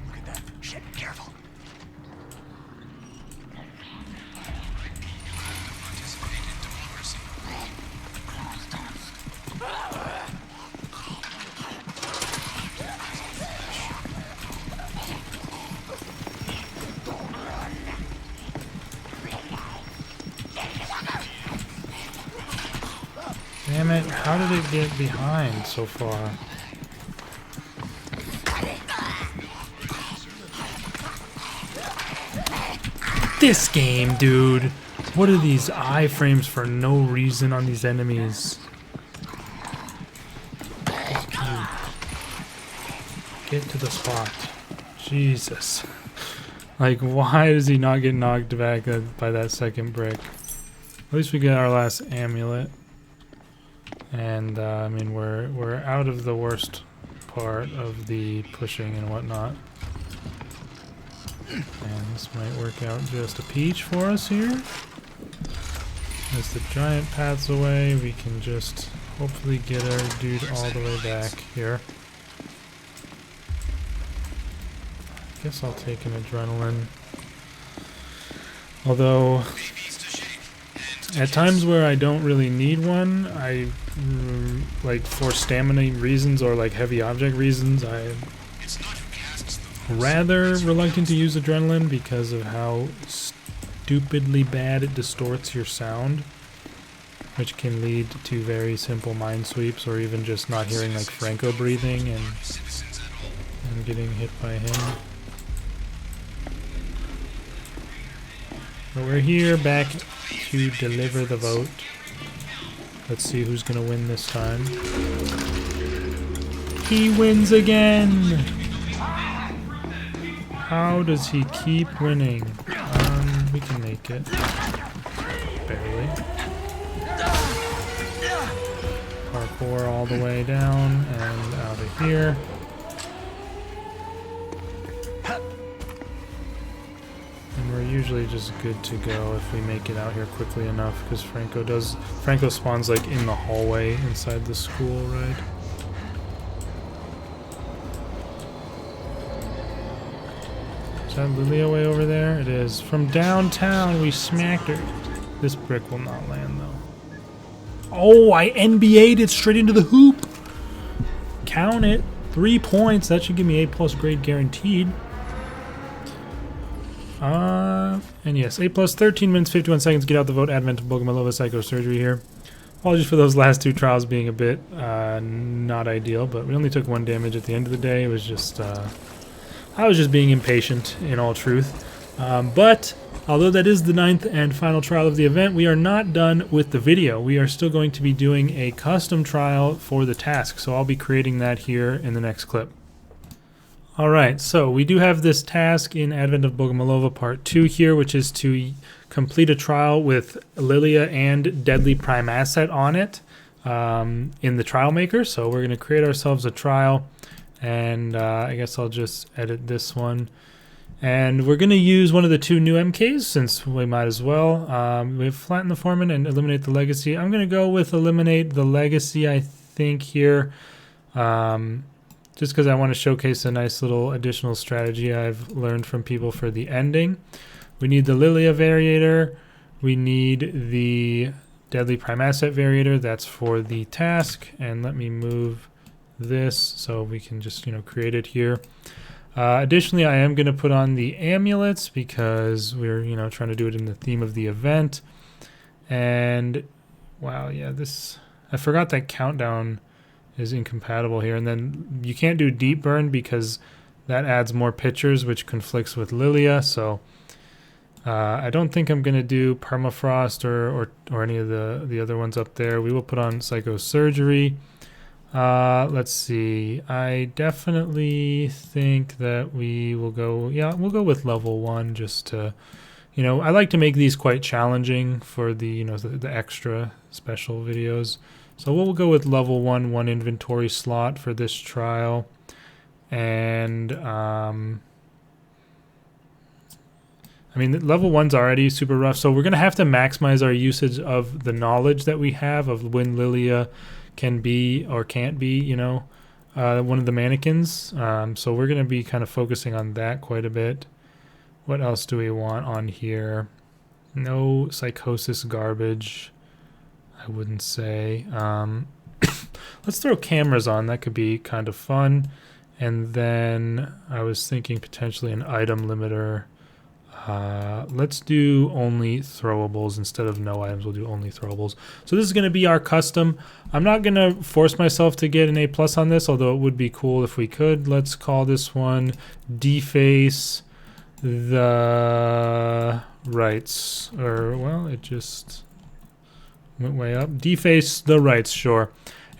Look at that. Shit, careful. Damn it, how did it get behind so far? This game, dude! What are these iframes for no reason on these enemies? Get to the spot. Jesus. Like, why does he not get knocked back by that second brick? At least we get our last amulet. And, I mean, we're out of the worst part of the pushing and whatnot. And this might work out just a peach for us here. As the giant paths away, we can just hopefully get our dude all the way back here. I guess I'll take an adrenaline. Although, at times where I don't really need one, like for stamina reasons or like heavy object reasons, I'm rather reluctant to use adrenaline because of how stupidly bad it distorts your sound, which can lead to very simple mind sweeps or even just not hearing like Franco breathing and getting hit by him. But we're here back to deliver the vote. Let's see who's gonna win this time. He wins again! How does he keep winning? We can make it. Barely. Parkour all the way down and out of here. And we're usually just good to go if we make it out here quickly enough, because Franco spawns like in the hallway inside the school, right? Is that Lilia way over there? It is. From downtown, we smacked her. This brick will not land, though. Oh, I NBA'd it straight into the hoop. Count it. 3 points. That should give me A+ grade guaranteed. And yes, A+, 13 minutes, 51 seconds. Get out the vote. Advent of Bogomolova psychosurgery here. Apologies for those last 2 trials being a bit not ideal, but we only took 1 damage at the end of the day. It was just... I was just being impatient, in all truth. But although that is the 9th and final trial of the event, we are not done with the video. We are still going to be doing a custom trial for the task, so I'll be creating that here in the next clip. Alright, so we do have this task in Advent of Bogomolova Part 2 here, which is to complete a trial with Lilia and Deadly Prime Asset on it in the trial maker. So we're going to create ourselves a trial. And I guess I'll just edit this one. And we're going to use one of the 2 new MKs, since we might as well. We have Flatten the Foreman and Eliminate the Legacy. I'm going to go with Eliminate the Legacy, I think, here. Just because I want to showcase a nice little additional strategy I've learned from people for the ending. We need the Lilia Variator. We need the Deadly Prime Asset Variator. That's for the task. And let me move this so we can just create it here. Additionally, I am going to put on the amulets because we're trying to do it in the theme of the event. And wow, yeah, I forgot that countdown is incompatible here. And then you can't do deep burn because that adds more pictures, which conflicts with Lilia. So I don't think I'm going to do permafrost or any of the other ones up there. We will put on psychosurgery. Let's see. I definitely think that we will go, yeah, we'll go with level 1 just to, you know, I like to make these quite challenging for the, you know, the extra special videos. So we'll go with level 1 inventory slot for this trial. And, I mean, level 1's already super rough, so we're going to have to maximize our usage of the knowledge that we have of when Lilia can be or can't be, you know, one of the mannequins. So we're going to be kind of focusing on that quite a bit. What else do we want on here? No psychosis garbage, I wouldn't say. Let's throw cameras on. That could be kind of fun. And then I was thinking potentially an item limiter. Let's do only throwables instead of no items. We'll do only throwables. So this is going to be our custom. I'm not going to force myself to get an A+ on this, although it would be cool if we could. Let's call this one Deface the Rights. Or, well, it just went way up. Deface the Rights, sure.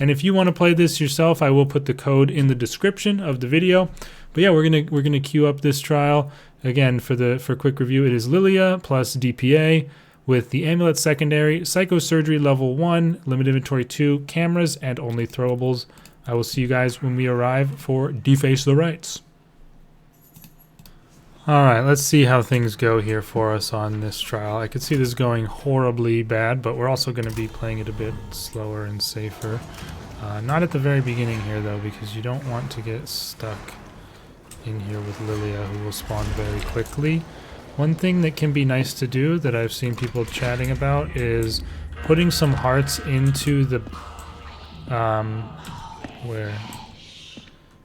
And if you want to play this yourself, I will put the code in the description of the video. But yeah, we're gonna queue up this trial. Again, for quick review, it is Lilia plus DPA with the Amulet Secondary, Psychosurgery Level 1, Limited Inventory 2, Cameras, and only throwables. I will see you guys when we arrive for Deface the Rights. Alright, let's see how things go here for us on this trial. I could see this going horribly bad, but we're also going to be playing it a bit slower and safer. Not at the very beginning here, though, because you don't want to get stuck in here with Lilia, who will spawn very quickly. One thing that can be nice to do that I've seen people chatting about is putting some hearts into the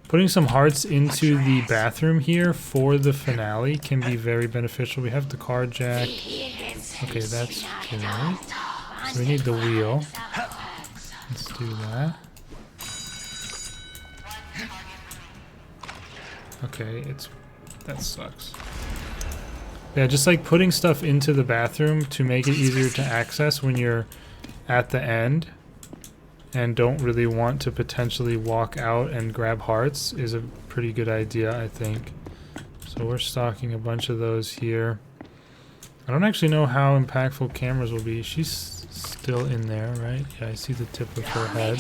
putting some hearts into the bathroom here for the finale can be very beneficial. We have the car jack. Okay, that's good. So we need the wheel. Let's do that. Okay, that sucks. Yeah, just like putting stuff into the bathroom to make it easier to access when you're at the end and don't really want to potentially walk out and grab hearts is a pretty good idea, I think. So we're stocking a bunch of those here. I don't actually know how impactful cameras will be. She's still in there, right? Yeah, I see the tip of her head.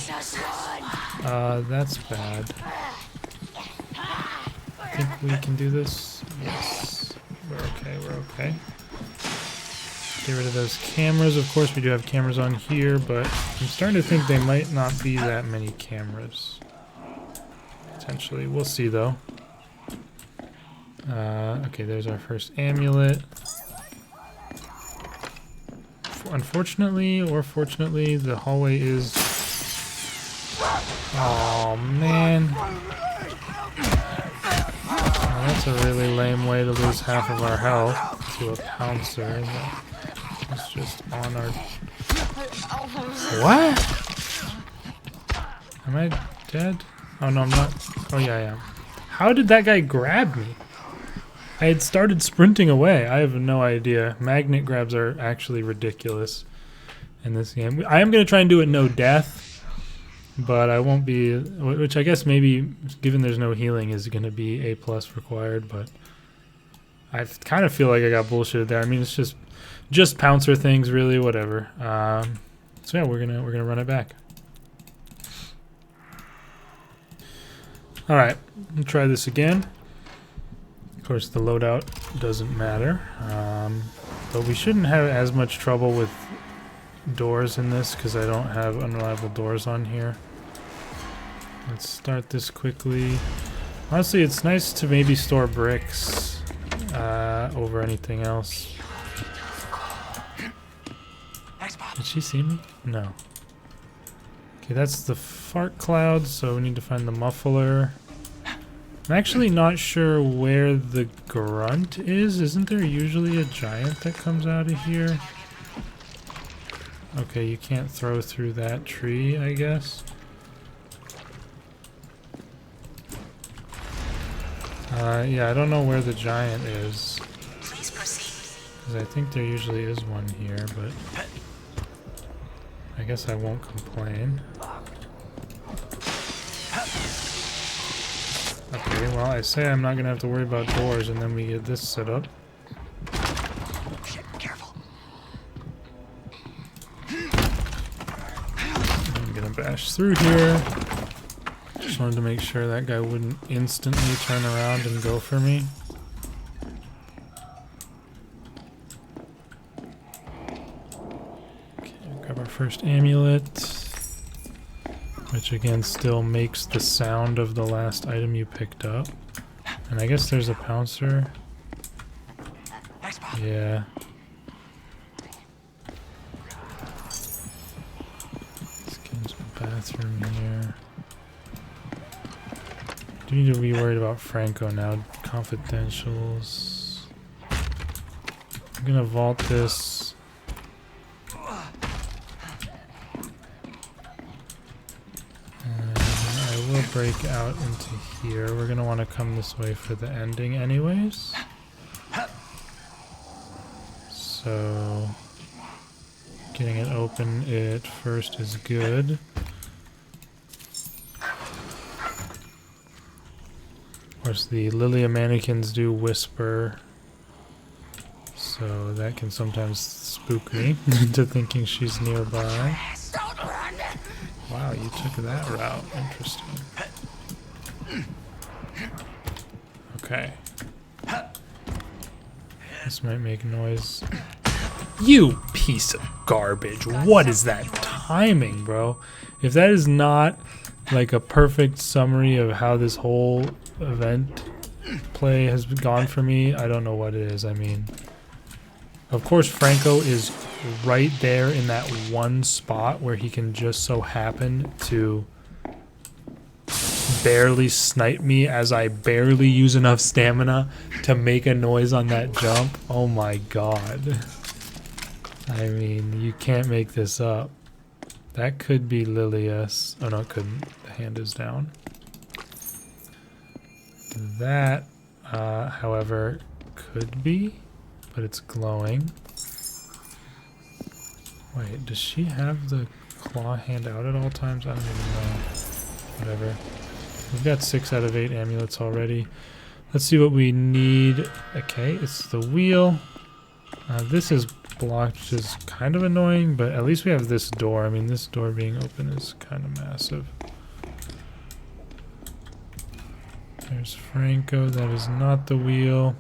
That's bad. I think we can do this. Yes. We're okay, we're okay. Get rid of those cameras. Of course, we do have cameras on here, but I'm starting to think they might not be that many cameras. Potentially. We'll see, though. Okay, there's our first amulet. Unfortunately, or fortunately, the hallway is... Oh, man. Oh, that's a really lame way to lose half of our health to a pouncer. It's just on our... What? Am I dead? Oh, no, I'm not. Oh, yeah, I am. How did that guy grab me? I had started sprinting away. I have no idea. Magnet grabs are actually ridiculous in this game. I am going to try and do it no death, but I won't be... Which I guess maybe, given there's no healing, is going to be A+ required, but I kind of feel like I got bullshitted there. I mean, it's just pouncer things, really, whatever. So yeah, we're gonna run it back. All right, we'll try this again. Of course, the loadout doesn't matter, but we shouldn't have as much trouble with doors in this because I don't have unreliable doors on here. Let's start this quickly. Honestly, it's nice to maybe store bricks over anything else. Did she see me? No. Okay, that's the fart cloud, so we need to find the muffler. I'm actually not sure where the grunt is. Isn't there usually a giant that comes out of here? Okay, you can't throw through that tree, I guess. Yeah, I don't know where the giant is. Please proceed. Because I think there usually is one here, but I guess I won't complain. well, I say I'm not gonna have to worry about doors, and then we get this set up. Shit, careful. I'm gonna bash through here. Just wanted to make sure that guy wouldn't instantly turn around and go for me. Okay, grab our first amulet. Which again still makes the sound of the last item you picked up. And I guess there's a pouncer. Yeah. Let's get into the bathroom here. Do need to be worried about Franco now. Confidentials. I'm gonna vault this. We'll break out into here. We're gonna want to come this way for the ending anyways. So getting it open at first is good. Of course the Lilia mannequins do whisper, so that can sometimes spook me into thinking she's nearby. Wow, you took that route. Interesting. Okay. This might make noise. You piece of garbage. What is that timing, bro? If that is not like a perfect summary of how this whole event play has gone for me, I don't know what it is. I mean, of course Franco is right there in that one spot where he can just so happen to barely snipe me as I barely use enough stamina to make a noise on that jump. Oh my god. I mean, you can't make this up. That could be Lilius. Oh no, it couldn't. The hand is down. That, however, could be, but it's glowing. Wait, does she have the claw hand out at all times? I don't even know. Whatever. We've got 6 out of 8 amulets already. Let's see what we need. Okay, it's the wheel. This is blocked, which is kind of annoying, but at least we have this door. I mean, this door being open is kind of massive. There's Franco. That is not the wheel.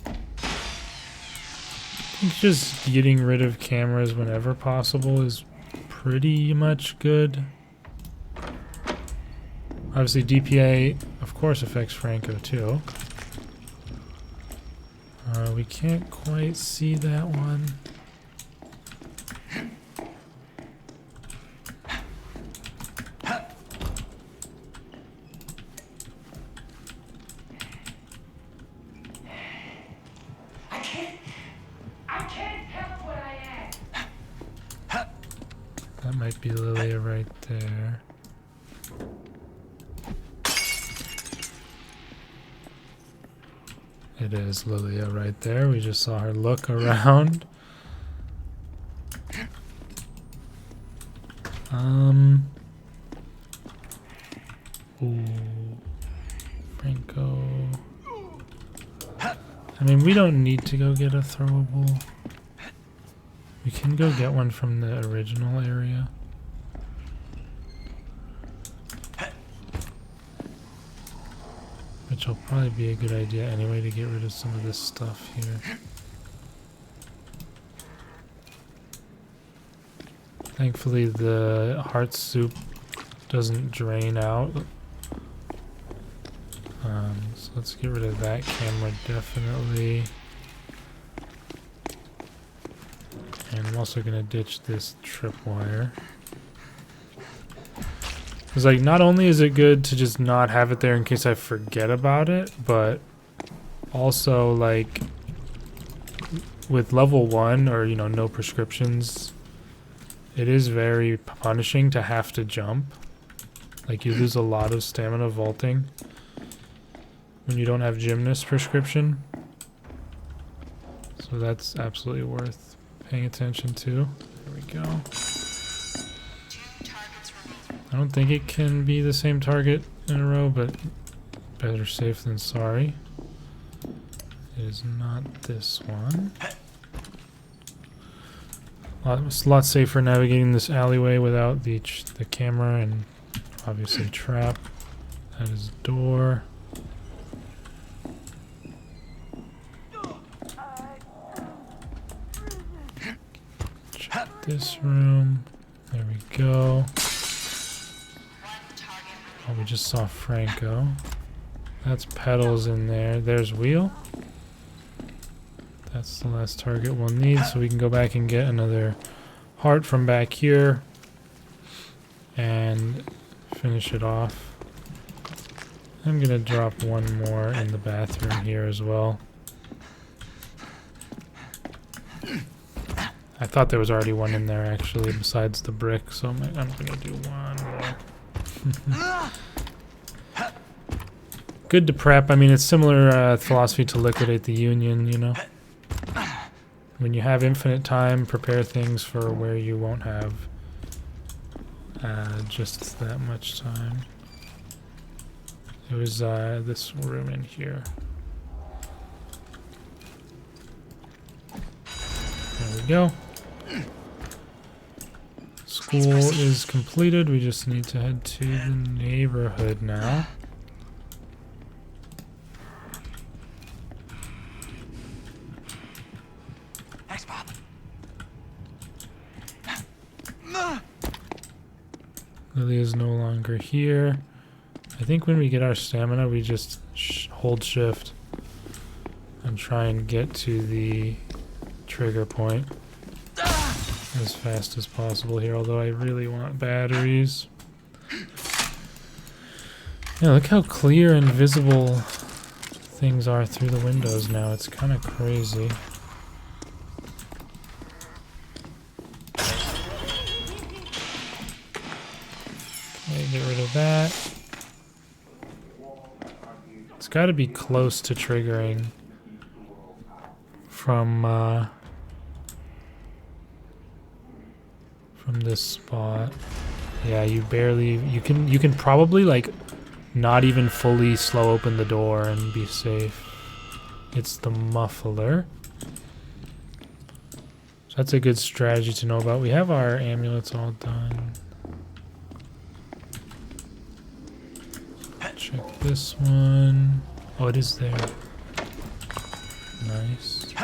I think just getting rid of cameras whenever possible is pretty much good. Obviously DPA, of course, affects Franco too. We can't quite see that one. That might be Lilia right there. It is Lilia right there. We just saw her look around. Ooh. Franco. I mean, we don't need to go get a throwable. We can go get one from the original area. Which will probably be a good idea anyway to get rid of some of this stuff here. Thankfully the heart soup doesn't drain out. So let's get rid of that camera definitely. And I'm also gonna ditch this tripwire. Because like, not only is it good to just not have it there in case I forget about it, but also like with level 1 or, you know, no prescriptions, it is very punishing to have to jump. Like, you lose a lot of stamina vaulting when you don't have gymnast prescription. So that's absolutely worth paying attention to. There we go. I don't think it can be the same target in a row, but Better safe than sorry. It is not this one. It's a lot safer navigating this alleyway without the camera and obviously trap. That is door. Check this room. There we go. Oh, we just saw Franco. That's pedals in there. There's wheel. That's the last target we'll need, so we can go back and get another heart from back here and finish it off. I'm gonna drop one more in the bathroom here as well. I thought there was already one in there actually besides the brick, so I'm gonna do one more. Good to prep. I mean, it's similar philosophy to liquidate the Union, you know. When you have infinite time, prepare things for where you won't have just that much time. It was this room in here. There we go. School is completed. We just need to head to the neighborhood now. Thanks, Bob. Lily is no longer here. I think when we get our stamina, we just hold shift and try and get to the trigger point as fast as possible here, although I really want batteries. Yeah, look how clear and visible things are through the windows now. It's kind of crazy. Okay, get rid of that. It's got to be close to triggering from this spot. Yeah, you can probably like not even fully slow open the door and be safe. It's the muffler. So that's a good strategy to know about. We have our amulets all done. Check this one. Oh, it is there. Nice.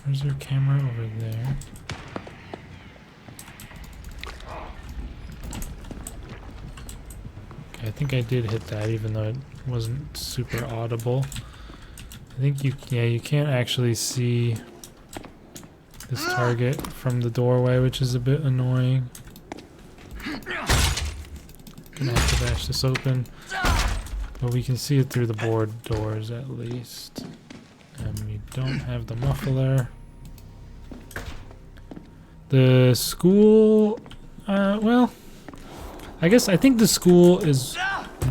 Where's your camera? Over there. Okay, I think I did hit that even though it wasn't super audible. I think you can't actually see this target from the doorway, which is a bit annoying. Gonna have to bash this open. But we can see it through the board doors at least. And we don't have the muffler. The school, well, I think the school is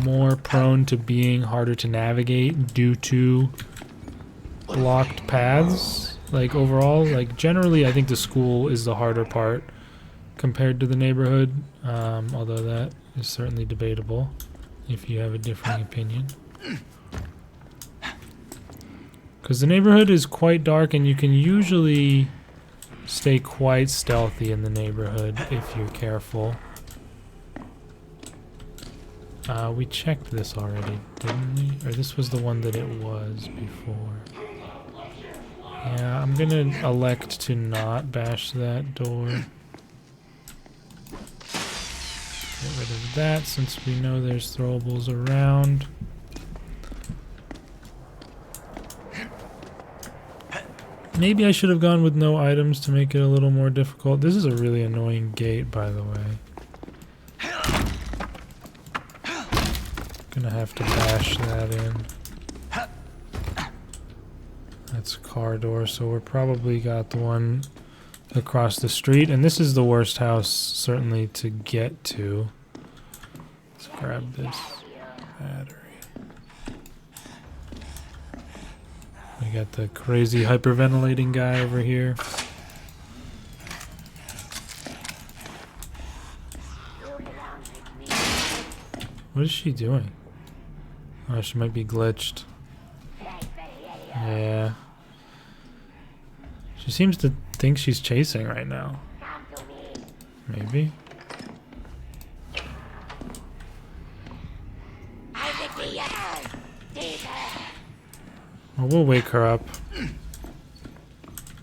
more prone to being harder to navigate due to blocked paths. Like overall, like generally I think the school is the harder part compared to the neighborhood, although that is certainly debatable if you have a differing opinion. Because the neighborhood is quite dark and you can usually stay quite stealthy in the neighborhood if you're careful. We checked this already, didn't we? Or this was the one that it was before. Yeah, I'm gonna elect to not bash that door. Get rid of that since we know there's throwables around. Maybe I should have gone with no items to make it a little more difficult. This is a really annoying gate, by the way. Gonna have to bash that in. That's car door, so we're probably got the one across the street. And this is the worst house, certainly, to get to. Let's grab this battery. We got the crazy hyperventilating guy over here. What is she doing? Oh, she might be glitched. Yeah. She seems to think she's chasing right now. Maybe. Well, we'll wake her up.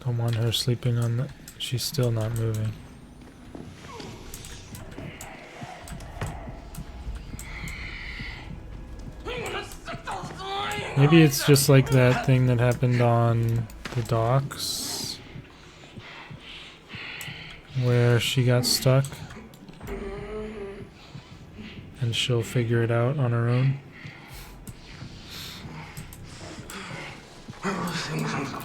Don't want her sleeping on the... She's still not moving. Maybe it's just like that thing that happened on the docks, where she got stuck, and she'll figure it out on her own.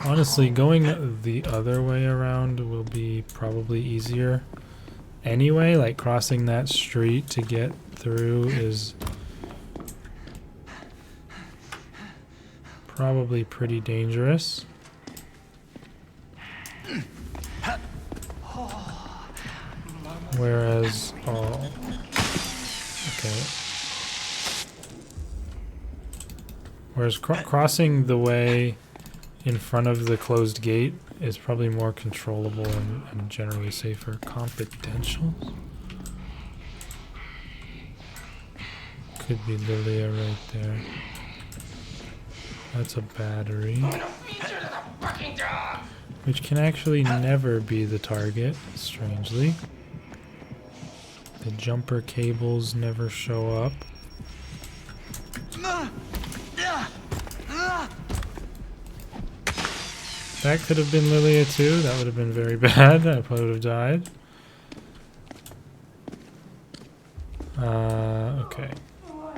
Honestly, going the other way around will be probably easier. Anyway, like crossing that street to get through is probably pretty dangerous. Whereas, oh, okay. Whereas crossing the way in front of the closed gate is probably more controllable and generally safer. Confidential? Could be Lilia right there. That's a battery. Which can actually never be the target, strangely. The jumper cables never show up. That could have been Lilia too. That would have been very bad. I probably would have died. Okay.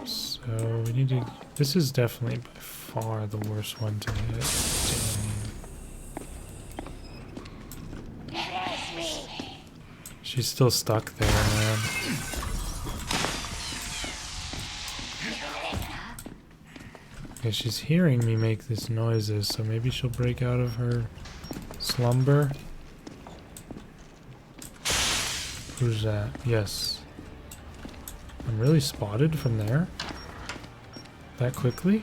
So we need to... This is definitely by far the worst one to hit. Dang. She's still stuck there, man. Okay, she's hearing me make these noises, so maybe she'll break out of her slumber. Who's that? Yes. I'm really spotted from there? That quickly?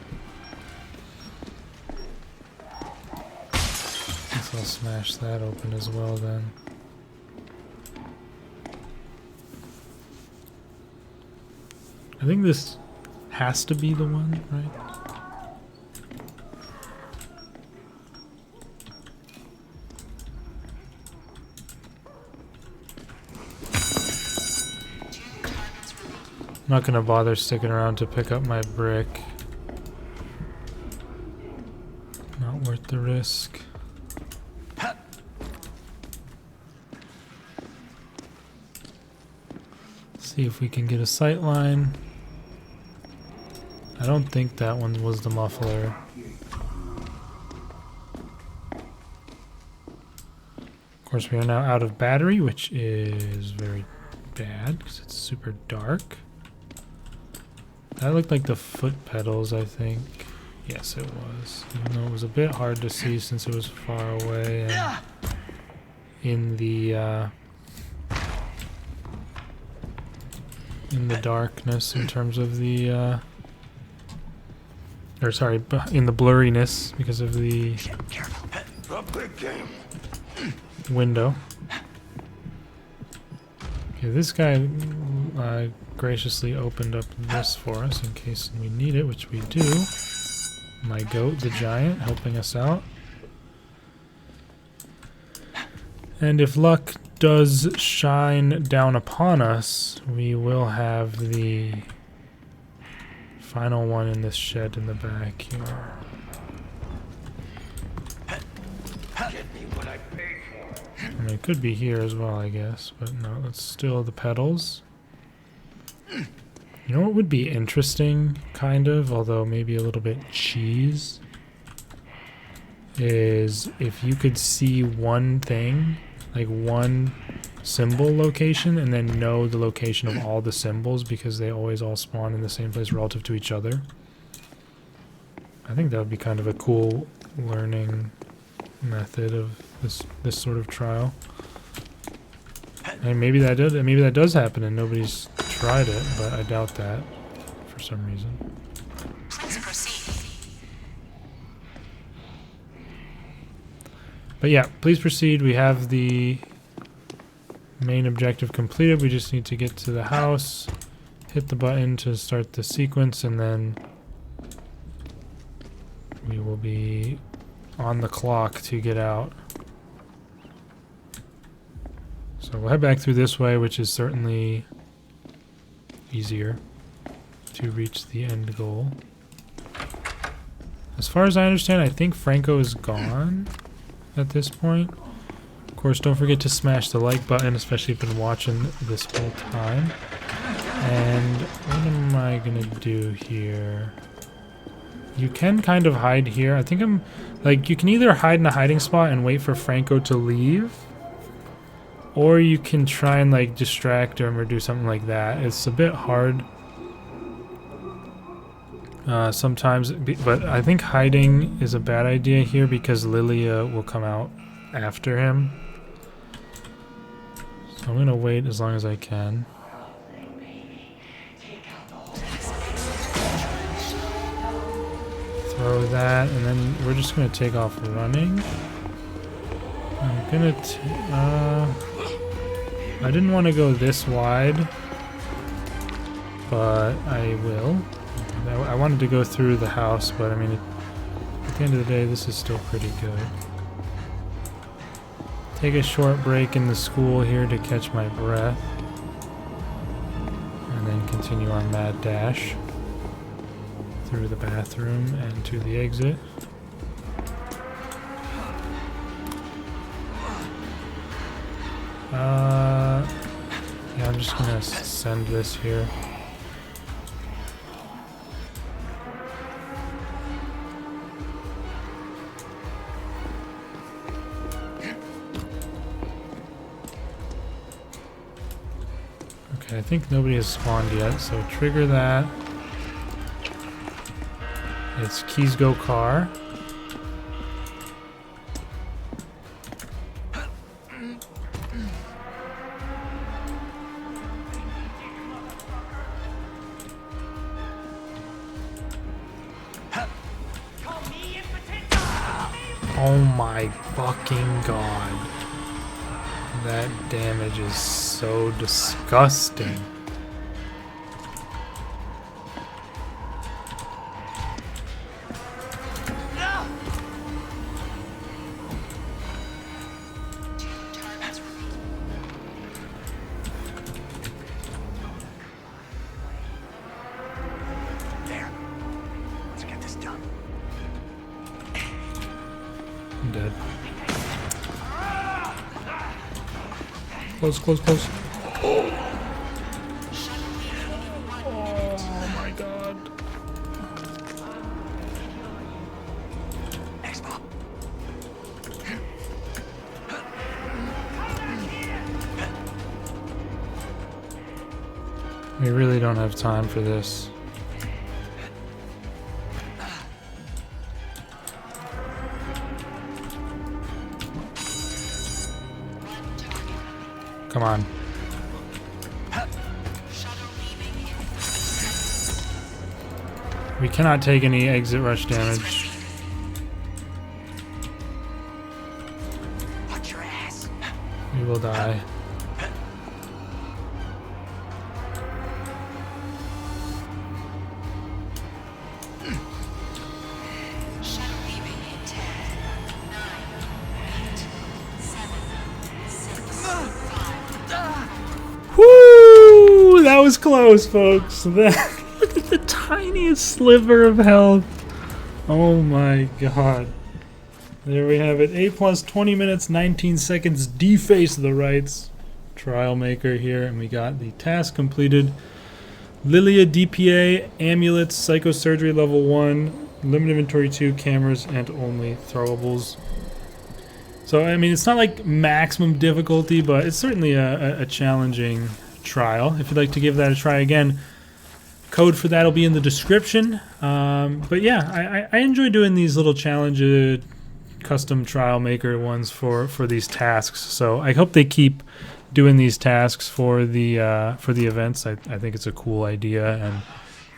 Guess I'll smash that open as well then. I think this has to be the one, right? I'm not gonna bother sticking around to pick up my brick. Not worth the risk. See if we can get a sight line. I don't think that one was the muffler. Of course, we are now out of battery, which is very bad because it's super dark. That looked like the foot pedals, I think. Yes, it was. Even though it was a bit hard to see since it was far away and in the darkness in terms of the or sorry, in the blurriness because of the window. Okay, this guy graciously opened up this for us in case we need it, which we do. My goat, the giant, helping us out. And if luck does shine down upon us, we will have the final one in this shed in the back here. I mean, it could be here as well, I guess, but no, let's steal the pedals. You know what would be interesting, kind of, although maybe a little bit cheese, is if you could see one thing, like one symbol location, and then know the location of all the symbols because they always all spawn in the same place relative to each other. I think that would be kind of a cool learning method of this sort of trial. And maybe that does happen and nobody's tried it, but I doubt that. for some reason. Please proceed. But yeah, please proceed. We have the main objective completed. We just need to get to the house, hit the button to start the sequence, and then we will be on the clock to get out. So we'll head back through this way, which is certainly easier to reach the end goal. As far as I understand, I think Franco is gone at this point. Of course, don't forget to smash the like button, especially if you've been watching this whole time. And what am I gonna do here? You can kind of hide here. I think I'm like, you can either hide in a hiding spot and wait for Franco to leave, or you can try and like distract him or do something like that. It's a bit hard sometimes, but I think hiding is a bad idea here because Lilia will come out after him. So I'm gonna wait as long as I can. Throw that, and then we're just gonna take off running. I'm gonna I didn't want to go this wide, but I will. I wanted to go through the house, but I mean, at the end of the day, this is still pretty good. Take a short break in the school here to catch my breath, and then continue our mad dash through the bathroom and to the exit. Yeah, I'm just gonna send this here. Okay, I think nobody has spawned yet, so trigger that. It's Keys Go Car. Oh my fucking god. That damage is so disgusting. There. Let's get this done. I'm dead. Close, close, close. Oh my god. X-Ball. We really don't have time for this. Come on. We cannot take any exit rush damage. Watch your ass. We will die. Woo! That was close, folks. Look at the tiniest sliver of health. Oh my god. There we have it. A plus 20 minutes, 19 seconds. Deface the Rights. Trial maker here. And we got the task completed. Lilia DPA, amulets, psychosurgery level 1, limited inventory 2, cameras, and only throwables. So, I mean, it's not like maximum difficulty, but it's certainly a challenging trial. If you'd like to give that a try again, code for that will be in the description. But yeah, I enjoy doing these little challenge custom trial maker ones for these tasks. So I hope they keep doing these tasks for the events. I think it's a cool idea, and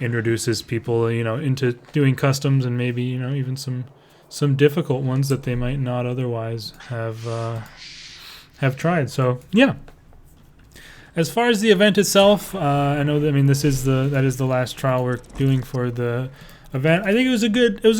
introduces people, into doing customs and maybe, even some difficult ones that they might not otherwise have tried. So yeah. As far as the event itself, I know that, that is the last trial we're doing for the event. I think it was a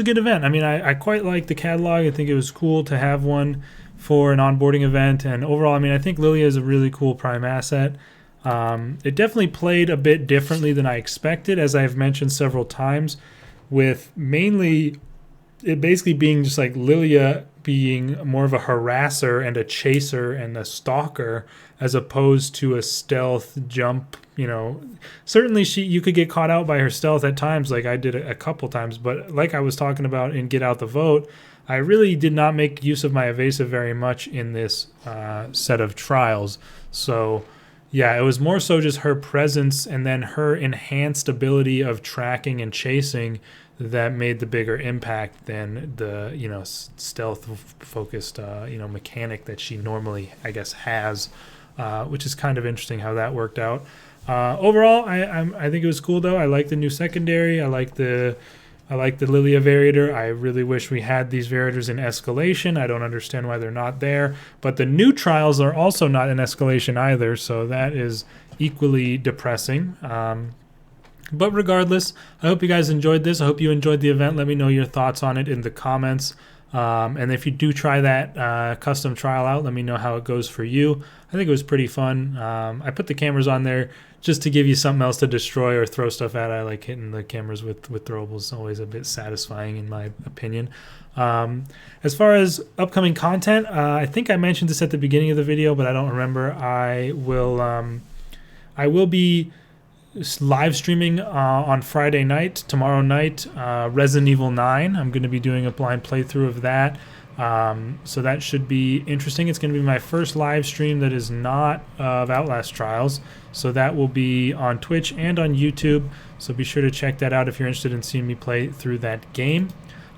good event. I quite like the catalog. I think it was cool to have one for an onboarding event, and overall, I think Lilia is a really cool prime asset. It definitely played a bit differently than I expected, as I've mentioned several times, with mainly it basically being just like Lilia being more of a harasser and a chaser and a stalker, as opposed to a stealth jump. Certainly you could get caught out by her stealth at times, like I did a couple times, but like I was talking about in Get Out the Vote, I really did not make use of my evasive very much in this set of trials. So yeah, it was more so just her presence and then her enhanced ability of tracking and chasing that made the bigger impact than the stealth focused mechanic that she normally, I guess, has, which is kind of interesting how that worked out. Overall, I think it was cool though. I like the new secondary. I like the Lilia variator. I really wish we had these variators in escalation. I don't understand why they're not there. But the new trials are also not in escalation either, so that is equally depressing. But regardless, I hope you guys enjoyed this. I hope you enjoyed the event. Let me know your thoughts on it in the comments. And if you do try that custom trial out, let me know how it goes for you. I think it was pretty fun. I put the cameras on there just to give you something else to destroy or throw stuff at. I like hitting the cameras with throwables. It's always a bit satisfying in my opinion. As far as upcoming content, I think I mentioned this at the beginning of the video, but I don't remember. I will be live streaming on Friday night, tomorrow night, Resident Evil 9. I'm going to be doing a blind playthrough of that. So that should be interesting. It's going to be my first live stream that is not of Outlast Trials. So that will be on Twitch and on YouTube. So be sure to check that out if you're interested in seeing me play through that game.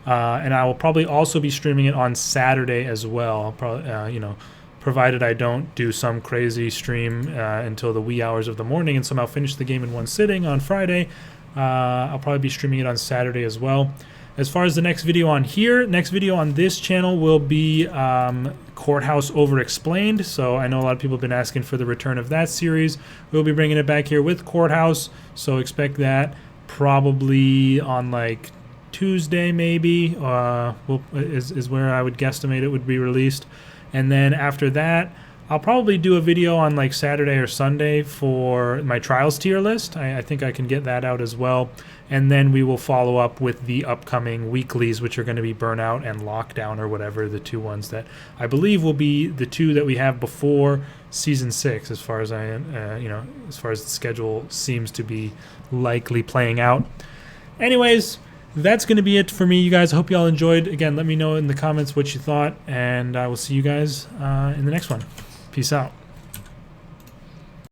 And I will probably also be streaming it on Saturday as well. I'll probably, provided I don't do some crazy stream until the wee hours of the morning and somehow finish the game in one sitting on Friday. I'll probably be streaming it on Saturday as well. As far as the next video on this channel will be Courthouse Overexplained. So I know a lot of people have been asking for the return of that series. We'll be bringing it back here with Courthouse. So expect that probably on like Tuesday maybe is where I would guesstimate it would be released. And then after that, I'll probably do a video on like Saturday or Sunday for my Trials tier list. I think I can get that out as well. And then we will follow up with the upcoming weeklies, which are going to be Burnout and Lockdown or whatever, the two ones that I believe will be the two that we have before Season 6, as far as as far as the schedule seems to be likely playing out. Anyways, that's going to be it for me, you guys. I hope you all enjoyed. Again, let me know in the comments what you thought, and I will see you guys in the next one. Peace out.